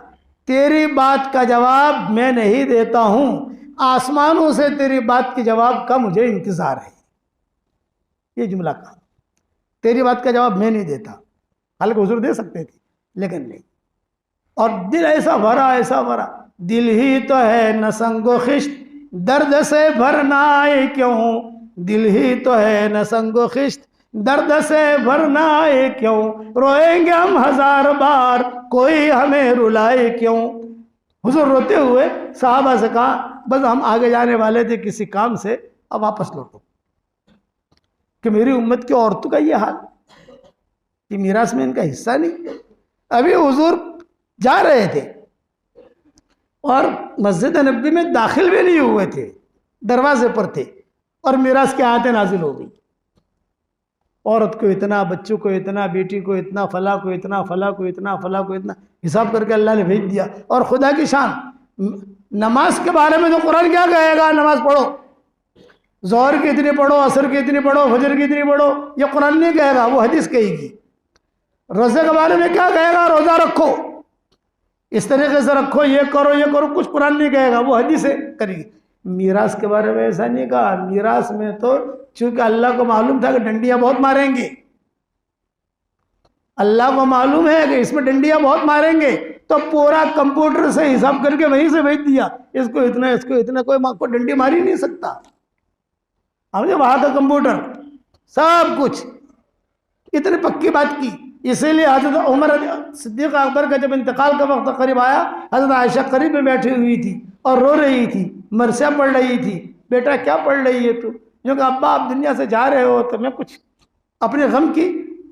A: तेरी बात का जवाब मैं नहीं देता हूं, आसमानों से तेरी बात के जवाब का मुझे इंतजार है। ये जुमला कहा, तेरी बात का जवाब मैं नहीं देता, हालांकि हुजूर दे सकते थे लेकिन नहीं। और दिल ऐसा भरा, दिल ही तो है न संगो खिश्त, दर्द से भरना है क्यों, दिल ही तो है न संगो खिश्त, दर्द से भरना है क्यों, रोएंगे हम 1000 बार, कोई हमें रुलाए क्यों। हुजूर रोते हुए साहबा से कहा, बस हम आगे जाने वाले थे किसी काम से, अब वापस लौटो, कि मेरी उम्मत की औरतों का ये हाल कि मीरास में इनका हिस्सा नहीं। अभी हुजूर जा रहे थे और मस्जिद नबी में दाखिल भी नहीं हुए थे, दरवाजे पर थे और मीरास की आयतें नाजिल हो गई। औरत को इतना, बच्चों को इतना, बेटी को इतना, फला को इतना, फला को इतना, फला को इतना, हिसाब करके अल्लाह ने भेज दिया। और खुदा की शान, नमाज के बारे में तो कुरान क्या कहेगा, नमाज पढ़ो, जोहर की इतनी पढ़ो, असर की इतनी पढ़ो, फजर की इतनी पढ़ो, ये कुरान नहीं कहेगा, वो हदीस कहेगी। रोजे के बारे में क्या कहेगा, रोजा रखो, इस तरीके से रखो, ये करो, कुछ कुरान नहीं कहेगा, वो हदीस करेगी। मीरास के बारे में ऐसा नहीं कहा। मीरास में तो चूंकि अल्लाह को मालूम था कि डंडियां बहुत मारेंगे, अल्लाह को मालूम है कि इसमें डंडियां बहुत मारेंगे, तो पूरा कंप्यूटर से हिसाब करके वहीं से भेज दिया, इसको इतना, इसको इतना, कोई डंडी मार ही नहीं सकता। हमने वहां का कंप्यूटर सब कुछ, इतनी पक्की बात की। इसीलिए हजरत उमर सिद्दीक अकबर का जब इंतकाल का वक्त करीब आया, हजरत आयशा करीब में बैठी हुई थी और रो रही थी, मरसिया पढ़ रही थी। बेटा क्या पढ़ रही है तू? जो कि अब्बा आप दुनिया से जा रहे हो तो मैं कुछ अपने गम की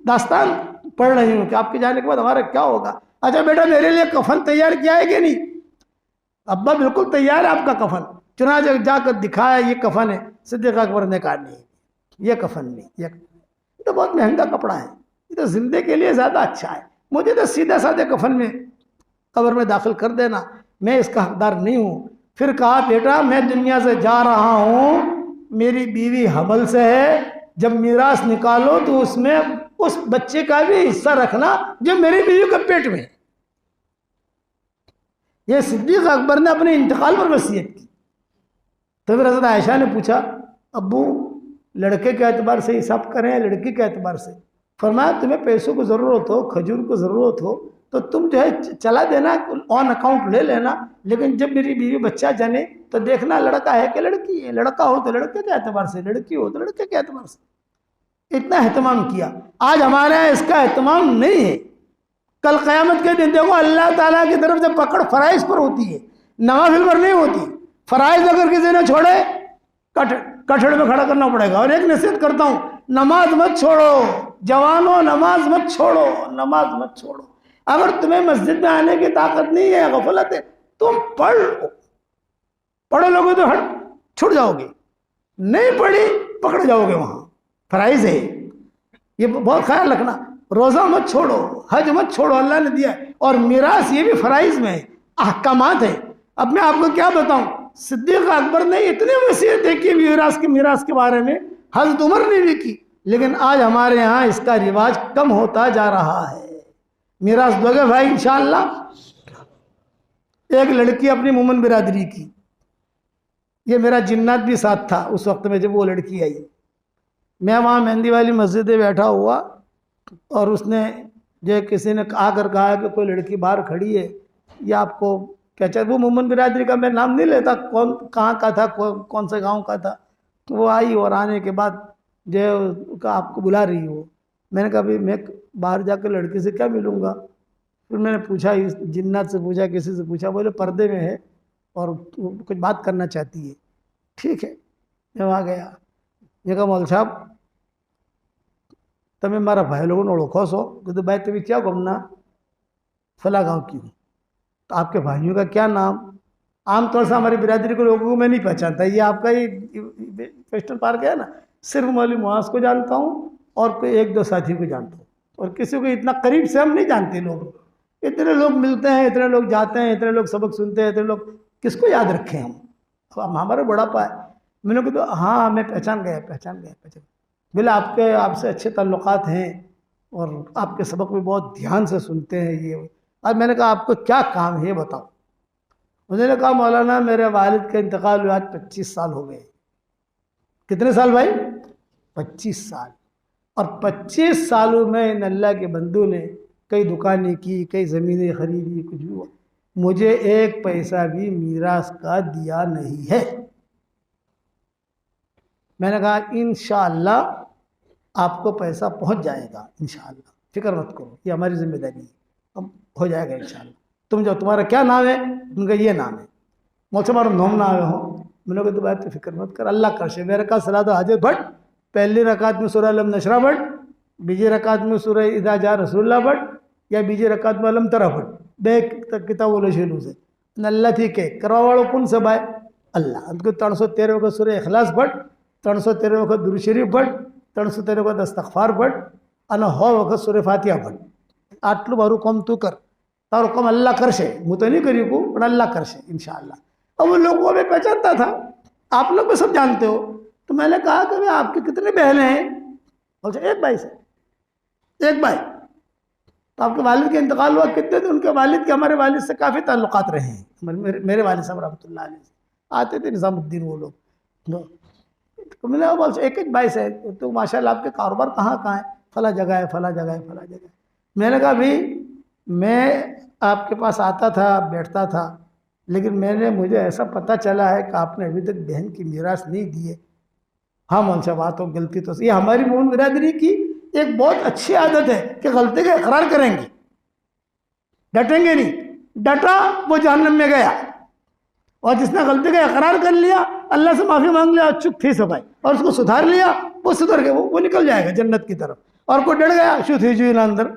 A: दास्तान पढ़ रही हूँ कि आपके जाने के बाद हमारा क्या होगा। अच्छा बेटा मेरे लिए कफन तैयार किया है कि नहीं? अब्बा बिल्कुल तैयार है आपका कफन। चुनाचे जाकर दिखाया, ये कफन है। सिद्दीक अकबर ने कहा नहीं, ये कफन नहीं, ये तो बहुत महंगा कपड़ा है, ये तो जिंदे के लिए ज़्यादा अच्छा है, मुझे तो सीधे साधे कफन में कब्र में दाखिल कर देना, मैं इसका हकदार नहीं हूँ। फिर कहा बेटा मैं दुनिया से जा रहा हूँ, मेरी बीवी हमल से है, जब मीरास निकालो तो उसमें उस बच्चे का भी हिस्सा रखना जो मेरी बीवी के पेट में। ये सिद्दीक अकबर ने अपने इंतकाल पर वसीयत की। तो फिर हज़रत आयशा ने पूछा अब्बू लड़के के एतबार से हिसाब करें या लड़की के एतबार से? फरमाया तुम्हें पैसों को ज़रूरत हो, खजूर को ज़रूरत हो तो तुम जो है चला देना, ऑन अकाउंट ले लेना, लेकिन जब मेरी बीवी बच्चा जने तो देखना लड़का है कि लड़की है, लड़का हो तो लड़के के एतबार से, लड़की हो तो लड़के के एतबार से। इतना एहतमाम किया। आज हमारे यहाँ इसका एहतमाम नहीं है। कल क़यामत के दिन देखो अल्लाह ताला की तरफ से पकड़ फ़राइज़ पर होती है, नवाफिल पर नहीं होती। फ़राइज़ अगर किसी ने छोड़े कठड़ में खड़ा करना पड़ेगा। और एक नसीहत करता हूँ, नमाज मत छोड़ो जवानों, नमाज मत छोड़ो, नमाज मत छोड़ो। अगर तुम्हें मस्जिद में आने की ताकत नहीं है, गफलत है, तुम पढ़ लोगे तो हट छूट जाओगे, नहीं पढ़ी पकड़ जाओगे। वहाँ फ़राइज़ है, ये बहुत ख्याल रखना। रोज़ा मत छोड़ो, हज मत छोड़ो, अल्लाह ने दिया। और मीरास ये भी फ़राइज़ में है, अहकामात है। अब मैं आपको क्या बताऊं, सिद्दीक अकबर ने इतनी वसीयतें की मीरास के बारे में, हज़रत उमर ने भी की, लेकिन आज हमारे यहाँ इसका रिवाज कम होता जा रहा है। मीरास दोगे भाई इंशाअल्लाह। एक लड़की अपनी मोमन बिरादरी की, ये मेरा जिन्नात भी साथ था उस वक्त में जब वो लड़की आई। मैं वहाँ मेहंदी वाली मस्जिद में बैठा हुआ और उसने जो किसी ने आकर कहा कि कोई लड़की बाहर खड़ी है, ये आपको क्या चाहिए, वो मोमन बिरादरी का मैं नाम नहीं लेता, कौन कहाँ का था, कौन से गांव का था। तो वो आई और आने के बाद जो का आपको बुला रही हो। मैंने कहा भाई मैं बाहर जाकर लड़की से क्या मिलूँगा। फिर मैंने पूछा, इस जिन्नात से पूछा, किसी से पूछा, बोले पर्दे में है और कुछ बात करना चाहती है। ठीक है, मैं वहाँ गया। ये कहा मौल साहब तमें मारा भाई लोगों ने ओळखो छो। तो भाई तुम्हें क्या गमना, फला गाँव की हूँ। तो आपके भाइयों का क्या नाम। आमतौर से हमारी बिरादरी के लोगों को मैं नहीं पहचानता, ये आपका ही वेस्टर्न पार्क है ना, सिर्फ मौलवी मुआज को जानता हूँ और कोई एक दो साथी को जानता हूँ, और किसी को इतना करीब से हम नहीं जानते। लोग इतने लोग मिलते हैं, इतने लोग जाते हैं, इतने लोग सबक सुनते हैं, इतने लोग किसको याद रखें हम। अब हमारा बुढ़ापा है। मैंने कहा तो हाँ मैं पहचान गया। बोले आपके आपसे अच्छे ताल्लुकात हैं और आपके सबक भी बहुत ध्यान से सुनते हैं ये। अब मैंने कहा आपको क्या काम है बताओ। उन्होंने कहा मौलाना मेरे वालिद का इंतकाल हुआ आज 25 साल हो गए। कितने साल भाई? 25 साल। और 25 सालों में इन अल्लाह के बंदू ने कई दुकानें की, कई ज़मीनें खरीदी, कुछ भी हुआ, मुझे एक पैसा भी मीरास का दिया नहीं है। मैंने कहा इंशाअल्लाह आपको पैसा पहुंच जाएगा, इंशाअल्लाह फिक्र मत करो, ये हमारी जिम्मेदारी है, अब हो जाएगा इंशाअल्लाह। तुम जो तुम्हारा क्या नाम है? उनका ये नाम है। मुझसे मारो नोम ना आए हो। मैंने कहा तो बात तो फिक्र मत कर, अल्लाह कर से। मेरे का सलात हाजिर भट, पहली रकात में सूरह अलम नशरा भट, बीजी रकात में सूरह इदा जा रसूलुल्लाह भट, या बीजी रकात में अलम तरा भट, बे किताब बोलो शेलू से अल्लाह ठीक है करवा वालों कौन सब आए? अल्लाह। उनको 313 वक्त सूरह इखलास भट, 313 वक्त दुरूद शरीफ भट, 313 वक्त इस्तगफार भट, અને 100 વખત સૂરે ફાતિહા ભણ। આટલું મારું કામ તું કર, તારું કામ અલ્લાહ કરશે। હું તો નહીં કરી શકું પણ अल्लाह करसे इंशाअल्लाह। अब उन लोगों को मैं पहचानता था, आप लोग भी सब जानते हो। तो मैंने कहा कि भाई आपकी कितनी बहनें हैं? बोलते एक भाई से, एक भाई। तो आपके वालिद का इंतकाल हुआ कितने थे? उनके वालिद के हमारे वालिद से काफ़ी ताल्लुकात रहे हैं। मेरे वालिद साहब रहमतुल्लाह अलैह आते थे, निज़ामुद्दीन वो लोग। तो मैंने बोल एक भाई से, तो माशाल्लाह आपके कारोबार कहाँ है? फला जगह है, फला जगह है, फला जगह। मैंने कहा भाई मैं आपके पास आता था, बैठता था, लेकिन मुझे ऐसा पता चला है कि आपने अभी तक बहन की मीरास नहीं दी है। हाँ मौलवी साहब बात हो, गलती तो ये हमारी मोहन बिरादरी की एक बहुत अच्छी आदत है कि गलती का इकरार करेंगे, डटेंगे नहीं। डटा वो जहन्नम में गया, और जिसने गलती का इकरार कर लिया, अल्लाह से माफ़ी मांग लिया, चुप थी सफाई, और उसको सुधार लिया, वो सुधर गया, वो निकल जाएगा जन्नत की तरफ। और कोई डर गया, शू थी जुई अंदर,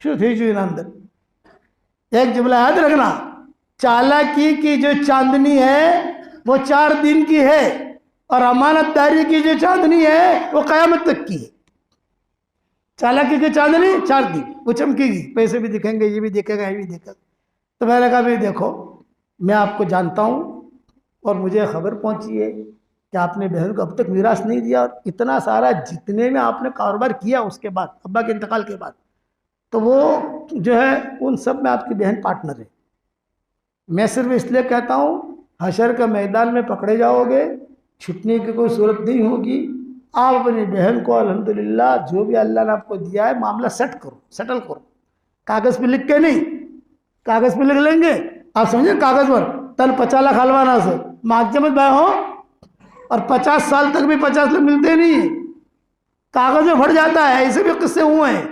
A: शू थी जुई अंदर। एक जुमला याद रखना, चालाकी की जो चांदनी है वो 4 दिन की है, और अमानतदारी की जो चांदनी है वो क़यामत तक की है। चालाकी की चांदनी 4 दिन वो चमकेगी, पैसे भी दिखेंगे, ये भी दिखेगा, ये भी दिखेगा। तो मैंने कहा भाई देखो मैं आपको जानता हूँ और मुझे खबर पहुंची है कि आपने बहन को अब तक मीरास नहीं दिया, और इतना सारा जितने में आपने कारोबार किया उसके बाद, अब्बा के इंतकाल के बाद, तो वो जो है उन सब में आपकी बहन पार्टनर है। मैं सिर्फ इसलिए कहता हूँ हशर का मैदान में पकड़े जाओगे, छुटने की कोई सूरत नहीं होगी। आप अपनी बहन को अल्हम्दुलिल्लाह जो भी अल्लाह ने आपको दिया है मामला सेटल करो। कागज़ पे लिख के नहीं, कागज़ पे लिख लेंगे आप समझे, कागज़ पर तल 50 लाख हलवाना से मागजे मत भाई हो, और 50 साल तक भी 50 लाख मिलते नहीं, कागज़ में भर जाता है। ऐसे भी किस्से हुए हैं।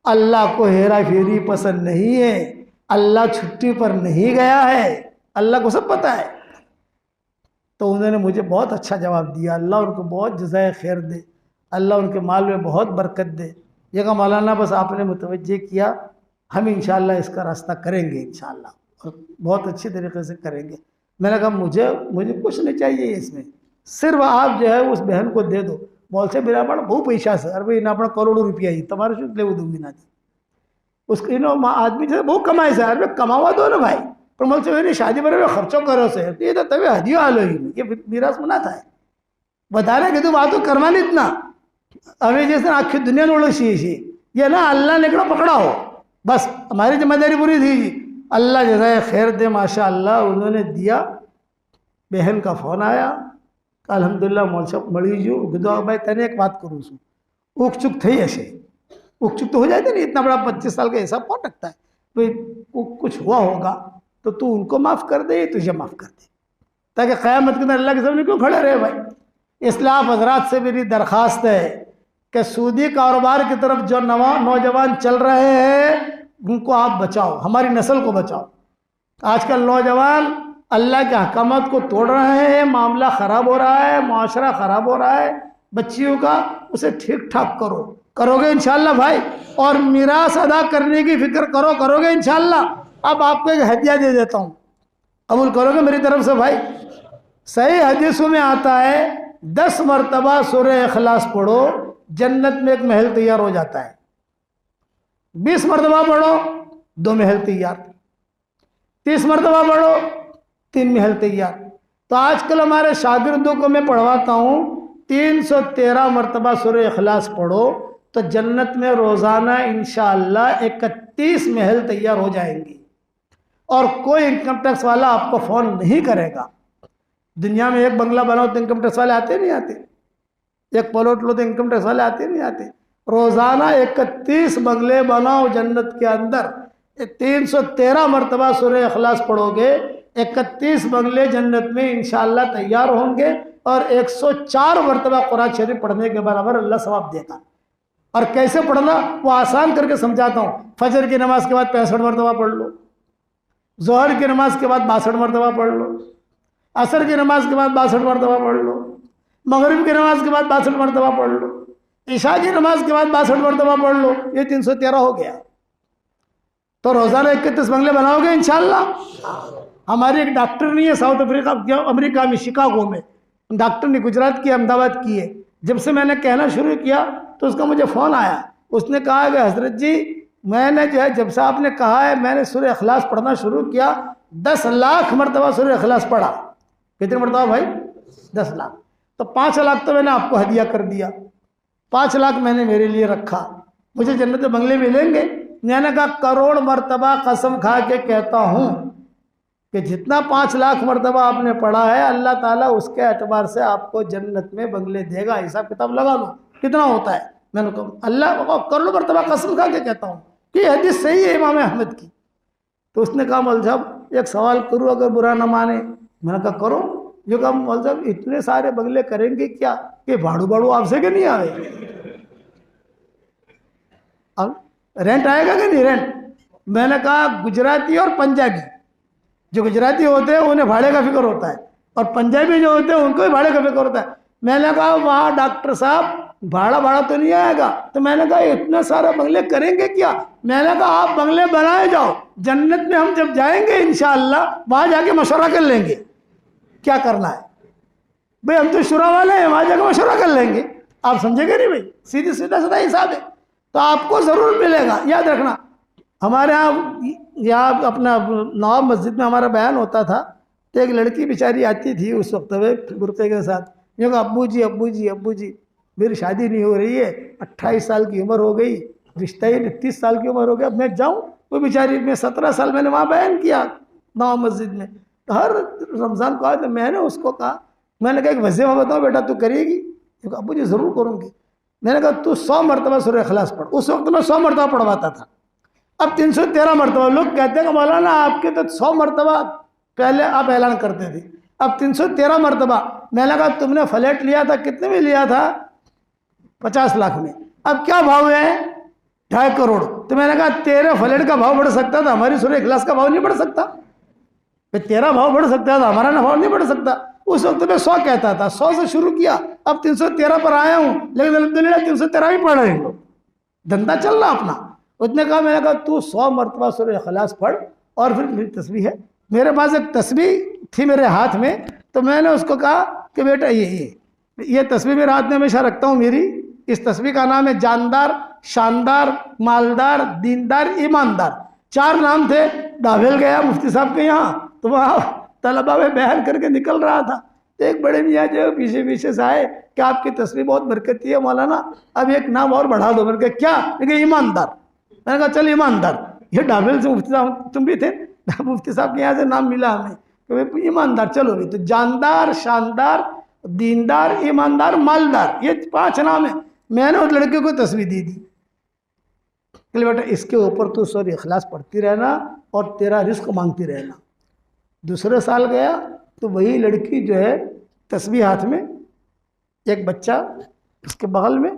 A: अल्लाह को हेरा फेरी पसंद नहीं है, अल्लाह छुट्टी पर नहीं गया है, अल्लाह को सब पता है। तो उन्होंने मुझे बहुत अच्छा जवाब दिया, अल्लाह उनको बहुत जज़ाए खैर दे, अल्लाह उनके माल में बहुत बरकत दे। ये कहा मौलाना बस आपने मुतवज्जे किया, हम इंशाअल्लाह इसका रास्ता करेंगे इंशाअल्लाह, और बहुत अच्छी तरीके से करेंगे। मैंने कहा मुझे कुछ नहीं चाहिए इसमें, सिर्फ आप जो है उस बहन को दे दो। बोल से मेरा बड़ा बहु पैसा से, अरे भाई ना अपना करोड़ों रुपया ही तुम्हारे शुद्ध ले वो दूंगी ना, उसको इन आदमी जो बहुत कमाए से, अरे कमावा दो ना भाई, पर बोल से मेरी शादी पर खर्चो करो से, ये तो तभी हदियो आलो ही ये मीरास मना था बता रहे कि तू बात तो करवा नहीं इतना। अभी जैसे आखिर दुनिया में उड़ो शी ये ना अल्लाह ने पकड़ा हो, बस हमारी जिम्मेदारी पूरी थी। अल्लाह जज़ाए खैर दे, माशाअल्लाह उन्होंने दिया। बहन का फ़ोन आया, अल्हम्दुलिल्लाह मौल साहब मળી ગયું। કીધું ભાઈ તને એક વાત કરું છું, ઊક ચૂક થઈ હશે, उकचुक तो हो जाते नहीं, इतना बड़ा 25 साल का हिसाब कौन रखता है भाई, कुछ हुआ होगा तो तू उनको माफ़ कर दे, तुझे माफ़ कर दे, ताकि क़यामत के दिन अल्लाह के सामने क्यों खड़े रहे भाई। इसलिए आप हजरात से मेरी दरख्वास्त है कि सूदी कारोबार की तरफ जो नौजवान चल रहे हैं उनको आप बचाओ, हमारी नस्ल को बचाओ। आजकल नौजवान अल्लाह के अहकामात को तोड़ रहे हैं, मामला ख़राब हो रहा है, माशरा ख़राब हो रहा है बच्चियों का, उसे ठीक ठाक करो, करोगे इंशाल्लाह भाई। और मिरास अदा करने की फिक्र करोगे इंशाल्लाह। अब आपको एक हदिया दे देता हूँ, कबूल करोगे मेरी तरफ से भाई। सही हदीसों में आता है 10 मरतबा सूरह इखलास पढ़ो, जन्नत में एक महल तैयार हो जाता है। 20 मरतबा पढ़ो, 2 महल तैयार। 30 मरतबा पढ़ो, 3 महल तैयार। तो आजकल हमारे शागिर्दों को मैं पढ़वाता हूँ 313 मरतबा सूरह इखलास पढ़ो तो जन्नत में रोज़ाना इंशाअल्लाह 31 महल तैयार हो जाएंगी, और कोई इनकम टैक्स वाला आपको फ़ोन नहीं करेगा। दुनिया में एक बंगला बनाओ तो इनकम टैक्स वाले आते नहीं आते, एक प्लॉट लो तो इनकम टैक्स वाले आते नहीं आते। रोज़ाना 31 बंगले बनाओ जन्नत के अंदर, 313 मरतबा सूरह इखलास पढ़ोगे, 31 बंगले जन्नत में इंशाअल्लाह तैयार होंगे, और 104 मरतबा कुरान शरीफ पढ़ने के बराबर अल्लाह सवाब देगा। और कैसे पढ़ना वो आसान करके समझाता हूँ। फजर की नमाज के बाद 65 मरतबा पढ़ लो, जोहर की नमाज के बाद 62 मरतबा पढ़ लो, असर की नमाज के बाद 62 मरतबा पढ़ लो, मगरिब की नमाज के बाद 62 मरतबा पढ़ लो, ईशा की नमाज के बाद 62 मरतबा पढ़ लो, ये 313 हो गया। तो रोज़ाना 31 बंगले बनाओगे इंशाअल्लाह। हमारी एक डॉक्टर नहीं है साउथ अमेरिका में, शिकागो में डॉक्टर ने, गुजरात की, अहमदाबाद की है। जब से मैंने कहना शुरू किया तो उसका मुझे फ़ोन आया, उसने कहा कि हजरत जी मैंने जो है जब से आपने कहा है मैंने सूरह इखलास पढ़ना शुरू किया, 10 लाख मरतबा सूरह इखलास पढ़ा। कितने मरतबा भाई? 10 लाख। तो 5 लाख तो मैंने आपको हदिया कर दिया, 5 लाख मैंने मेरे लिए रखा, मुझे जन्नत में बंगले मिलेंगे। मैंने कहा करोड़ मरतबा कसम खा के कहता हूँ कि जितना 5 लाख मरतबा आपने पढ़ा है अल्लाह ताला उसके एतबार से आपको जन्नत में बंगले देगा। हिसाब किताब लगा लो कितना होता है। मैंने कहा अल्लाह करोड़ मरतबा कसम खा के कहता हूँ कि हदीस सही है इमाम अहमद की। तो उसने कहा मौलवी साहब एक सवाल करूँ, अगर बुरा ना माने। मैंने कहा करो। जो कहा मौलवी साहब इतने सारे बंगले करेंगे क्या कि भाड़ू भाड़ू आपसे के नहीं आए, अब रेंट आएगा कि नहीं रेंट। मैंने कहा गुजराती और पंजाबी, जो गुजराती होते हैं उन्हें भाड़े का फिक्र होता है, और पंजाबी जो होते हैं उनको भी भाड़े का फिक्र होता है। मैंने कहा वहाँ डॉक्टर साहब भाड़ा तो नहीं आएगा। तो मैंने कहा इतने सारे बंगले करेंगे क्या। मैंने कहा आप बंगले बनाए जाओ, जन्नत में हम जब जाएंगे इंशाअल्लाह वहाँ जाके मशवरा कर लेंगे क्या करना है। भाई हम तो शुरा वाले हैं, वहाँ जाकर मशवरा कर लेंगे। आप समझेंगे नहीं भाई, सीधी सीधा हिसाब है। तो आपको ज़रूर मिलेगा, याद रखना। हमारे यहाँ अपना नवाब मस्जिद में हमारा बयान होता था, तो एक लड़की बेचारी आती थी उस वक्त में बुर्के के साथ, जो कहा अब्बू जी मेरी शादी नहीं हो रही है, 28 साल की उम्र हो गई, रिश्ता ही 30 साल की उम्र हो गई, अब मैं जाऊँ। वो बेचारी में 17 साल मैंने वहाँ बयान किया नवाब मस्जिद में। तो हर रमज़ान को आया तो मैंने उसको कहा, मैंने कहा एक वज़ीफ़ा बताओ बेटा तू करेगी। तो अब्बू जी ज़रूर करूँगी। मैंने कहा तू 100 मरतबा सूरह इखलास पढ़। उस वक्त मैं 100 मरतबा पढ़वाता था, अब 313 मरतबा। लोग कहते हैं कि मौलाना आपके तो 100 मरतबा पहले आप ऐलान करते थे, अब 313 मरतबा। मैंने कहा तुमने फ्लैट लिया था कितने में लिया था? 50 लाख में। अब क्या भाव है? 2.5 करोड़। तो मैंने कहा तेरे फ्लैट का भाव बढ़ सकता था, हमारी सूरह इखलास का भाव नहीं बढ़ सकता। तेरा भाव बढ़ सकता था, हमारा ना भाव नहीं बढ़ सकता। उस वक्त मैं 100 कहता था, 100 से शुरू किया, अब 313 पर आया हूँ। लेकिन अल्हम्दुलिल्लाह 313 भी पढ़ रहे हैं लोग, धंधा चल रहा अपना। उसने कहा, मैंने कहा तू 100 मरतबा सूरह इखलास पढ़। और फिर मेरी तस्बीह है, मेरे पास एक तस्बीह थी मेरे हाथ में, तो मैंने उसको कहा कि बेटा ये तस्बीह मेरे हाथ में हमेशा रखता हूँ मेरी। इस तस्बीह का नाम है जानदार, शानदार, मालदार, दीनदार, ईमानदार। 4 नाम थे। डावेल गया मुफ्ती साहब के यहाँ, तो वहाँ तलबा में बयान करके निकल रहा था, तो एक बड़े मियाँ जो पीछे से आए कि आपकी तस्बीह बहुत बरकती है मौलाना, अब एक नाम और बढ़ा दो। मैंने कहा क्या? मैंने ईमानदार। मैंने कहा चल ईमानदार। ये डावेल से मुफ्ती साहब तुम भी थे, मुफ्ती साहब के यहाँ से नाम मिला हमें, तो ईमानदार चलो भी। तो जानदार, शानदार, दीनदार, ईमानदार, मालदार, ये 5 नाम है। मैंने उस लड़के को तस्बीह दी थी। कि बेटा इसके ऊपर तू सूरह इखलास पढ़ती रहना और तेरा रिस्क मांगती रहना। दूसरे साल गया तो वही लड़की जो है तस्बीह हाथ में, एक बच्चा उसके बगल में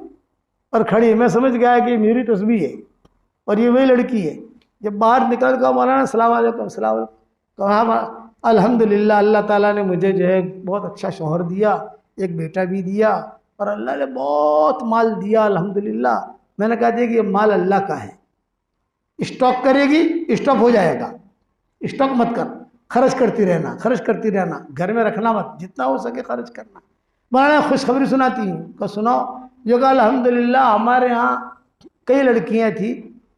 A: और खड़ी है। मैं समझ गया कि मेरी तस्बीह है और ये वही लड़की है। जब बाहर निकल कर मौलाना अस्सलाम वालेकुम, अस्सलाम वालेकुम, कहा अल्हम्दुलिल्लाह अल्लाह ताला ने मुझे जो है बहुत अच्छा शौहर दिया, एक बेटा भी दिया और अल्लाह ने बहुत माल दिया अल्हम्दुलिल्लाह। मैंने कहा था कि ये माल अल्लाह का है, स्टॉक करेगी स्टॉक हो जाएगा, स्टॉक मत कर, खर्च करती रहना, खर्च करती रहना, घर में रखना मत, जितना हो सके खर्च करना। मैं खुशखबरी सुनाती हूँ, कहा सुनाओ। जो कहा अल्हम्दुलिल्लाह हमारे यहाँ कई लड़कियाँ थी,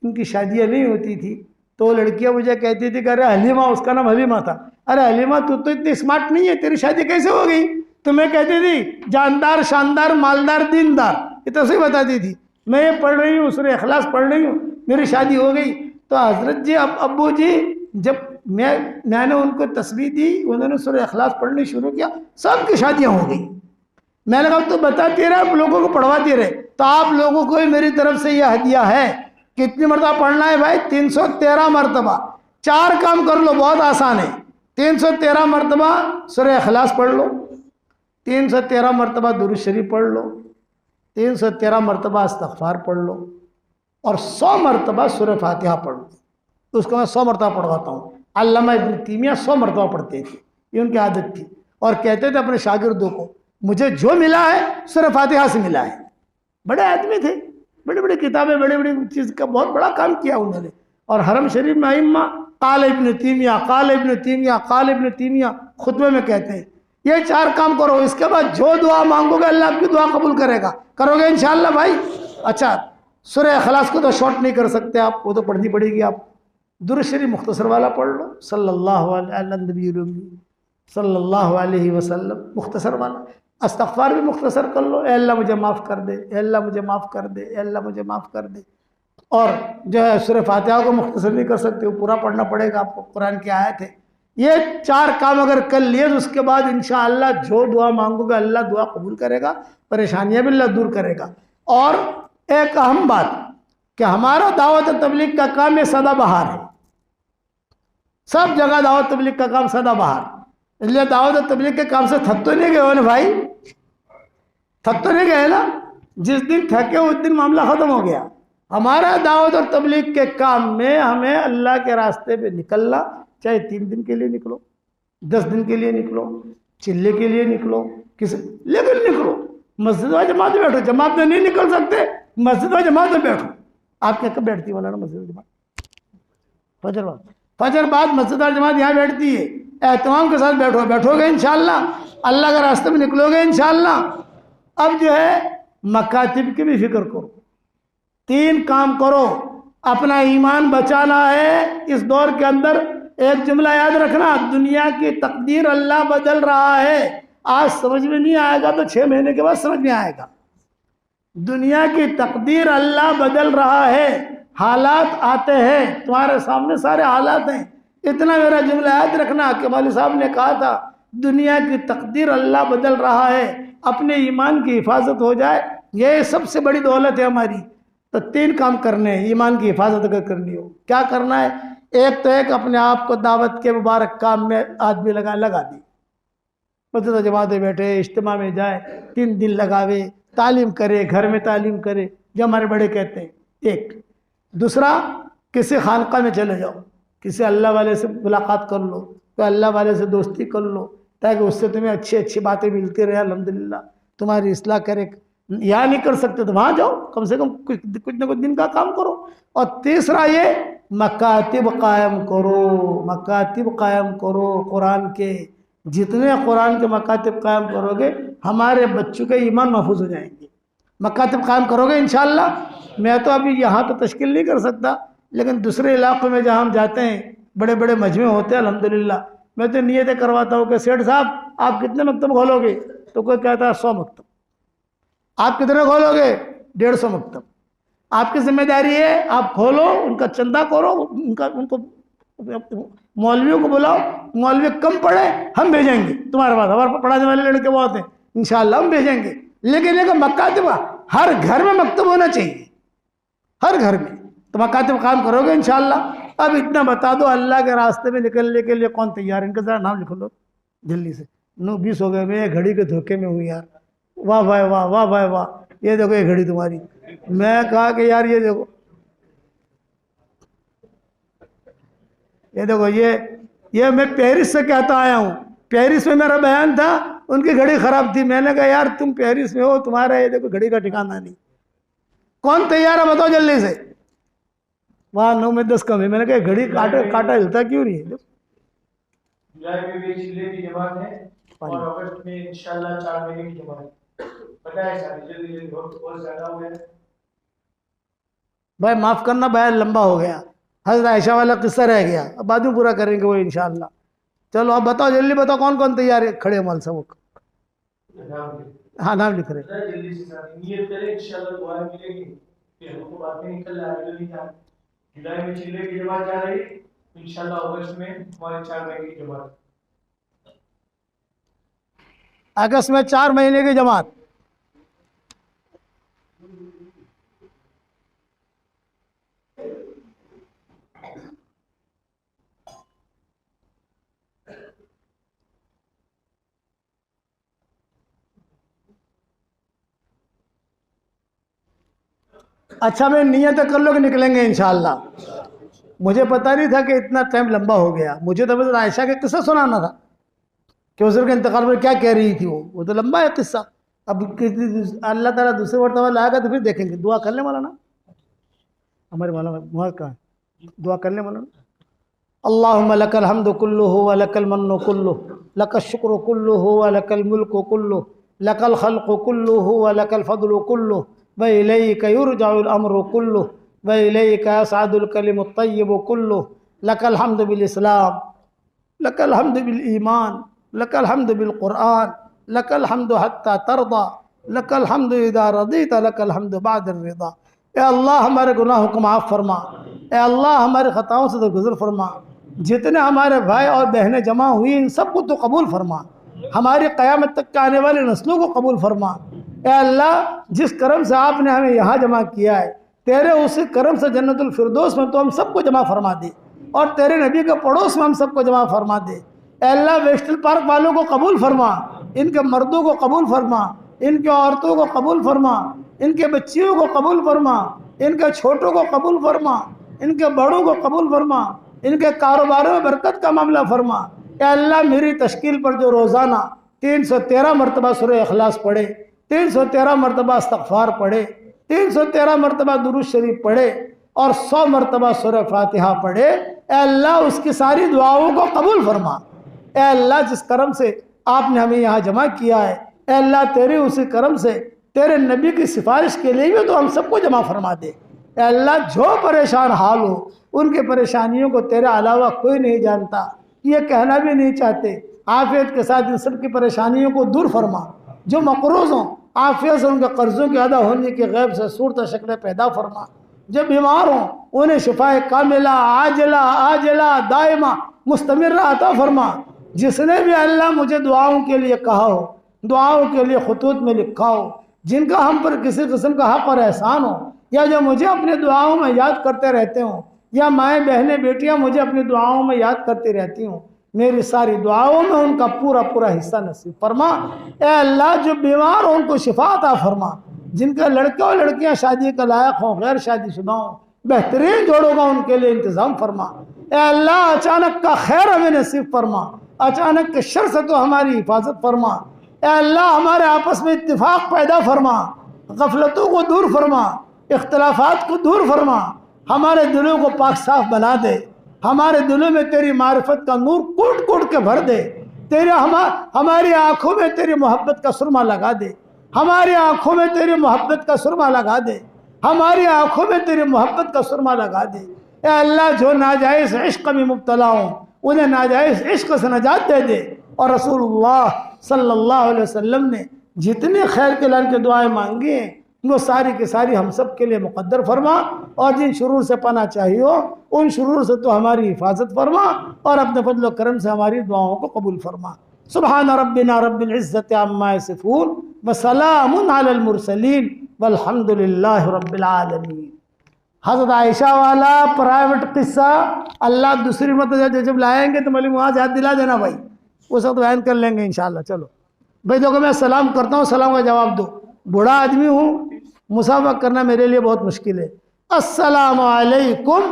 A: उनकी शादियाँ नहीं होती थी, तो लड़कियाँ मुझे कहती थी कि अरे हलीमा, उसका नाम हलीमा था, अरे हलीमा तू तो इतनी स्मार्ट नहीं है, तेरी शादी कैसे हो गई? तो मैं कहती थी जानदार शानदार मालदार दीनदार, ये तो सही बताती थी। मैं ये पढ़ रही हूँ, सूरह इखलास पढ़ रही हूँ, मेरी शादी हो गई। तो हजरत जी अब्बू जी जब मैंने उनको तस्बीह दी, उन्होंने सूरह इखलास पढ़नी शुरू किया, सबकी शादियाँ हो गई। मैंने कहा तो बताते रहे, आप लोगों को पढ़वाते रहे। तो आप लोगों को मेरी तरफ से यह हदिया है। कितनी मरतबा पढ़ना है भाई? 313 मरतबा। 4 काम कर लो, बहुत आसान है। 313 मरतबा सूरह इखलास पढ़ लो, 313 मरतबा दुरूद शरीफ पढ़ लो, 313 मरतबा इस्तग़फ़ार पढ़ लो और 100 मरतबा सूरह फातिहा पढ़ लो। उसको मैं 100 मरतबा पढ़वाता हूँ। अल्लामा इब्न तैमिया 100 मरतबा पढ़ते थे, ये उनकी आदत थी। और कहते थे अपने शागिर्दों को, मुझे जो मिला है सूरह फातिहा से मिला है। बड़े आदमी थे, बड़ी बड़ी किताबें, बड़ी बड़ी चीज़ का बहुत बड़ा काम किया उन्होंने। और हरम शरीफ में अइम्मा क़ाल इब्न तैमिया, क़ाल इब्न तैमिया, क़ाल इब्न तैमिया खुतबे में कहते हैं ये 4 काम करो, इसके बाद जो दुआ मांगोगे अल्लाह आपकी दुआ कबूल करेगा। करोगे इंशाअल्लाह भाई? अच्छा, सूरह इखलास को तो शॉर्ट नहीं कर सकते आप, वो तो पढ़नी पड़ेगी। आप दुरूद शरीफ मुख्तसर वाला पढ़ लो, सल्लल्लाहु अलैहि वसल्लम, मुख्तसर वाला। इस्तग़फ़ार भी मुख्तसर कर लो, ए अल्लाह मुझे माफ़ कर दे, ए अल्लाह मुझे माफ़ कर दे, ए अल्लाह मुझे माफ़ कर दे। और जो है सूरह फातिहा को मुख्तसर नहीं कर सकते, वो पूरा पढ़ना पड़ेगा आपको, कुरान की आयत है। ये 4 काम अगर कर लिए तो उसके बाद इंशाअल्लाह जो दुआ मांगोगे अल्लाह दुआ कबूल करेगा, परेशानियां भी अल्लाह दूर करेगा। और एक अहम बात कि हमारा दावत तबलीग का काम ये सदाबहार है, सब जगह दावत तबलीग का काम सदाबहार। इसलिए दावत तबलीग के काम से थक तो नहीं गए हो ना भाई? थक तो नहीं गए ना? जिस दिन थके उस दिन मामला ख़त्म हो गया। हमारा दावत और तबलीग के काम में हमें अल्लाह के रास्ते पे निकलना, चाहे 3 दिन के लिए निकलो, 10 दिन के लिए निकलो, चिल्ले के लिए निकलो, किसी लेकिन निकलो। मस्जिद व जमात में बैठो, जमात में नहीं निकल सकते, मस्जिद व जमात में बैठो। आप क्या कब बैठती वाला ना मस्जिद व जमात? फजर बाद, फजर बाद मस्जिद व जमात यहाँ बैठती है। एहतमाम के साथ बैठो, बैठोगे इंशाअल्लाह, अल्लाह के रास्ते में निकलोगे इंशाअल्लाह। अब जो है मकातिब की भी फिक्र करो, 3 काम करो। अपना ईमान बचाना है इस दौर के अंदर। एक जुमला याद रखना, दुनिया की तकदीर अल्लाह बदल रहा है। आज समझ में नहीं आएगा तो 6 महीने के बाद समझ में आएगा। दुनिया की तकदीर अल्लाह बदल रहा है, हालात आते हैं, तुम्हारे सामने सारे हालात हैं। इतना मेरा जुमला याद रखना कि मौलवी साहब ने कहा था दुनिया की तकदीर अल्लाह बदल रहा है, अपने ईमान की हिफाजत हो जाए, ये सबसे बड़ी दौलत है हमारी। तो 3 काम करने हैं ईमान की हिफाजत अगर करनी हो। क्या करना है? एक तो एक अपने आप को दावत के मुबारक काम में आदमी लगा दी, मस्जिद जमात में बैठे, इज्तिमा में जाए, 3 दिन लगावे, तालीम करे, घर में तालीम करे, जो हमारे बड़े कहते हैं। एक दूसरा, किसी खानका में चले जाओ, किसी अल्लाह वाले से मुलाकात कर लो, तो अल्लाह वाले से दोस्ती कर लो, ताकि उससे तुम्हें अच्छी अच्छी बातें मिलती रहे, अल्हम्दुलिल्लाह तुम्हारी इस्लाह करे। यहाँ नहीं कर सकते तो वहाँ जाओ, कम से कम कुछ न कुछ दिन का काम करो। और तीसरा ये मकातिब कायम करो, मकातिब कायम करो कुरान के। जितने कुरान के मकातिब कायम करोगे हमारे बच्चों के ईमान महफूज हो जाएंगे। मकातिब कायम करोगे इंशाअल्लाह। मैं तो अभी यहाँ तो तश्कील नहीं कर सकता, लेकिन दूसरे इलाकों में जहाँ हम जाते हैं, बड़े बड़े मजमे होते हैं अल्हम्दुलिल्लाह, मैं तो नियतें करवाता हूँ कि सेठ साहब आप कितने मकतब खोलोगे? तो कोई कहता है 100 मकतब। आप कितने खोलोगे? 150 मकतब। आपकी जिम्मेदारी है, आप खोलो, उनका चंदा करो, उनको मौलवियों को बुलाओ, मौलवी कम पढ़े हम भेजेंगे तुम्हारे पास, हमारे पढ़ाने वाले लड़के बहुत हैं, इंशाअल्लाह हम भेजेंगे। लेकिन एक मकातिब हर घर में मकतब होना चाहिए, हर घर में। तो मकातिब काम करोगे इंशाअल्लाह। अब इतना बता दो, अल्लाह के रास्ते में निकलने के लिए कौन तैयार है? इनका ज़रा नाम लिख लो जल्दी से। 9:20 हो गए, मैं घड़ी के धोखे में हूँ यार। वाह भाई वाह, वाह भाई वाह, ये देखो ये घड़ी तुम्हारी। मैं कहा कि यार ये देखो, ये देखो, ये मैं पेरिस से कहता आया हूँ। पेरिस में मेरा बयान था, उनकी घड़ी खराब थी। मैंने कहा यार तुम पेरिस में हो, तुम्हारा ये देखो घड़ी का ठिकाना नहीं। कौन तैयार है बताओ जल्दी से। वहाँ 9 में 10 कम है। मैंने कहा घड़ी काटा हिलता क्यों नहीं है?
B: जुलाई में भी जिले की जमात है और अगस्त में इंशाल्लाह 4 महीने की जमात है। पता है सर, जल्दी बहुत ज्यादा हो गया
A: भाई, माफ करना बयान लंबा हो गया। हज़रत आयशा वाला किस्सा रह गया, अब बाद में पूरा करेंगे वो इंशाल्लाह। चलो अब बताओ, जल्दी बताओ कौन कौन तैयार है? खड़े माल सब। हाँ नाम लिख रहे।
B: जल्दी से सर नियत करें, इंशाल्लाह दुआ मिलेगी कि हमको बात में निकल जाए। जुलाई में जिले की जमात जा रही, इंशाल्लाह अगस्त में हमारे 4 महीने की जमात।
A: अगस्त में 4 महीने की जमात। अच्छा, मैं नियत कर लो कि निकलेंगे इंशाल्लाह। मुझे पता नहीं था कि इतना टाइम लंबा हो गया। मुझे तो बस आयशा के किस्सा सुनाना था कि हुज़ूर के इंतकाल पर क्या कह रही थी। वो तो लंबा है किस्सा। अब अल्लाह ताला दूसरे मरतबा लाएगा तो फिर देखेंगे। दुआ करने वाला ना हमारे वाला का दुआ करने वाला ना। अल्लाहुम्मा लकल हम्दु कुल्लुहु व लकल मन्नु कुल्लुहु लकश शुक्रु कुल्लुहु व लकल मुल्कु कुल्लुहु लकल खल्क़ु कुल्लुहु व लकल फद्लु कुल्लुहु व इलैका युरजउल अम्रु कुल्लुहु व इलैका यसअदुल कलिमुत तय्यिबु कुल्लुहु लकल हम्दु बिल इस्लाम लकल हम्दु बिल ईमान लकल हम्दु बिल कुरान लकल हम्दु हत्ता तरदा लकल हम्दु इदा रदीता लकल हम्दु बादर रिदा। ए अल्लाह हमारे गुनाहों को माफ़ फरमा। ए अल्लाह हमारे ख़ताओं से तो गुज़र फरमा। जितने हमारे भाई और बहनें जमा हुई इन सबको तो कबूल फरमा। हमारी क़यामत तक के आने वाली नस्लों को कबूल फरमा। ए अल्लाह, जिस करम से आपने हमें यहाँ जमा किया है, तेरे उसी करम से जन्नतुल फिरदौस में तो हम सबको जमा फरमा दे और तेरे नबी के पड़ोस में हम सबको जमा फरमा दे। ए अल्लाह, वेस्टर्न पार्क वालों को कबूल फरमा, इनके मर्दों को कबूल फरमा, इनके औरतों को कबूल फरमा, इनके बच्चियों को कबूल फरमा, इनके छोटों को कबूल फरमा, इनके बड़ों को कबूल फरमा, इनके कारोबारों में बरकत का मामला फरमा। ए अल्लाह, मेरी तश्कील पर जो रोज़ाना 313 मरतबा सूरह इखलास पढ़े, 313 मरतबा इस्तग़फ़ार पढ़े, 313 मरतबा दुरूद शरीफ पढ़े और 100 मरतबा सूरह फातिहा पढ़े, ए अल्लाह उसकी सारी दुआओं को कबूल फरमा। ए अल्लाह, जिस करम से आपने हमें यहाँ जमा किया है, ए अल्लाह, तेरे उसी करम से तेरे नबी की सिफारिश के लिए भी तो हम सबको जमा फरमा दे। ए अल्लाह, जो परेशान हाल हो उनके परेशानियों को तेरे अलावा कोई नहीं जानता, ये कहना भी नहीं चाहते। आफियत के साथ इन सब की परेशानियों को दूर फरमा। जो मकरूज़ हों, आफियत से उनके कर्ज़ों के अदा होने के गैब से सूरत शक्ल पैदा फरमा। जो बीमार हों उन्हें शिफाए कामिला आजिला आजिला दायमा मुस्तमिर अता फरमा। जिसने भी अल्लाह मुझे दुआओं के लिए कहा हो, दुआओं के लिए खुतूत में लिखा हो, जिनका हम पर किसी किस्म का हक़ और एहसान हो, या जो मुझे अपने दुआओं में याद करते रहते हों, या माएँ बहनें बेटियां मुझे अपनी दुआओं में याद करती रहती हों, मेरी सारी दुआओं में उनका पूरा पूरा हिस्सा नसीब फरमा। ए अल्लाह, जो बीमार हो उनको शिफा अता फरमा। जिनके लड़के और लड़कियां शादी के लायक हों, गैर शादीशुदा हों, बेहतरीन जोड़ों का उनके लिए इंतज़ाम फरमा। ए अल्लाह, अचानक का खैर हमें नसीब फरमा, अचानक के शर से तो हमारी हिफाजत फरमा। ए अल्लाह, हमारे आपस में इत्तिफाक पैदा फरमा, गफलतों को दूर फरमा, इख्तलाफात को दूर फरमा, हमारे दिलों को पाक साफ बना दे, हमारे दिलों में तेरी मारिफत का नूर कूट कूट के भर दे। हमारी आंखों में तेरी मोहब्बत का सुरमा लगा दे, हमारी आंखों में तेरी मोहब्बत का सुरमा लगा दे, हमारी आंखों में तेरी मोहब्बत का सुरमा लगा दे। ए अल्लाह, जो नाजायज़ इश्क में मुब्तला हों उन्हें नाजायज़ इश्क से नजात दे दे। और रसूलुल्लाह सल्लल्लाहु अलैहि वसल्लम ने जितने खैर के लान के दुआएं मांगी हैं वो सारी की सारी हम सब के लिए मुक़द्दर फरमा। और जिन शुरूर से पना चाहिए उन शुरूर से तो हमारी हिफाजत फरमा और अपने फजल करम से हमारी दुआओं को कबूल फरमा। सुबहान रब्बिना रब्बिल इज़्ज़ति अम्मा यसिफून व सलामुन अलल मुरसलीन वल्हम्दुलिल्लाहि रब्बिल आलमीन। हज़रत आयशा वाला प्राइवेट किस्सा अल्लाह दूसरी मत जब लाएंगे तो मलिक वहाँ याद दिला देना भाई, वो सब बयान कर लेंगे इंशाल्लाह। चलो भाई देखो, मैं सलाम करता हूँ, सलाम का जवाब दो। बूढ़ा आदमी हूँ, मुसाफा करना मेरे लिए बहुत मुश्किल है। अस्सलामु अलैकुम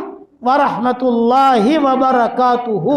A: व रहमतुल्लाहि व बरकातुहू।